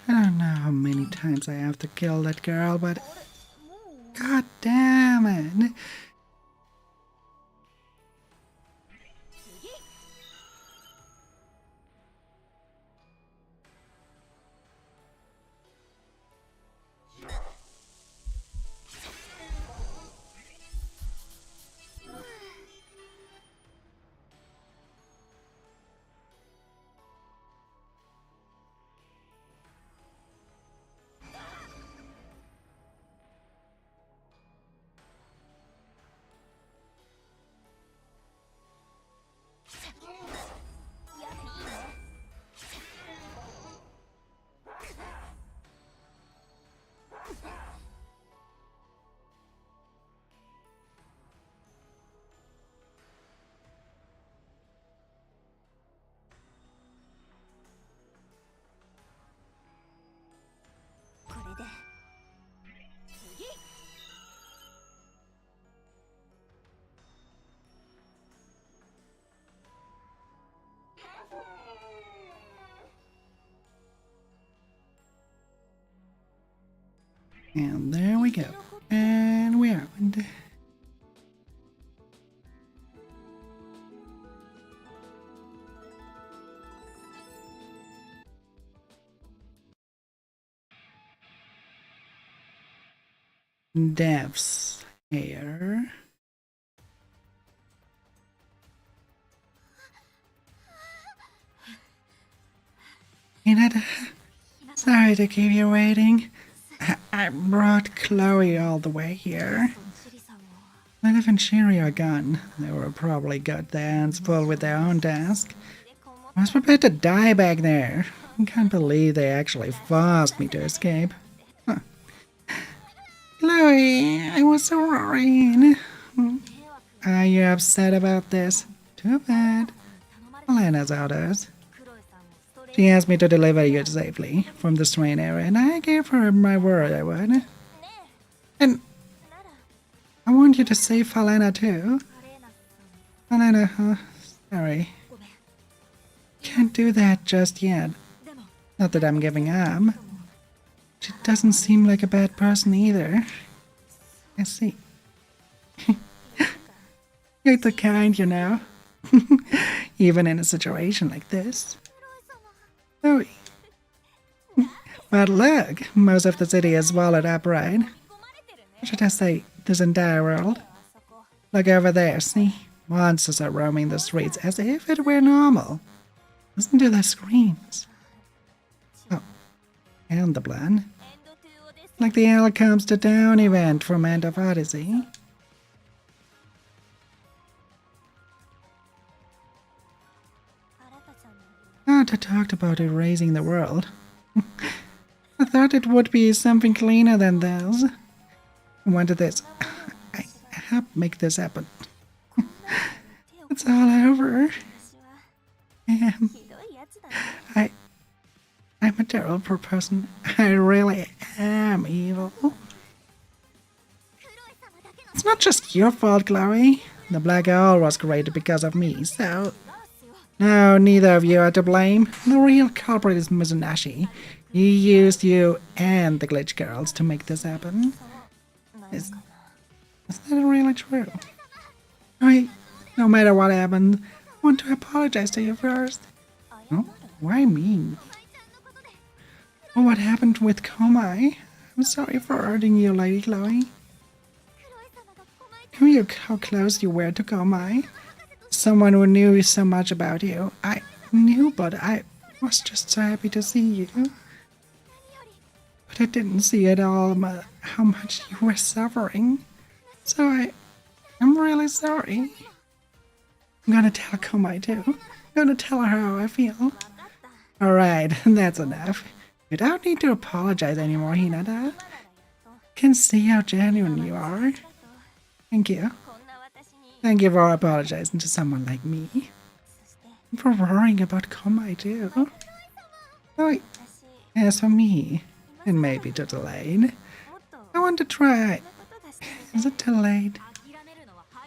I don't know how many times I have to kill that girl, but god damn it. And there we go. And we are. Dev's hair. Hinata, sorry to keep you waiting. I brought Chloe all the way here. Lilith and Shiri are gone. They were probably got their hands full with their own task. I was prepared to die back there. I can't believe they actually forced me to escape. Huh. Chloe, I was so worried. Are you upset about this? Too bad. Elena's orders. She asked me to deliver you safely from the strain area, and I gave her my word I would. And I want you to save Helena too. Elena, sorry. Can't do that just yet. Not that I'm giving up. She doesn't seem like a bad person either. I see. You're the kind, you know. Even in a situation like this. Oh. But look, most of the city is swallowed up, right? Or should I say, this entire world? Look over there, see? Monsters are roaming the streets as if it were normal. Listen to their screams. Oh, and the plan. Like the L comes to town event from End of Odyssey. Arthur talked about erasing the world. I thought it would be something cleaner than this. I wanted this. I helped make this happen. It's all over. I'm a terrible person. I really am evil. It's not just your fault, Chloe. The black hole was created because of me, so... No, neither of you are to blame. The real culprit is Mizunaishi. He used you and the glitch girls to make this happen. Is that really true? No matter what happened, I want to apologize to you first. Oh, why me? Oh, what happened with Komai? I'm sorry for hurting you, Lady Chloe. Who you how close you were to Komai? Someone who knew so much about you. I knew, but I was just so happy to see you. But I didn't see at all how much you were suffering. So I'm really sorry. I'm gonna tell Komai too. I'm gonna tell her how I feel. Alright, that's enough. You don't need to apologize anymore, Hinata. Can see how genuine you are. Thank you. Thank you for apologizing to someone like me. And for worrying about Komai too. Oh, as for me, it may be too delayed. I want to try. Is it too late?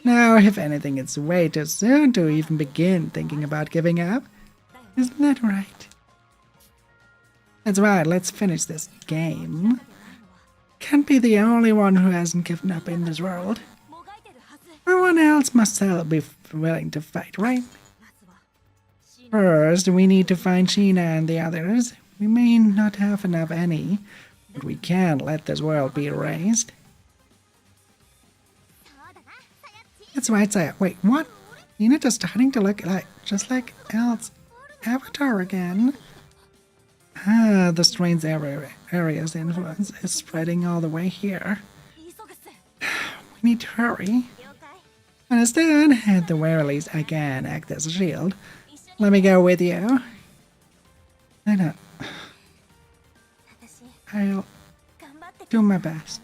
No, if anything, it's way too soon to even begin thinking about giving up. Isn't that right? That's right, let's finish this game. Can't be the only one who hasn't given up in this world. Everyone else must still be willing to fight, right? First, we need to find Sheena and the others. We may not have enough any, but we can't let this world be erased. That's right, Saya. Wait, what? Hinata's starting to look just like El's avatar again. Ah, the strange area's influence is spreading all the way here. We need to hurry. Understood. At the very least, I can act as a shield. Let me go with you. No. I'll do my best.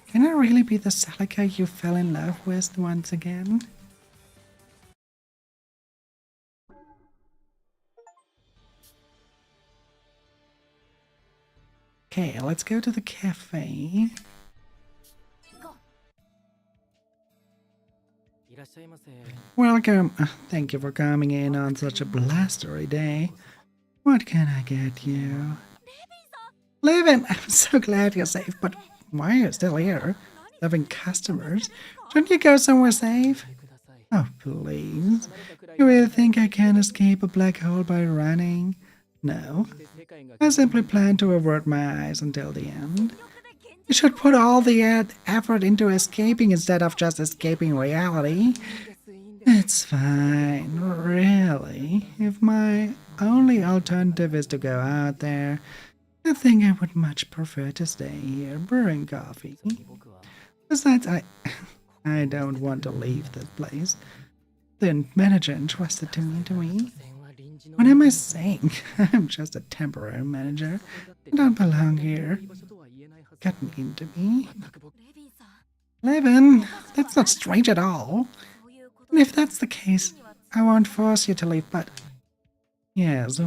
Can I really be the Celica you fell in love with once again? Okay, let's go to the cafe. Welcome. Thank you for coming in on such a blustery day. What can I get you? Levin, I'm so glad you're safe, but why are you still here? Serving customers? Shouldn't you go somewhere safe? Oh, please. You really think I can escape a black hole by running? No. I simply plan to avert my eyes until the end. You should put all the effort into escaping instead of just escaping reality. It's fine, really. If my only alternative is to go out there, I think I would much prefer to stay here brewing coffee. Besides, I don't want to leave this place. The manager entrusted to me. What am I saying? I'm just a temporary manager. I don't belong here. Get into me. Levin, that's not strange at all. And if that's the case, I won't force you to leave, but... Yes,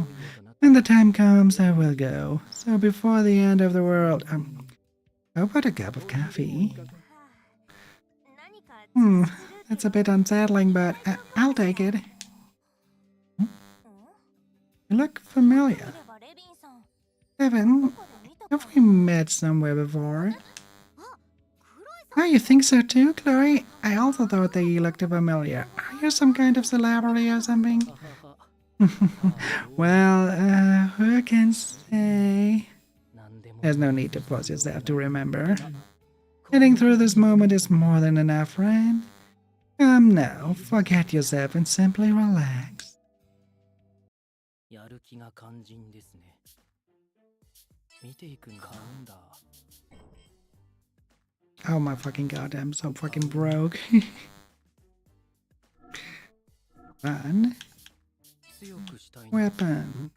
when the time comes, I will go. So before the end of the world, how about a cup of coffee? That's a bit unsettling, but I'll take it. You look familiar. ばレビンさん Evan, どこで見たか have we met somewhere before? 黒いさ Oh, you think so too, Chloe? I also thought that you looked familiar. Are you some kind of celebrity or something? はは Well, who can say? なんでも There's no need to force yourself to remember. Getting through this moment is more than enough, friend. Come now, forget yourself and simply relax. やる気が肝心ですね。見ていくんだ。買うんだ。 Oh my fucking god, I'm so fucking broke. Fun. 強くしたいんだ。 Weapon.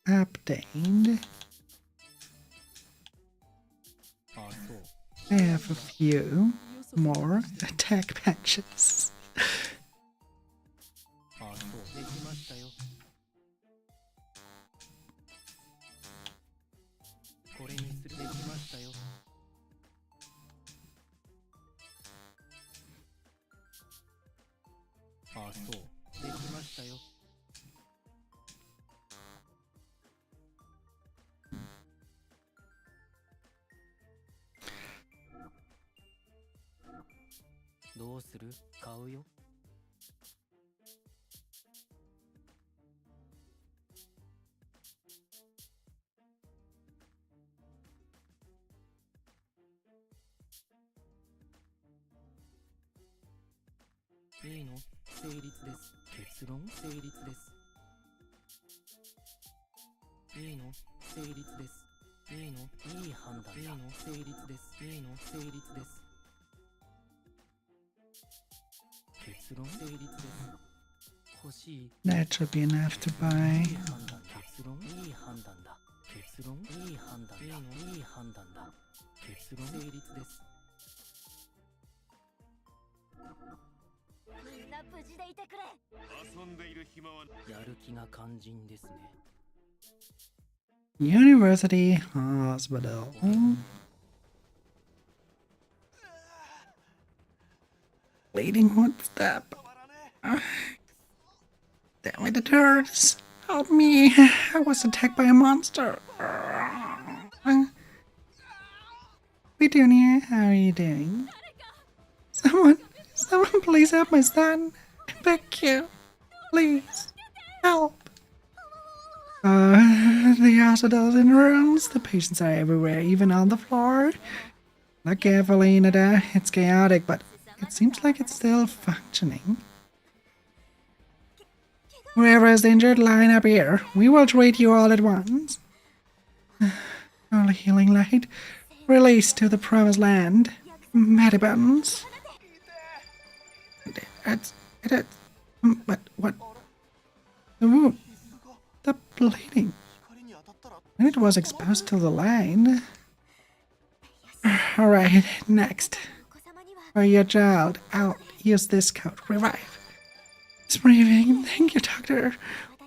Obtained. あ、そう。 I have a few more attack patches. あ、そう。できましたよ。これにする。できましたよ。あ、そう。できましたよ。どうする？買うよ。いいの？成立です。結論？成立です。いいの？成立です。いいの？いい判断。いいの？成立です。いいの？成立です。結論？成立です。欲しい。 That should be enough to buy. いい判断だ。結論？いい判断だ。結論？いい判断だ。いいの？いい判断だ。結論？成立です。みんな無事でいてくれ遊んでいる暇はやる気が肝心ですね。 University Hospital. Bleeding footstep. Damn it, it hurts. Help me. I was attacked by a monster. Petunia, how are you doing? Someone please help my son. I beg you. Please. Help. The hospital's in ruins. The patients are everywhere, even on the floor. Look carefully, Nada. It's chaotic, but it seems like it's still functioning. Whoever is injured, line up here. We will treat you all at once. Only healing light. Release to the promised land. Medibuns. But what? The wound. The bleeding. And it was exposed to the line. Alright, next. お子様には For your child, I'll use this code. Revive. It's breathing. Thank you, doctor.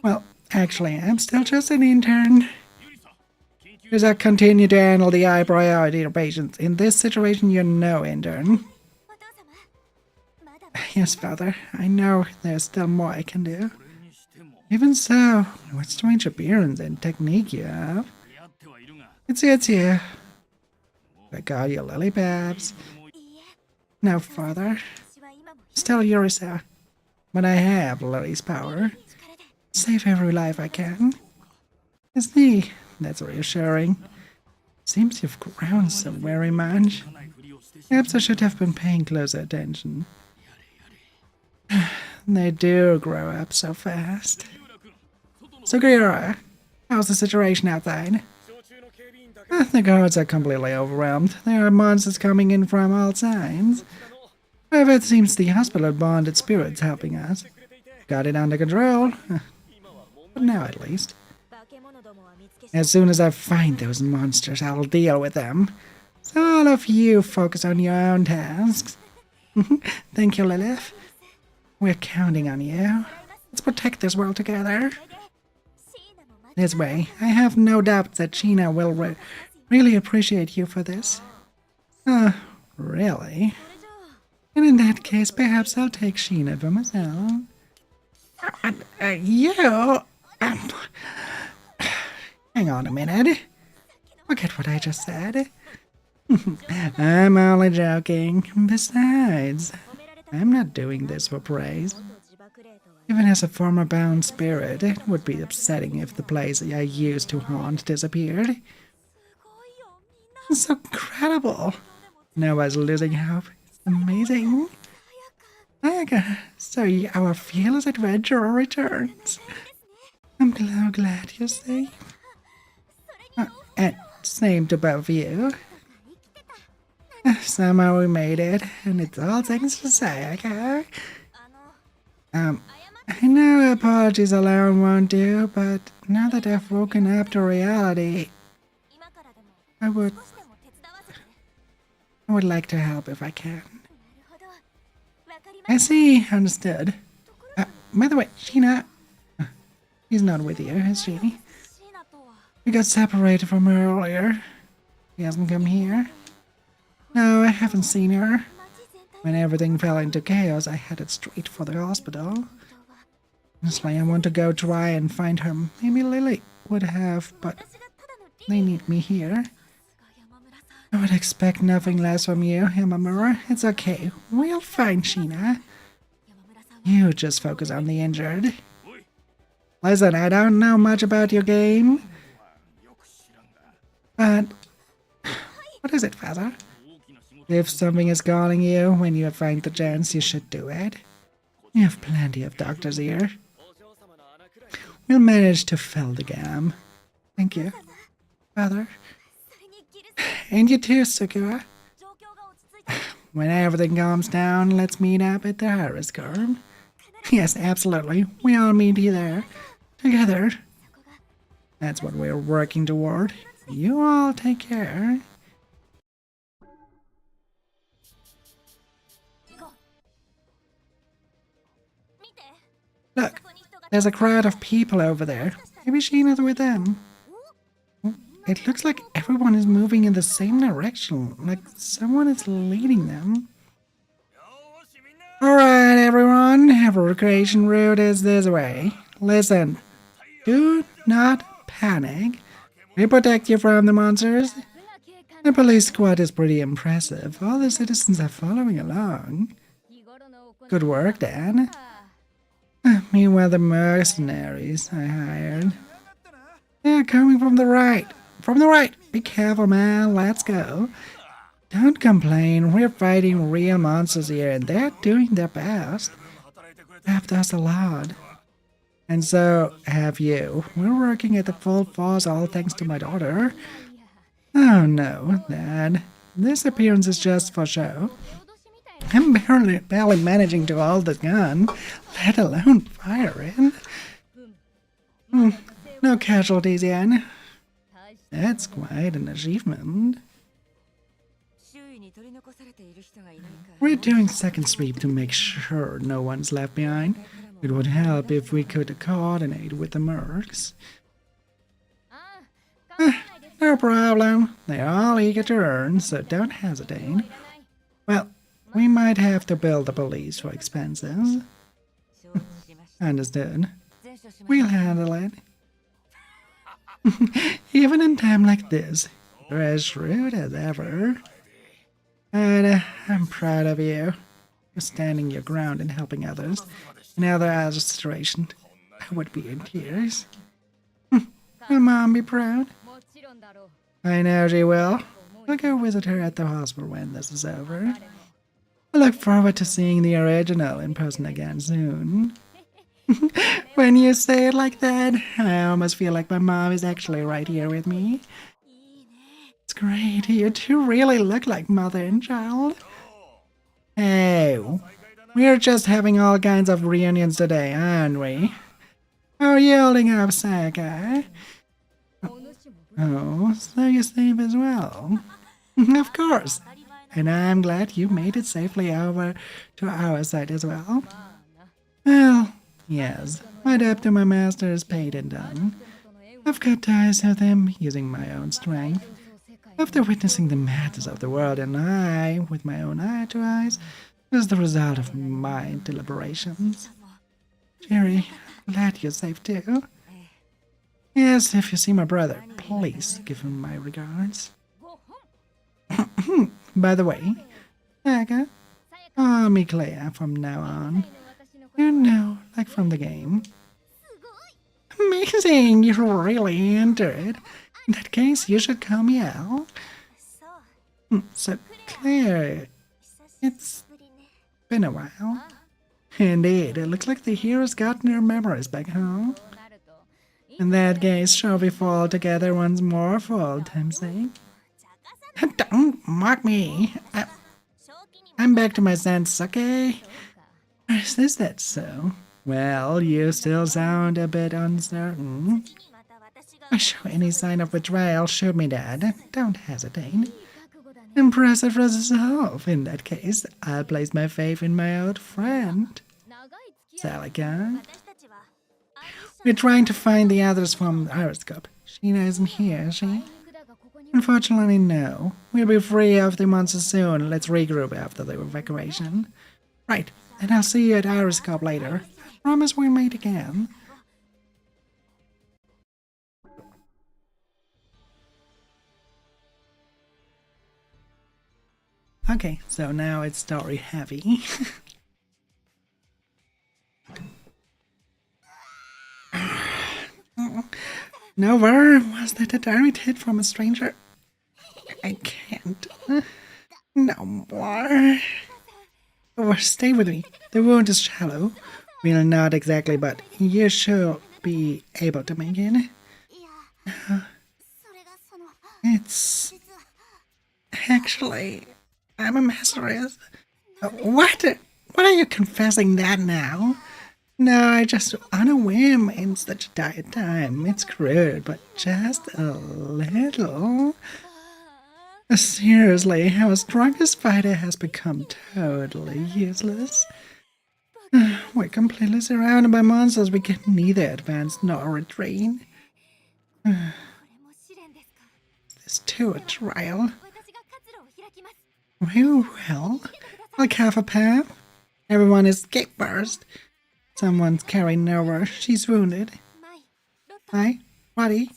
Well, actually, I'm still just an intern. As I continue to handle the high priority patients, in this situation, you're no intern. お父様まだ Yes, father. I know there's still more I can do. Even so, what strange appearance and technique you have. It's you. I got you, lollipops. いいえ No, father. 私は今も Still Eurisa. But I have Lily's power. 力で Save every life I can. It's me. That's reassuring. Seems you've grown so very much. Perhaps I should have been paying closer attention. They do grow up so fast. Sugiura, how's the situation outside? The guards are completely overwhelmed. There are monsters coming in from all sides. However, it seems the hospital bonded spirits helping us. Got it under control. But now at least. 化け物どもは見つけ As soon as I find those monsters, I'll deal with them. So all of you focus on your own tasks. Thank you, Lilith. We're counting on you. Let's protect this world together. シーナもま This way, I have no doubt that Sheena will really appreciate you for this. Really? これじゃあ And in that case, perhaps I'll take Sheena for myself. You? Hang on a minute. Forget what I just said. I'm only joking. Besides, I'm not doing this for praise. Even as a former bound spirit, it would be upsetting if the place I used to haunt disappeared. It's so incredible. Noah's losing hope. It's amazing. Sayaka, so our fearless adventurer returns. I'm so glad you're safe. And same to both of you. Somehow we made it, and it's all thanks to Sayaka. I know apologies alone won't do, but now that I've woken up to reality, I would like to help if I can. I see, understood. By the way, Sheena, she's not with you, is she? We got separated from her earlier. She hasn't come here. No, I haven't seen her. When everything fell into chaos, I headed straight for the hospital. Honestly, I want to go try and find her. Maybe Lily would have, but they need me here. I would expect nothing less from you, Yamamura. It's okay. We'll find Sheena. You just focus on the injured. Listen, I don't know much about your game, but what is it, Father? If something is calling you, when you find the chance, you should do it. You have plenty of doctors here. We'll manage to fill the gap. Thank you, Father. And you too, Sakura. When everything calms down, let's meet up at the Harris Garden. Yes, absolutely. We all meet you there. Together. That's what we're working toward. You all take care. Look, there's a crowd of people over there. Maybe Sheena's with them. It looks like everyone is moving in the same direction, like someone is leading them. Alright everyone, our recreation route is this way. Listen, do not panic. We protect you from the monsters. The police squad is pretty impressive. All the citizens are following along. Good work, Dan. Meanwhile, the mercenaries I hired. They're coming from the right. From the right! Be careful, man. Let's go. Don't complain. We're fighting real monsters here, and they're doing their best. Helped us a lot. And so have you. We're working at the full force, all thanks to my daughter. Oh no, Dad. This appearance is just for show. I'm barely managing to hold the gun, let alone fire it. No casualties yet. That's quite an achievement. We're doing second sweep to make sure no one's left behind. It would help if we could coordinate with the mercs. No problem. They're all eager to earn, so don't hesitate. Well, we might have to bill the police for expenses. Understood. We'll handle it. Even in time like this, you're as shrewd as ever. And I'm proud of you. You're standing your ground and helping others. In other situation, I would be in tears. Will Mom be proud? I know she will. I'll go visit her at the hospital when this is over. I look forward to seeing the original in person again soon. When you say it like that, I almost feel like my mom is actually right here with me. It's great. You two really look like mother and child. Hey, we're just having all kinds of reunions today, aren't we? Oh, you holding up, Sayaka? Oh, so you're safe as well. Of course. And I'm glad you made it safely over to our side as well. Well, yes, my debt to my master is paid and done. I've cut ties with him using my own strength. After witnessing the madness of the world and I, with my own eye to eyes, is the result of my deliberations. Jerry, glad you're safe too. Yes, if you see my brother, please give him my regards. By the way, Saga, call me Clea from now on. You know, like from the game. Amazing, you're really into it. In that case, you should call me Al. そう So, Claire, 久 it's しぶりね been a while. Indeed, it looks like the heroes got their memories back home. In that case, shall we fall together once more for old time's sake? Don't mock me. 正気に I'm back to my senses, okay? Is that so? Well, you still sound a bit uncertain. また私が If I show any sign of betrayal, shoot me dead. Don't hesitate. Impressive resolve. In that case, I'll place my faith in my old friend, 長い付き合い Celica. 私たちはアリシャ We're trying to find the others from Iriscope. Sheena isn't here, is she? だがここに Unfortunately, no. We'll be free of the monsters soon. Let's regroup after the evacuation. Right, and I'll see you at Iriscope later. I promise we'll meet again. Okay, so now it's story heavy. Nova, was that a direct hit from a stranger? I can't. No more. Or stay with me. The wound is shallow. Well, not exactly, but you should be able to make it. いやそれがその It's 実は actually, I'm a mistress. What? What are you confessing that now? No, I just on a whim in such a dire time. It's crude, but just a little. Seriously, our strongest fighter has become totally useless. We're completely surrounded by monsters. We can neither advance nor retreat. これも試練ですか It's too a trial. 私が活路を開きます Well, I'll carve a path. Everyone escape first. Someone's carrying Nova. She's wounded. マイロット Hi, Roddy.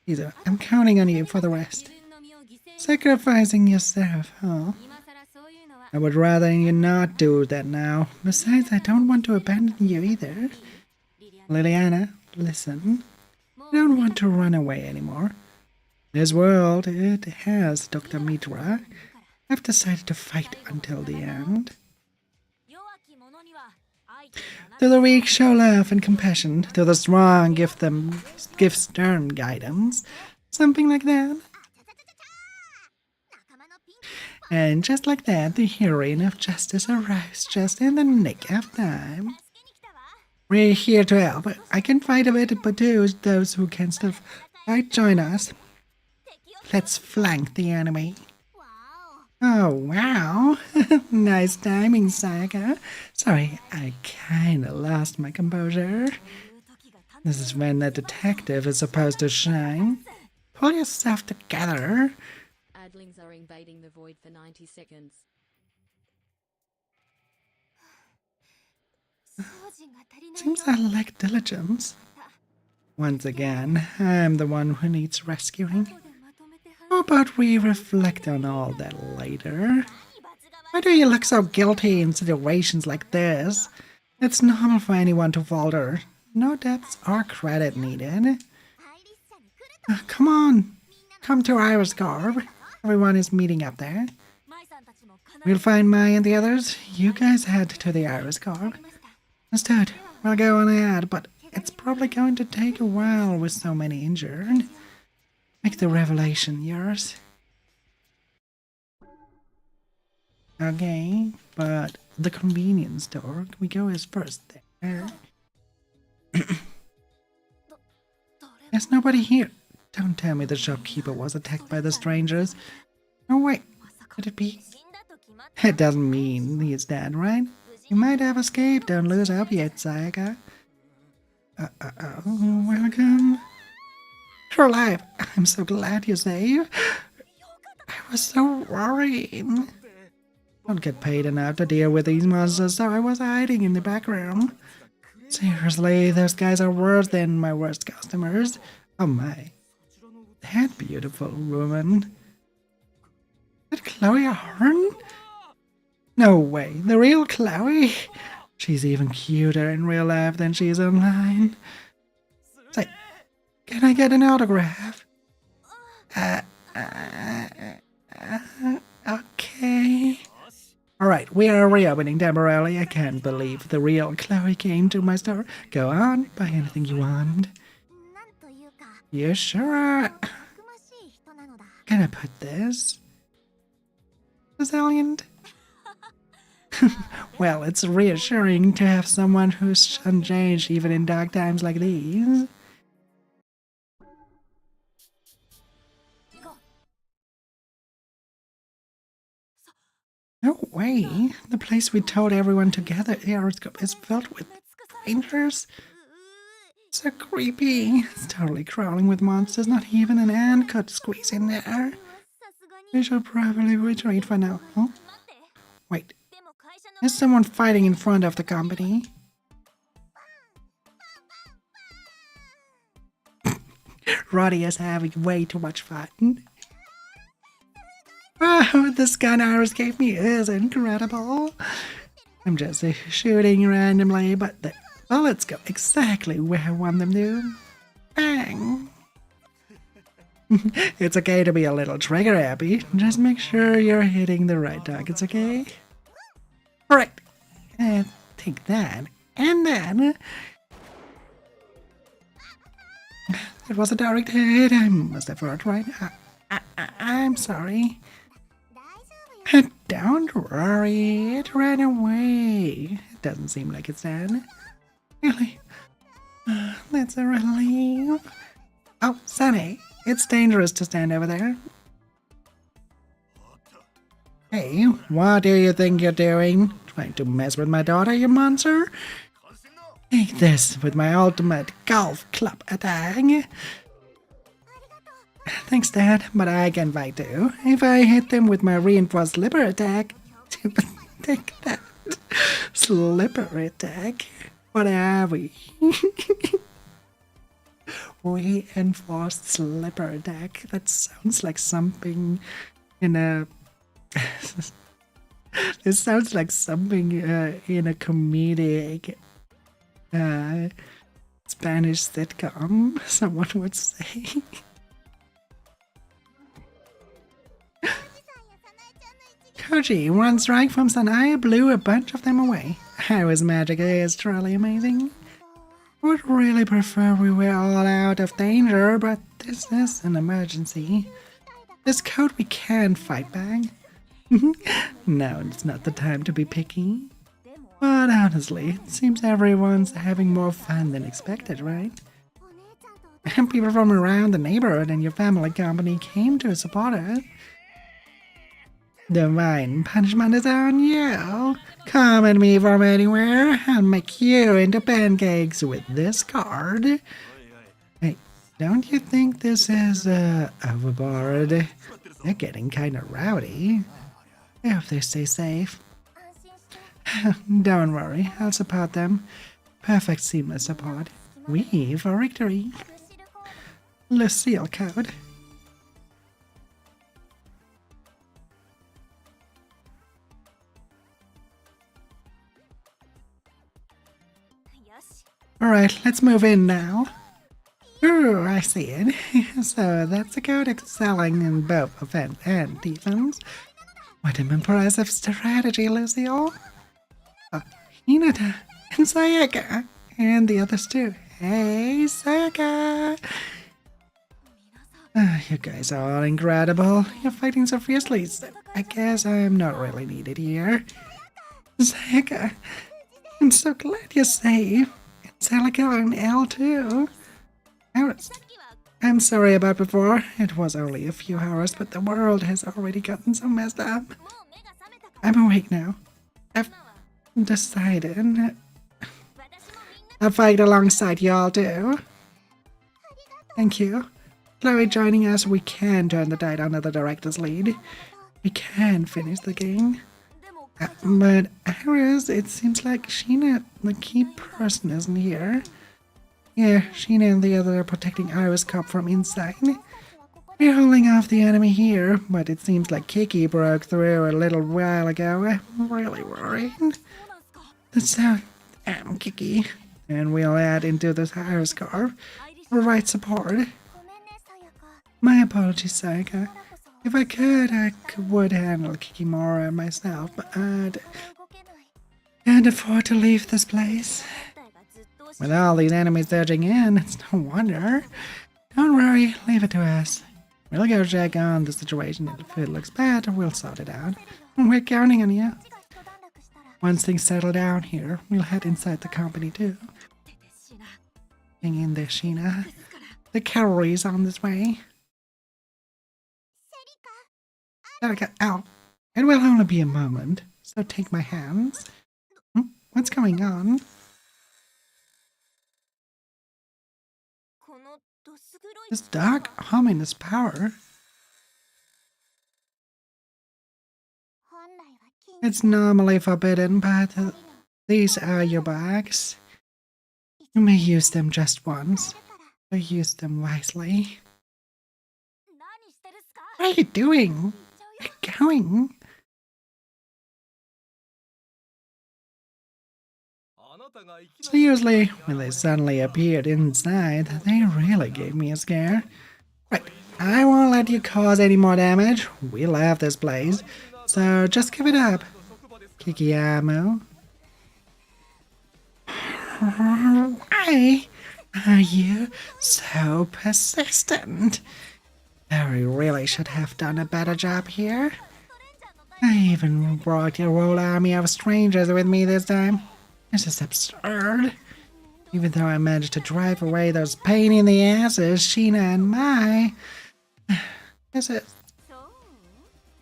シズさん Either. I'm counting on you for the rest. 自分の身を犠牲に Sacrificing yourself, huh? 今さらそういうのは I would rather you not do that now. Besides, I don't want to abandon you either. リリアン Liliana, listen. も I don't want to run away anymore. This world, it has Dr. Mitra. I've decided to fight until the end. 弱き者には愛と To the weak, show love and compassion. To the strong, give stern guidance. Something like that. 仲間のピンク And just like that, the heroine of justice arrives just in the nick of time. 助けに来たわ We're here to help. I can fight a bit, but those who can still fight, join us. 敵を Let's flank the enemy. わ Oh, wow. Nice timing, Saga. Sorry, I kinda lost my composure. おいう時がた This is when the detective is supposed to shine. Pull yourself together. Adlings are invading the void for 90 seconds. 精進が足りない Seems I lack diligence. Once again, I'm the one who needs rescuing. でまとめて How about we reflect on all that later? 罰が Why do you look so guilty in situations like this? It's normal for anyone to falter. No debts or credit needed. アイリッシャに来ると Come on, come to Iris Garb. Everyone is meeting up there. マイさんたちも必 We'll ず find Mai and the others. You guys head to the Iris Garb. 来ました Understood. We'll go on ahead, but it's probably going to take a while with so many injured. Make the revelation yours. Okay, but the convenience store, we go as first there. 誰 There's nobody here. Don't tell me the shopkeeper was attacked by the strangers. No, wait. まさか Could it be? 死んだと決まった It doesn't mean he's dead, right? You might have escaped. Don't lose hope yet, Saga. Welcome. You're alive. I'm so glad you're safe. I was so worried. Don't get paid enough to deal with these monsters, so I was hiding in the back room. Seriously, those guys are worse than my worst customers. Oh my. That beautiful woman. Is that Chloe Ahern? No way, the real Chloe? She's even cuter in real life than she is online. Say, can I get an autograph? Okay. Alright, we are reopening temporarily. I can't believe the real Chloe came to my store. Go on, buy anything you want. なんというか You sure? たくましい人なのだ Can I put this? Resilient? Well, it's reassuring to have someone who's unchanged even in dark times like these. No way! The place we told everyone to gather here is filled with strangers. So creepy. It's totally crawling with monsters. Not even an ant could squeeze in there. さすがに We should probably retreat for now. Huh? 待って Wait, でも会社の there's someone fighting in front of the company. Roddy is having way too much fun. Wow, this gun Iris gave me is incredible. I'm just shooting randomly, but the bullets go exactly where I want them to. Bang! It's okay to be a little trigger happy. Just make sure you're hitting the right targets, okay? Alright. Take that. And then... It was a direct hit. I must have heard right. I'm sorry. 大丈夫よ Don't worry, it ran away. It doesn't seem like it's dead. Really? That's a relief. Oh, Sunny, it's dangerous to stand over there. Hey, what do you think you're doing? Trying to mess with my daughter, you monster? Take this with my ultimate golf club attack. Thanks, Dad, but I can fight too. If I hit them with my reinforced slipper attack... Take that. Slipper attack? What are we? Reinforced slipper attack? That sounds like something in a... It sounds like something in a comedic... Spanish sitcom, someone would say. Koji, one strike from Sanaya blew a bunch of them away. How his magic is truly amazing. Would really prefer we were all out of danger, but this is an emergency. This code we can't fight back. No, it's not the time to be picky. But honestly, it seems everyone's having more fun than expected, right? お姉ちゃんと People from around the neighborhood and your family company came to support us. Divine punishment is on you. Come at me from anywhere. I'll make you into pancakes with this card. Hey, don't you think this is overboard? They're getting kind of rowdy. I hope they stay safe. 安心して Don't worry, I'll support them. Perfect seamless support. We for victory. ルシルフォー Lucille code. Alright, let's move in now. Ooh, I see it. So that's the code excelling in both offense and defense. What an impressive strategy, Lucille. Hinata and Sayaka. And the others too. Hey, Sayaka! You guys are all incredible. You're fighting so fiercely, so I guess I'm not really needed here. Sayaka, I'm so glad you're safe. And Sayaka and Elle too. I'm sorry about before. It was only a few hours, but the world has already gotten so messed up. もう目が覚めたか I'm awake now. I've ら decided 私もみんな I'll fight alongside y'all too. Thank you. Chloe joining us, we can turn the tide under the director's lead. We can finish the game. でも But Iris, it seems like Sheena, the key person, isn't here. Yeah, Sheena and the other are protecting Iris Cop from inside. We're holding off the enemy here, but it seems like Kiki broke through a little while ago. I'm really worried. That's how Kiki. And we'll add into the Iris Corp. Provide support. ごめんねさやか My apologies, Sayaka. だからこそ If I could, would handle Kikimora myself, but 動けない can't afford to leave this place. 答えがずっと押し With all these enemies surging in, it's no wonder. Don't worry, leave it to us. We'll go check on the situation. If it looks bad, we'll sort it out. We're counting on you. こっちが一段落したら Once things settle down here, we'll head inside the company too. 手でしな Hang in there, Sheena. The cavalry's on this way. Erika, ow. It will only be a moment, so take my hands. What's going on? このどす黒い This dark, ominous power. 本来は禁 It's normally forbidden, but these are your bags. You may use them just once, だから so use them wisely. 何してるっすか What are you doing? 行っちゃうよ Where are you going? あなたがいきなり Seriously, when they suddenly appeared inside, they really gave me a scare. Right, I won't let you cause any more damage. We love this place, so just give it up, Kikiyamo. Why are you so persistent? I really should have done a better job here. I even brought a whole army of strangers with me this time. This is absurd. Even though I managed to drive away those pain in the asses, Sheena and Mai. Is it? そう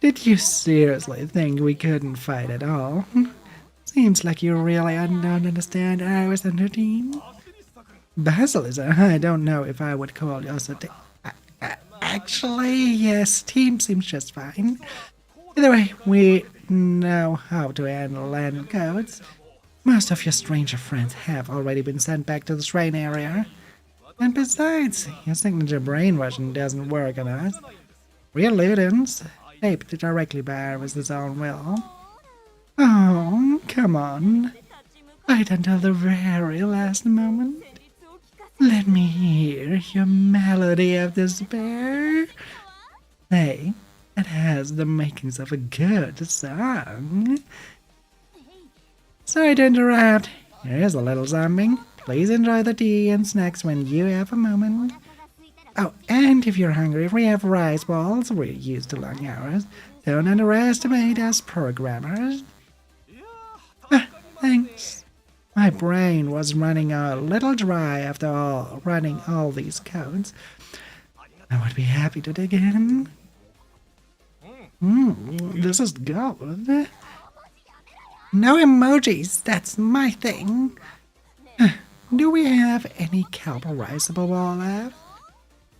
Did you seriously think we couldn't fight at all? Seems like you really don't understand Iris and her team. Basilism, I don't know if I would call us a team. Actually, yes, team seems just fine. Either way, we know how to handle land codes. Most of your stranger friends have already been sent back to the shrine area. And besides, your signature brainwashing doesn't work on us. We're Ludens, shaped directly by Iris's own will. Oh, come on. Fight until the very last moment. 旋律を聞かせ Let me hear your melody of despair. Hey, it has the makings of a good song. Sorry to interrupt. Here's a little something. Please enjoy the tea and snacks when you have a moment. お腹が空いたら Oh, and if you're hungry, we have rice balls. We're used to long hours. Don't underestimate us programmers. Thanks. My brain was running a little dry after running all these codes. I would be happy to dig in. This is good. No emojis, that's my thing. Do we have any cauterizable wall left?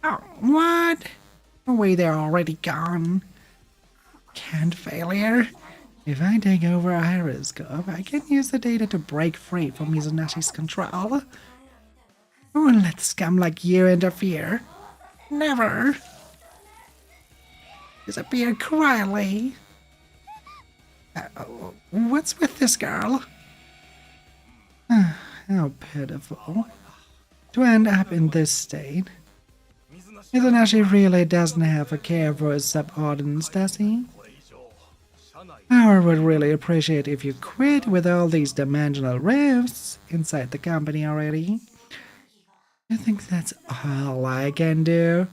Oh, what? Oh, wait, they're already gone. Can't failure. If I take over Iris Corp, I can use the data to break free from Mizunashi's control. Who will let scum like you interfere? Never. Disappear quietly. What's with this girl? How pitiful. To end up in this state. Mizunashi really doesn't have a care for his subordinates, does he? I would really appreciate if you quit with all these dimensional rifts inside the company already. I think that's all I can do.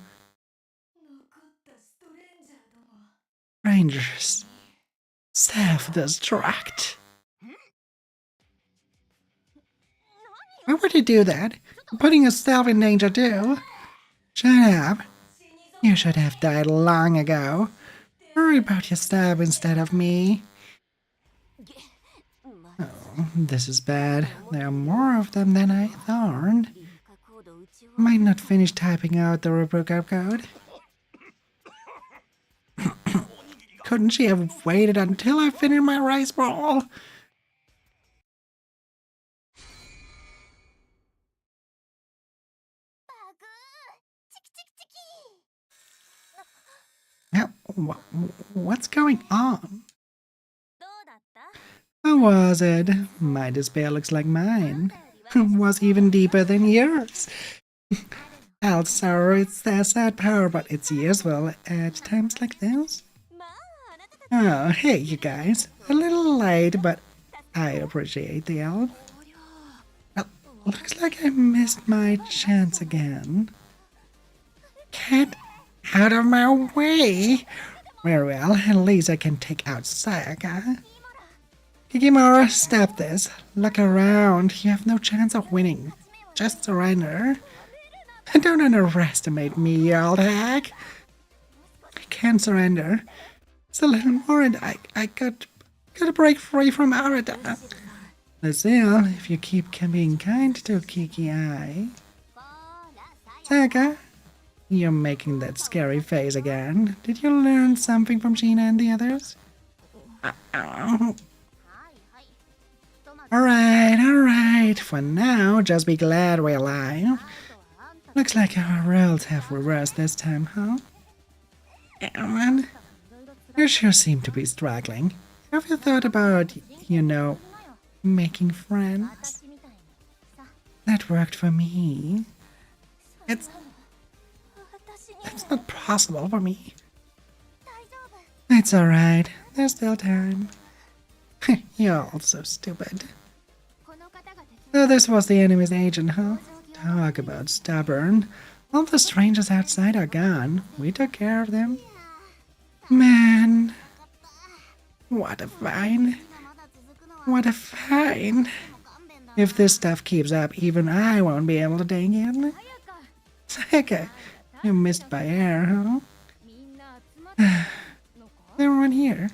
Rangers. Self-destruct. Why would you do that? You're putting yourself in danger too. Shut up. You should have died long ago. Worry about yourself instead of me. Oh, this is bad. There are more of them than I thought. コード打ち終わ Might not finish typing out the Rubuka code. couldn't she have waited until I finished my rice bowl? Now, what's going on? どうだった？ How was it? My despair looks like mine. Was even deeper than yours. Also, it's a sad power, but it's useful at times like this. まああなたたち Oh, hey, you guys. A little late, but I appreciate the help. Well, looks like I missed my chance again. Get out of my way! Very well, at least I can take out Sayaka. Kikimora, stop this. Look around. You have no chance of winning. Just surrender. Don't underestimate me, you old hag. I can't surrender. It's a little more and I gotta break free from Arata. Lucille, if you keep being kind to Kiki, ほら最 Sayaka, you're making that scary face again. Did you learn something from Sheena and the others? Ow. はいはいひとまず Alright. For now, just be glad we're alive. あとはあんた Looks like our roles have reversed this time, huh? Aaron, いろいろつら you sure seem to be struggling. Have you thought about, you know, なよ making friends? 私みたいにさ That worked for me. It's 私に it's not possible for me. 大丈夫 It's alright. There's still time. You're all so stupid. この方が敵 So this was the enemy's agent, huh? Talk about stubborn. All the strangers outside are gone. We took care of them. Man. What a find. まだ続くのは What a find. 勘弁だ If this stuff keeps up, even I won't be able to dig in. 早か Sayaka, you missed by air, huh? みんな集まってのか Everyone here.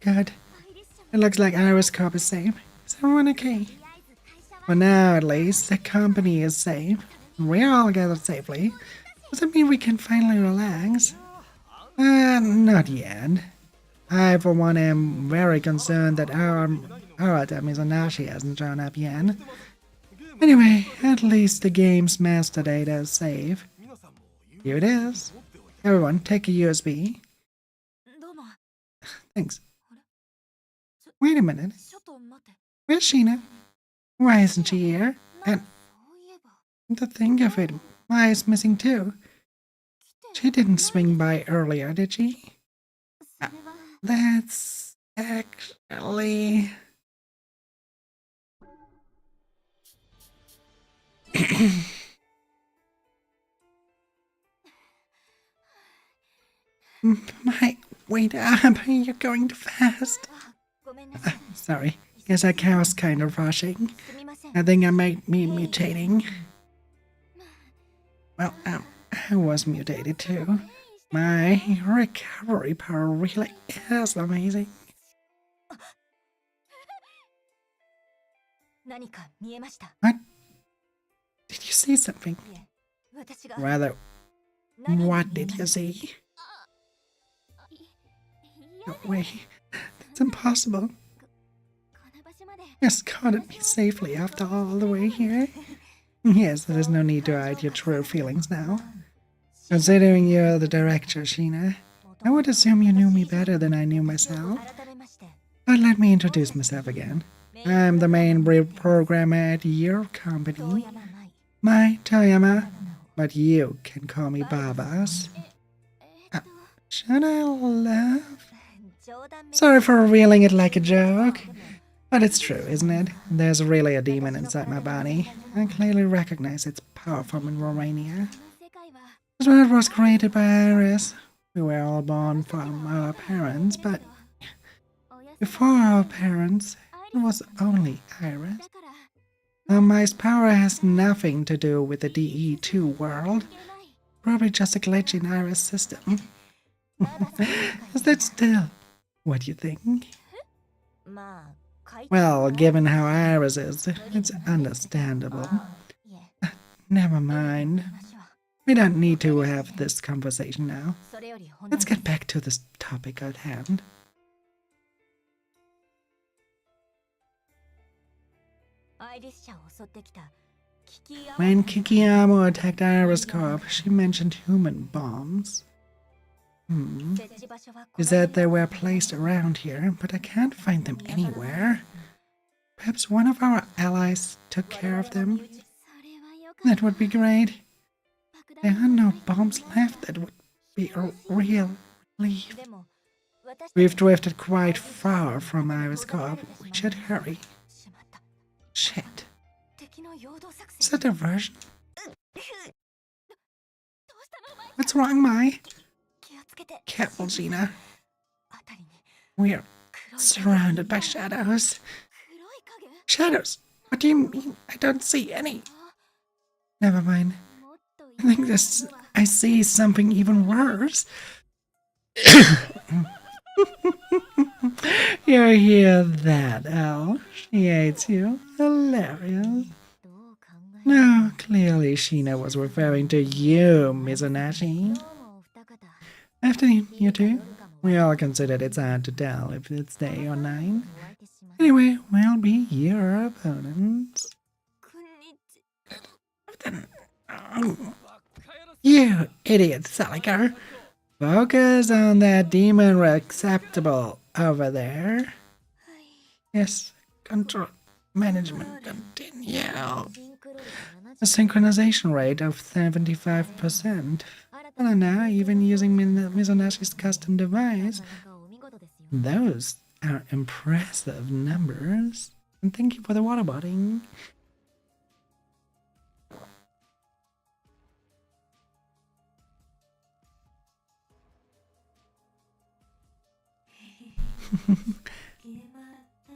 Good. アイリッシャ It looks like Iris Corp is safe. Is everyone okay? とりあえず会社は For now, at least, the company is safe. We're all gathered safely. Does it mean we can finally relax? Not yet. I, for one, am very concerned that our Mizanashi hasn't shown up yet. Anyway, at least the game's master data is safe. Here it is. Everyone, take a USB. どうも Thanks. Wait a minute. ちょっと待って Where's Sheena? Why isn't she here? And そういえば to think of it, Mai is missing too. 来て She didn't swing by earlier, did she? それは That's actually... Mai, wait up. You're going too fast. ごめんなさい Sorry. Guess I was kind of rushing. すみません I think I might be mutating. Well, I was mutated too. My recovery power really is amazing. 何か見えました What? Did you see something? いえ私が Rather, 何を what 見え did ま you した see? いや No way. That's impossible. 金橋まで You escorted me safely after all the way here. Yes, there's no need to hide your true feelings now. Considering you're the director, Sheena, I would assume you knew me better than I knew myself. 改めまして But let me introduce myself again. I'm the main programmer at your 遠 company, 山舞 my Toyama, but you can call me Babas. えっと Should I laugh? 冗談め Sorry for revealing it like a joke. But it's true, isn't it? There's really a demon inside my body. I clearly recognize its power from in Romania. 世界は This world was created by Iris. We were all born from our parents, but おやすみ before our parents, アイ it リス was only Iris. だから Mai's power has nothing to do with the DE2 world. いけない Probably just a glitch in Iris' system. バーバさん Is that still what you think? まあ書いて Well, given how Iris is, it's understandable. いえ Never mind. 話は We don't need to have this conversation now. それより本 Let's get back to this topic at hand. アイリス社を襲ってきたキキア When Kikiyama attacked Iris Corp, she mentioned human bombs. 設置場所は She said they were placed around here, but I can't find them anywhere. Perhaps one of our allies took care of them? それはよかっ That would be great. た There are no bombs left. That would be a real relief. でも私 We've drifted quite far from Iris Corp. We should hurry. しまった Shit. 敵の陽動作 Is 戦 that a diversion? どうしたのお前 What's wrong, Mai? 気をつけて Careful, Gina. あたりに We're 黒い surrounded by shadows. 黒い影 Shadows? What do you mean? I don't see any. Never mind. もっと I think this. I see something even worse. You hear that, Al? She hates you. Hilarious. どう考え No, clearly Sheena was referring to you, Mizunagi. どうもお二方 After you two, we all considered it's hard to tell if it's day or night. お相手しました Anyway, we'll be your opponents. こんにち You idiot, Saliker. Focus on that demon receptacle over there. Yes, control management continue. シンクロ率 A synchronization rate of 75%. 70 Well, now, even using Mizunashi's custom device, なかなかお見事ですよ those are impressive numbers. And thank you for the waterboarding.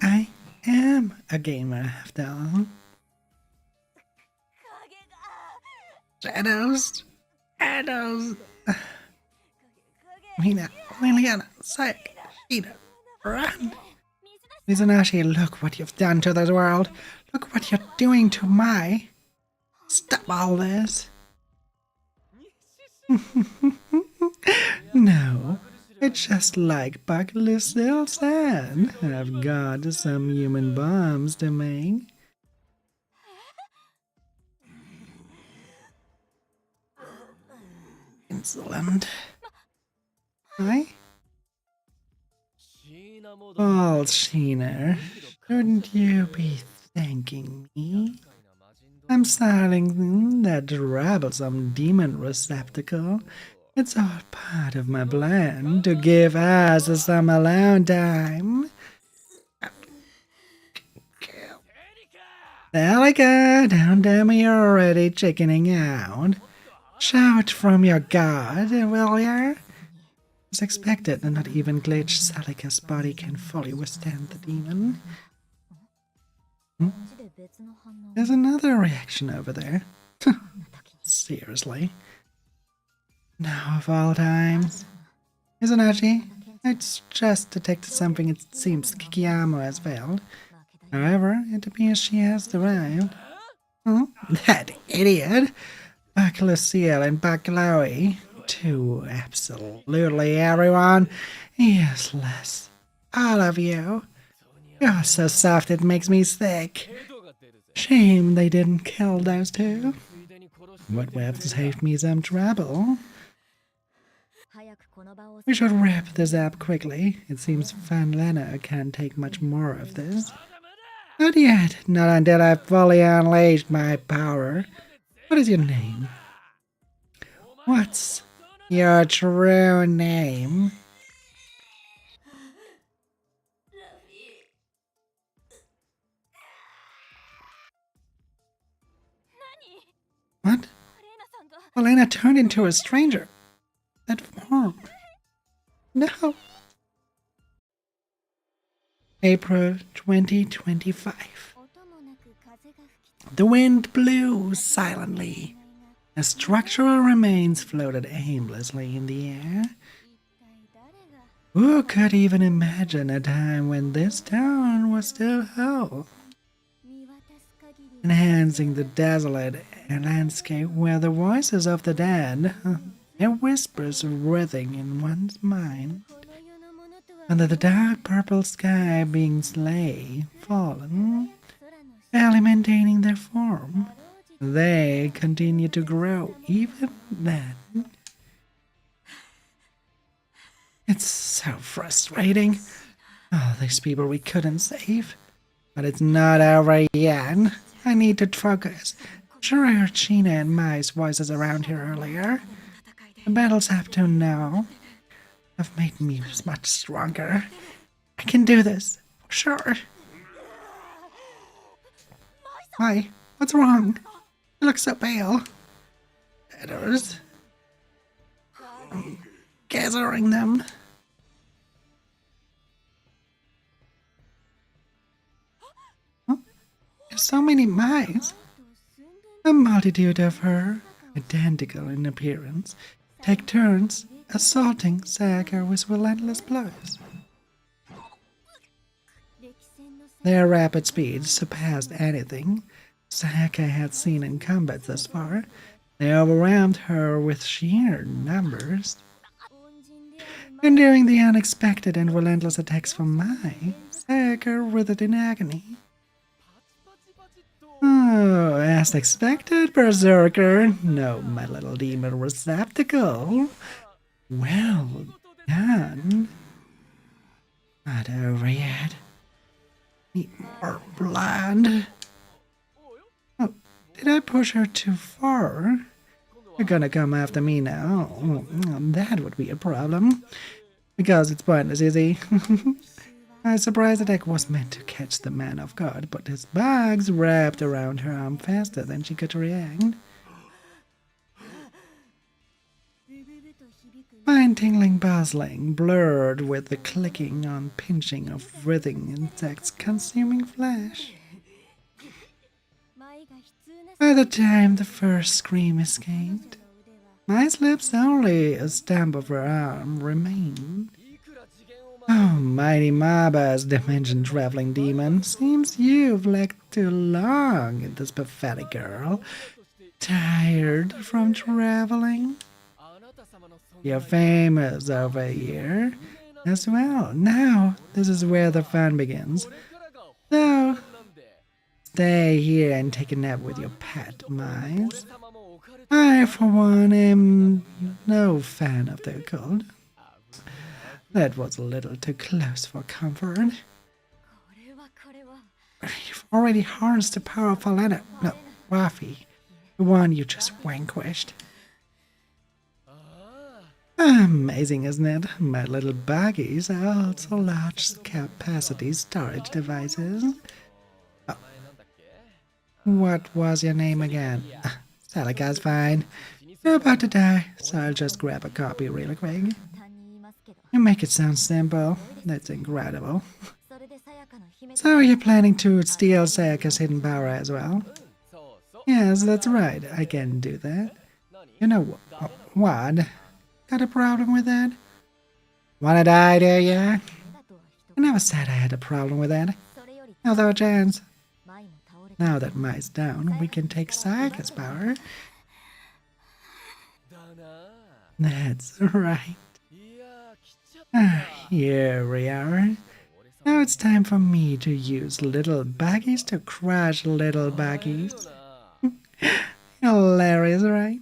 I am a gamer after all. 影が Shadows! Shadows! 影 Mina, Liliana, Sayaka, Sheena, run! 水出し Mizunagi, look what you've done to this world. Look what you're doing to my. Stop all this. No, it's just like Buckley still said. I've got some human bombs to make. Insolent. Hi? シーナモード False Sheena, shouldn't you be thanking me? I'm starting that troublesome demon receptacle. It's all part of my plan to give us some alone time. Celica, don't tell me you're already chickening out. Shout from your god, will ya? As expected, and not even Glitch Celica's body can fully withstand the demon. マジで別の反応 There's another reaction over there. な時に Seriously. Now of all times. Mizunagi, it's just detected something it seems Kikiyama has failed. 負けだよ However, it appears she has arrived. Oh, that idiot! Lucille and Baklowy. To absolutely everyone. Useless. All of you. You're so soft it makes me sick. Shame they didn't kill those two. ついでに殺し What would have saved me some trouble? 早くこの場を We should wrap this up quickly. It seems Van Lena can't take much more of this. Not yet. Not until I've fully unleashed my power. What is your name? What's your true name? What? レーナさんが Elena turned into a stranger. That form. No. April 2025. 音もなく風が吹き The wind blew silently. The structural remains floated aimlessly in the air. 一体誰が Who could even imagine a time when this town was still whole? 見渡す限り enhancing the desolate landscape where the voices of the dead and whispers writhing in one's mind. この世のものとは Under the dark purple sky being slay, fallen, 空の barely maintaining their form. They continue to grow even then. It's so frustrating. Oh, these people we couldn't save. But it's not over yet. I need to focus. Sure, I heard Sheena and Mai's voices around here earlier. The battle's up to now have made me much stronger. I can do this, for sure. Why? What's wrong? You look so pale. Shadows. I'm gathering them. Huh? There's so many mice. A multitude of her, identical in appearance, take turns assaulting Sayaka with relentless blows. 歴戦の Their rapid speed surpassed anything Sayaka had seen in combat thus far. They overwhelmed her with sheer numbers. 恩人である And during the unexpected and relentless attacks from Mai, Sayaka writhed in agony. Oh, as expected, Berserker. No, my little demon receptacle. Well done. Not over yet. Need more blood. Oh, did I push her too far? You're gonna come after me now. Oh, that would be a problem. Because it's pointless, is he? My surprise attack was meant to catch the man off guard, but his bugs wrapped around her arm faster than she could react. ブブブと響く Mind-tingling bustling, blurred with the clicking on pinching of writhing insects consuming flesh. 舞が悲痛な By the time the first scream escaped, の腕は my lips only a stump of her arm remained. Oh, mighty Maba's dimension-traveling demon, seems you've lagged too long in this pathetic girl. Tired from traveling? You're famous over here as well. Now, this is where the fun begins. So, stay here and take a nap with your pet mice. I, for one, am no fan of the occult. That was a little too close for comfort. これはこれは You've already harnessed the power of Valena. No, Rafi. The one you just vanquished. Amazing, isn't it? My little buggies are also large capacity storage devices. Oh. What was your name again? Salika's fine. You're about to die, so I'll just grab a copy really quick. 単に言いますけど You make it sound simple. That's incredible. それでさやかの秘密 So you're planning to steal Sayaka's hidden power as well? Yes, that's right. I can do that. You know what? Got a problem with that? Wanna die, do ya? だとは一 I never said I had a problem with that. それより Now, though, chance. 舞も倒れた Now that Mai's down, we can take Sayaka's power. That's right. Here we are. Now it's time for me to use little buggies to crush little buggies. Hilarious, right?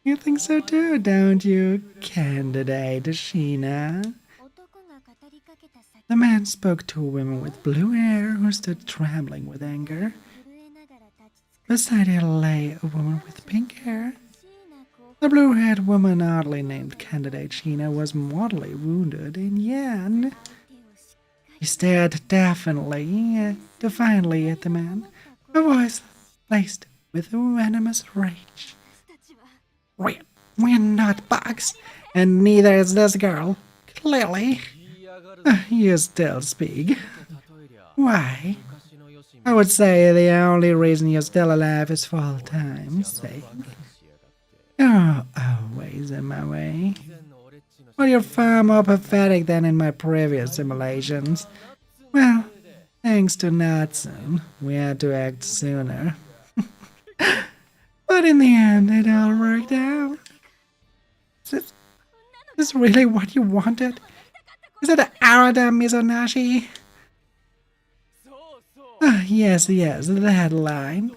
You think so too, don't you, candidate Sheena? 男が語りかけた先 The man spoke to a woman with blue hair who stood trembling with anger. 震えながら立ちつ Beside her lay a woman with pink hair. くしいな候補 The blue-haired woman, oddly named candidate Sheena, was mortally wounded, and yet 手をしっか he stared defiantly at the man, her voice laced with venomous rage. りたちは We're not bugs, and neither is this girl. Clearly, you still speak. Why? I would say the only reason you're still alive is for all time's sake. You're always in my way. Well, you're far more pathetic than in my previous simulations. Well, Thanks to Natsun, we had to act sooner. But in the end, it all worked out. Is this really what you wanted? Is it Arada Mizunashi? Ah, yes, that line.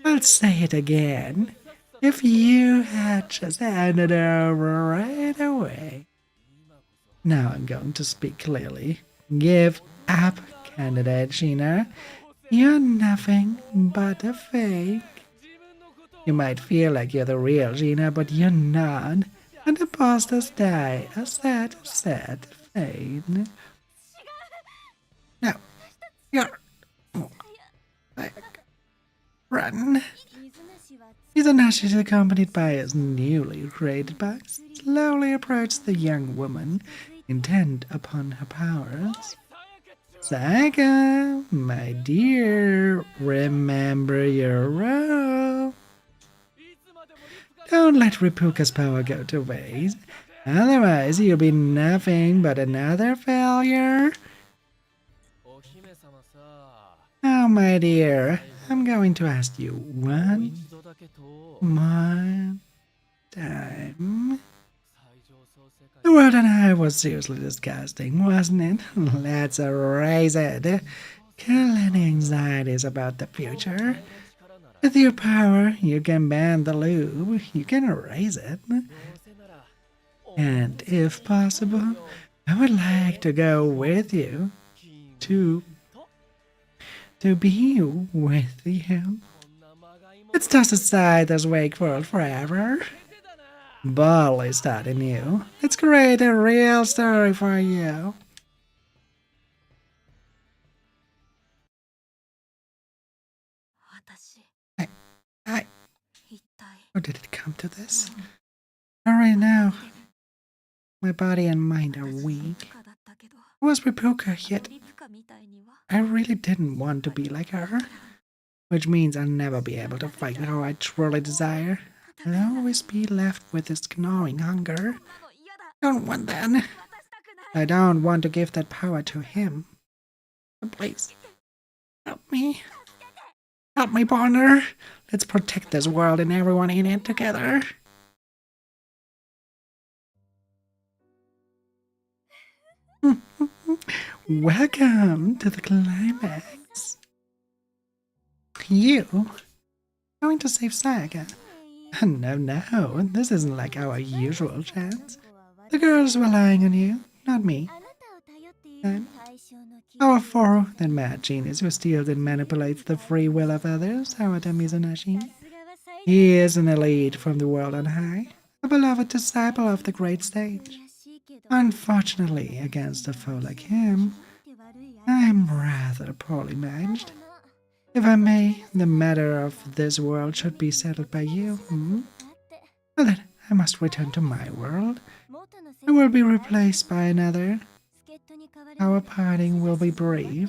I'll say it again. If you had just handed it over right away. Now I'm going to speak clearly. Give up, candidate Sheena. You're nothing but a fake. You might feel like you're the real Sheena, but you're not. And imposters die a sad, sad fate. Now, you're... Run. Izanashi is accompanied by his newly created box, slowly approached the young woman, intent upon her powers. Sayaka, my dear, remember your role. Don't let Ripuka's power go to waste, otherwise you'll be nothing but another failure. Now, my dear, I'm going to ask you one more time. The world and I was seriously disgusting, wasn't it? Let's erase it. Kill any anxieties about the future. With your power, you can ban the loop. You can erase it. And if possible, I would like to go with you to be with you. Let's toss aside this wake world forever. Boldly starting new. Let's create a real story for you. How did it come to this? Alright now, my body and mind are weak. I was Ripuka, yet I really didn't want to be like her. Which means I'll never be able to fight how I truly desire. I'll always be left with this gnawing hunger. Don't want that. I don't want to give that power to him. Please, help me. Help me, partner. Let's protect this world and everyone in it together. Welcome to the climax. You? Going to save Saga? No, this isn't like our usual chance. The girls were relying on you, not me. Powerful than mad genius who steals and manipulates the free will of others, Arada Mizunashi. He is an elite from the world on high, a beloved disciple of the great stage. Unfortunately, against a foe like him, I'm rather poorly managed. If I may, the matter of this world should be settled by you. Well then, I must return to my world. I will be replaced by another. Our parting will be brief.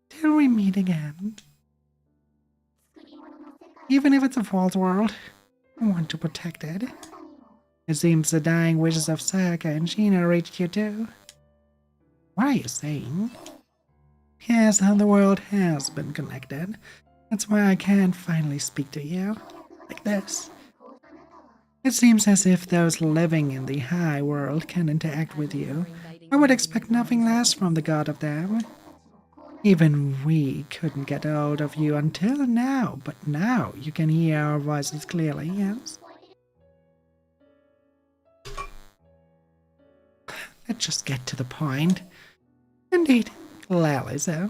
Till we meet again. Even if it's a false world, I want to protect it. It seems the dying wishes of Sayaka and Sheena reached you too. What are you saying? Yes, the world has been connected. That's why I can finally speak to you. Like this. It seems as if those living in the high world can interact with you. I would expect nothing less from the god of them. Even we couldn't get a hold of you until now, but now you can hear our voices clearly, yes? Let's just get to the point. Indeed, clearly so.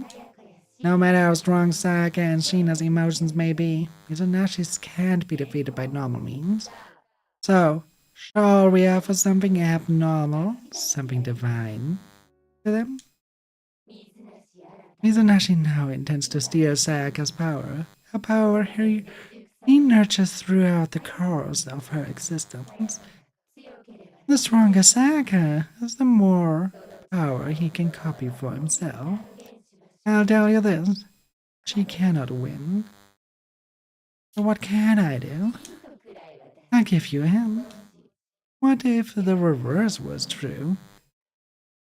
No matter how strong Sayaka and Sheena's emotions may be, Izanashi's can't be defeated by normal means. So, shall we offer something abnormal, something divine, to them? Izanashi now intends to steal Sayaka's power, a power he nurtures throughout the course of her existence. The stronger Sayaka has the more power he can copy for himself. I'll tell you this, she cannot win. So what can I do? I'll give you him. What if the reverse was true?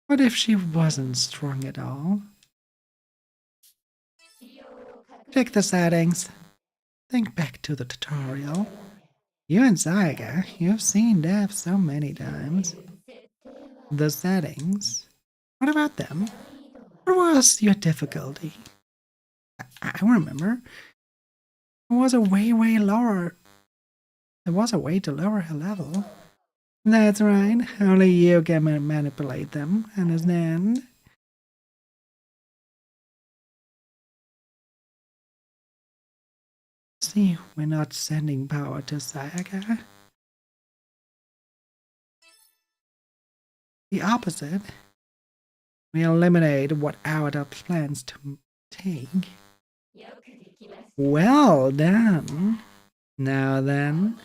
What if she wasn't strong at all? Check the settings. Think back to the tutorial. You and Sayaka, you've seen death so many times. The settings. What about them? What was your difficulty? I remember. It was a way lower. There was a way to lower her level. That's right. Only you can manipulate them. Understand? See, we're not sending power to Sayaka. The opposite. We eliminate what Arata plans to take. Well done. Now then,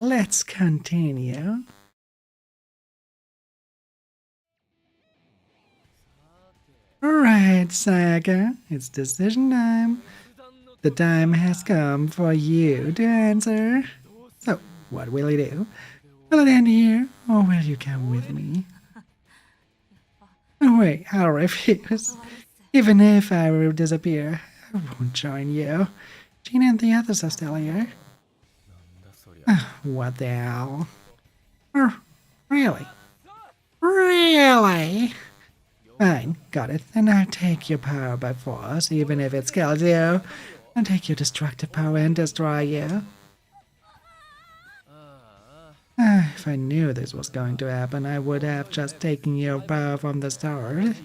let's continue. Alright, Sayaka, it's decision time. The time has come for you to answer. So, what will you do? Will it end here, or will you come with me? No way, I'll refuse. Even if I will disappear, I won't join you. Gina and the others are still here. What the hell? Really? Really? Fine, got it. Then I'll take your power by force, even if it kills you. I'll take your destructive power and destroy you. If I knew this was going to happen, I would have just taken your power from the start.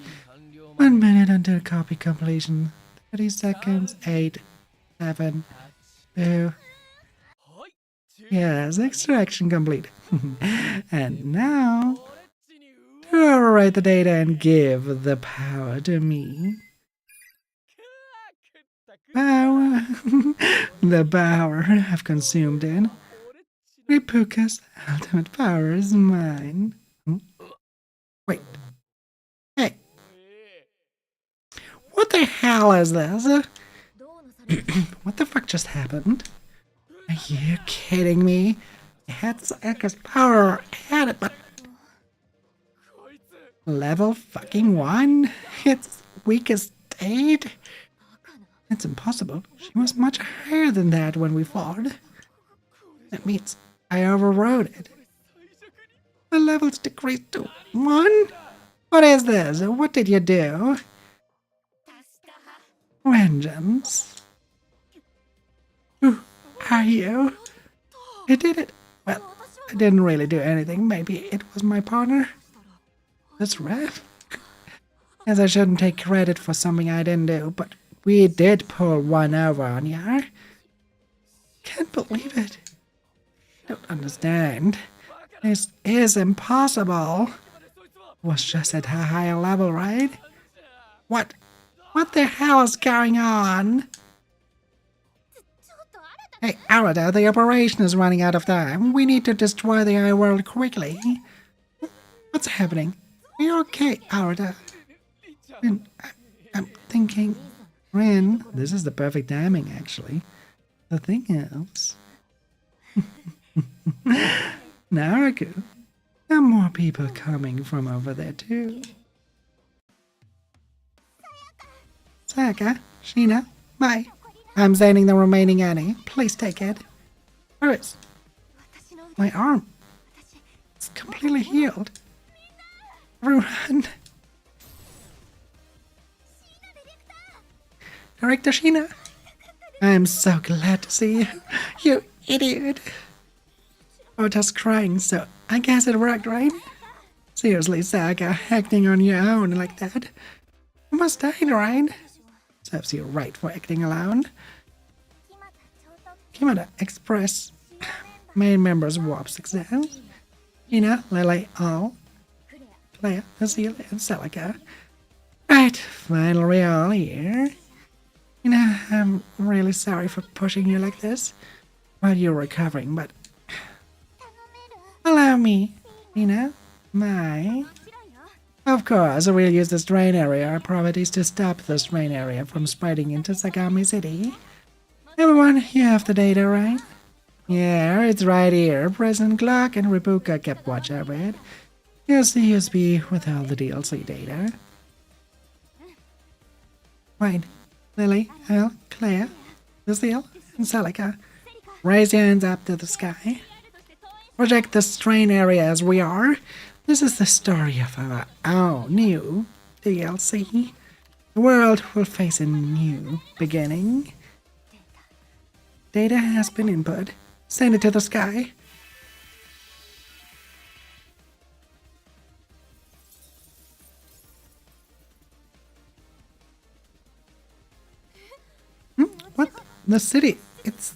1 minute until copy completion. 30 seconds. 8, 7, 2. Yes, extraction complete. And now, to overwrite the data and give the power to me. Power. The power I've consumed it. Ripuka's ultimate power is mine. Wait. Hey. What the hell is this? What the fuck just happened? Are you kidding me? I had Sayaka's power. I had it, but... Level fucking 1? Its weakest state? It's impossible. She was much higher than that when we fought. That means I overrode it. The levels decreased to 1? What is this? What did you do? Vengeance. Who are you? You did it. Well, I didn't really do anything. Maybe it was my partner. That's right. As I shouldn't take credit for something I didn't do, but we did pull one over on you. Can't believe it. Don't understand. This is impossible. Was just at a higher level, right? What the hell is going on? Hey, Arata, the operation is running out of time. We need to destroy the Eye World quickly. What's happening? Are you okay, Arata? I'm thinking... Rin, this is the perfect timing, actually. The thing is... Naruku, there are more people coming from over there, too. Sayaka, Sheena, bye. I'm sending the remaining Annie. Please take it. Where is... my arm? It's completely healed. Everyone. Director Sheena. I'm so glad to see you. You idiot. Ota's crying, so I guess it worked, right? Seriously, Sayaka, acting on your own like that. You must die, right? Serves you right for acting alone. Kimata Express. Main members warp success. Ina, Lele, All. Claire, Azil, and Celica. Right, finally all here. You know, I'm really sorry for pushing you like this while you're recovering, but... Allow me, Ina. My... Of course, we'll use this drain area. Our priority is to stop this drain area from spreading into Sagami City. Everyone, you have the data, right? Yeah, it's right here. President Clark and Ripuka kept watch over it. Here's the USB with all the DLC data. Wait, Lily, Elle, Claire, Lucille, and Celica. Raise your hands up to the sky. Project the strain area as we are. This is the story of our own new DLC. The world will face a new beginning. Data has been input. Send it to the sky. What? The city, it's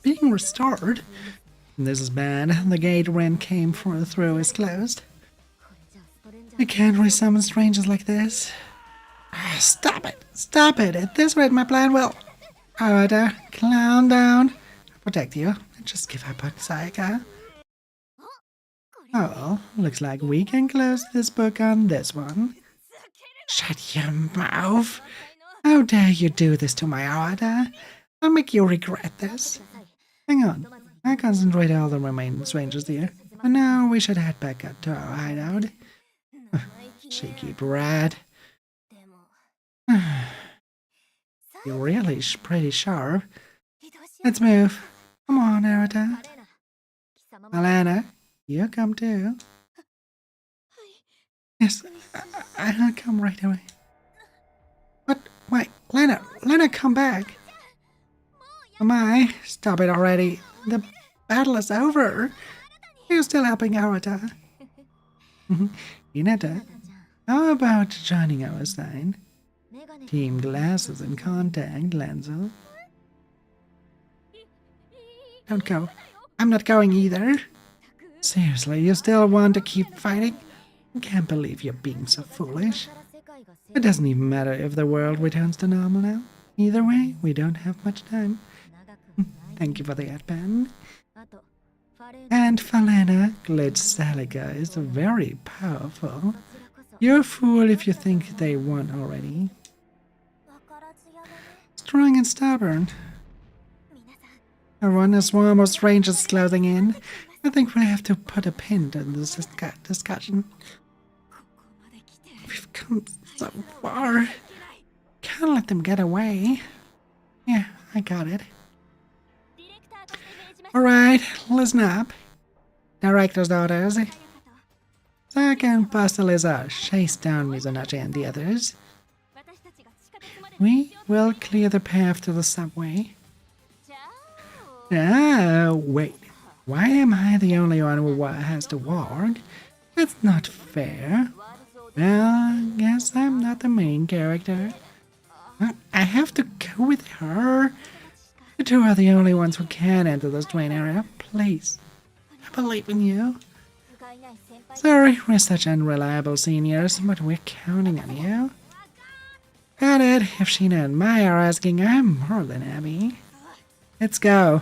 being restored. This is bad. The gate Ren came through is closed. I can't resummon strangers like this. Stop it! Stop it! At this rate, my plan will... Alright, calm down. I'll protect you. Just give up on Sayaka. Oh, looks like we can close this book on this one. Shut your mouth! How dare you do this to my Arada? I'll make you regret this. Hang on. I concentrate all the remaining strangers here. But now we should head back up to our hideout. Cheeky brat. You're really pretty sharp. Let's move. Come on, Arata. Alana, you come too. Yes, I'll come right away. What? Wait, Lena, come back. Am I? Stop it already. The battle is over. You're still helping Arata. Hinata, how about joining our side? Team glasses and contact lenses. Don't go. I'm not going either. Seriously, you still want to keep fighting? I can't believe you're being so foolish. It doesn't even matter if the world returns to normal now. Either way, we don't have much time. Thank you for the headband. And Falena Glitch Celica is very powerful. You're a fool if you think they won already. Strong and stubborn. Everyone, a swarm of strangers closing in. I think we'll have to put a pin to this discussion. We've come so far. Can't let them get away. Yeah, I got it. Alright, listen up. Director's orders. Zack and Pastelizar chase down Mizunachi and the others. We will clear the path to the subway. Wait. Why am I the only one who has to walk? That's not fair. Well, I guess I'm not the main character. I have to go with her. You two are the only ones who can enter this train area. Please. I believe in you. Sorry, we're such unreliable seniors, but we're counting on you. Got it. If Sheena and Maya are asking, I'm more than happy. Let's go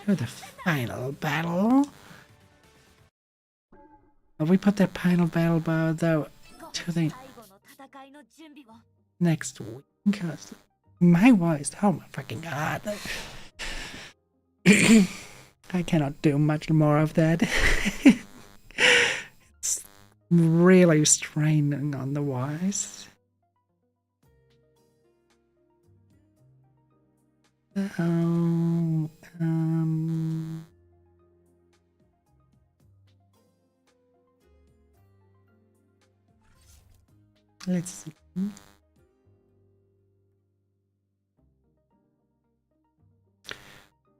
to the final battle. We put that final battle bar though to the next week because my voice, oh my fucking god. I cannot do much more of that. It's really straining on the voice. Let's see.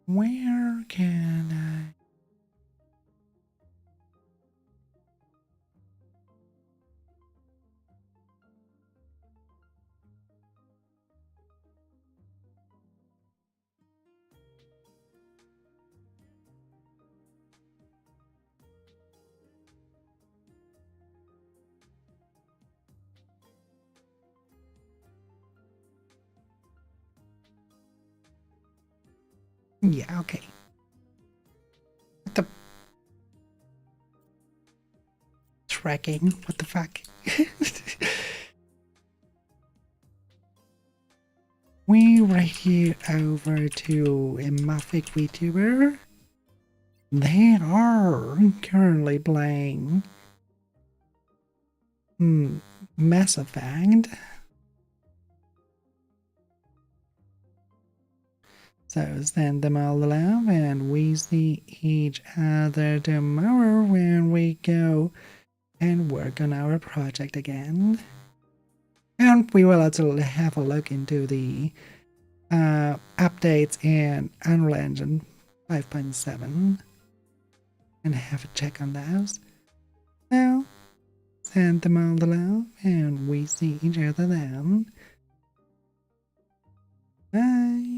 Where can I? Yeah, okay. What the... Tracking? What the fuck? We right you over to a Muffic VTuber. They are currently playing Mass Effect. So send them all the love, and we see each other tomorrow when we go and work on our project again. And we will also have a look into the updates in Unreal Engine 5.7 and have a check on those. So, send them all the love, and we see each other then. Bye.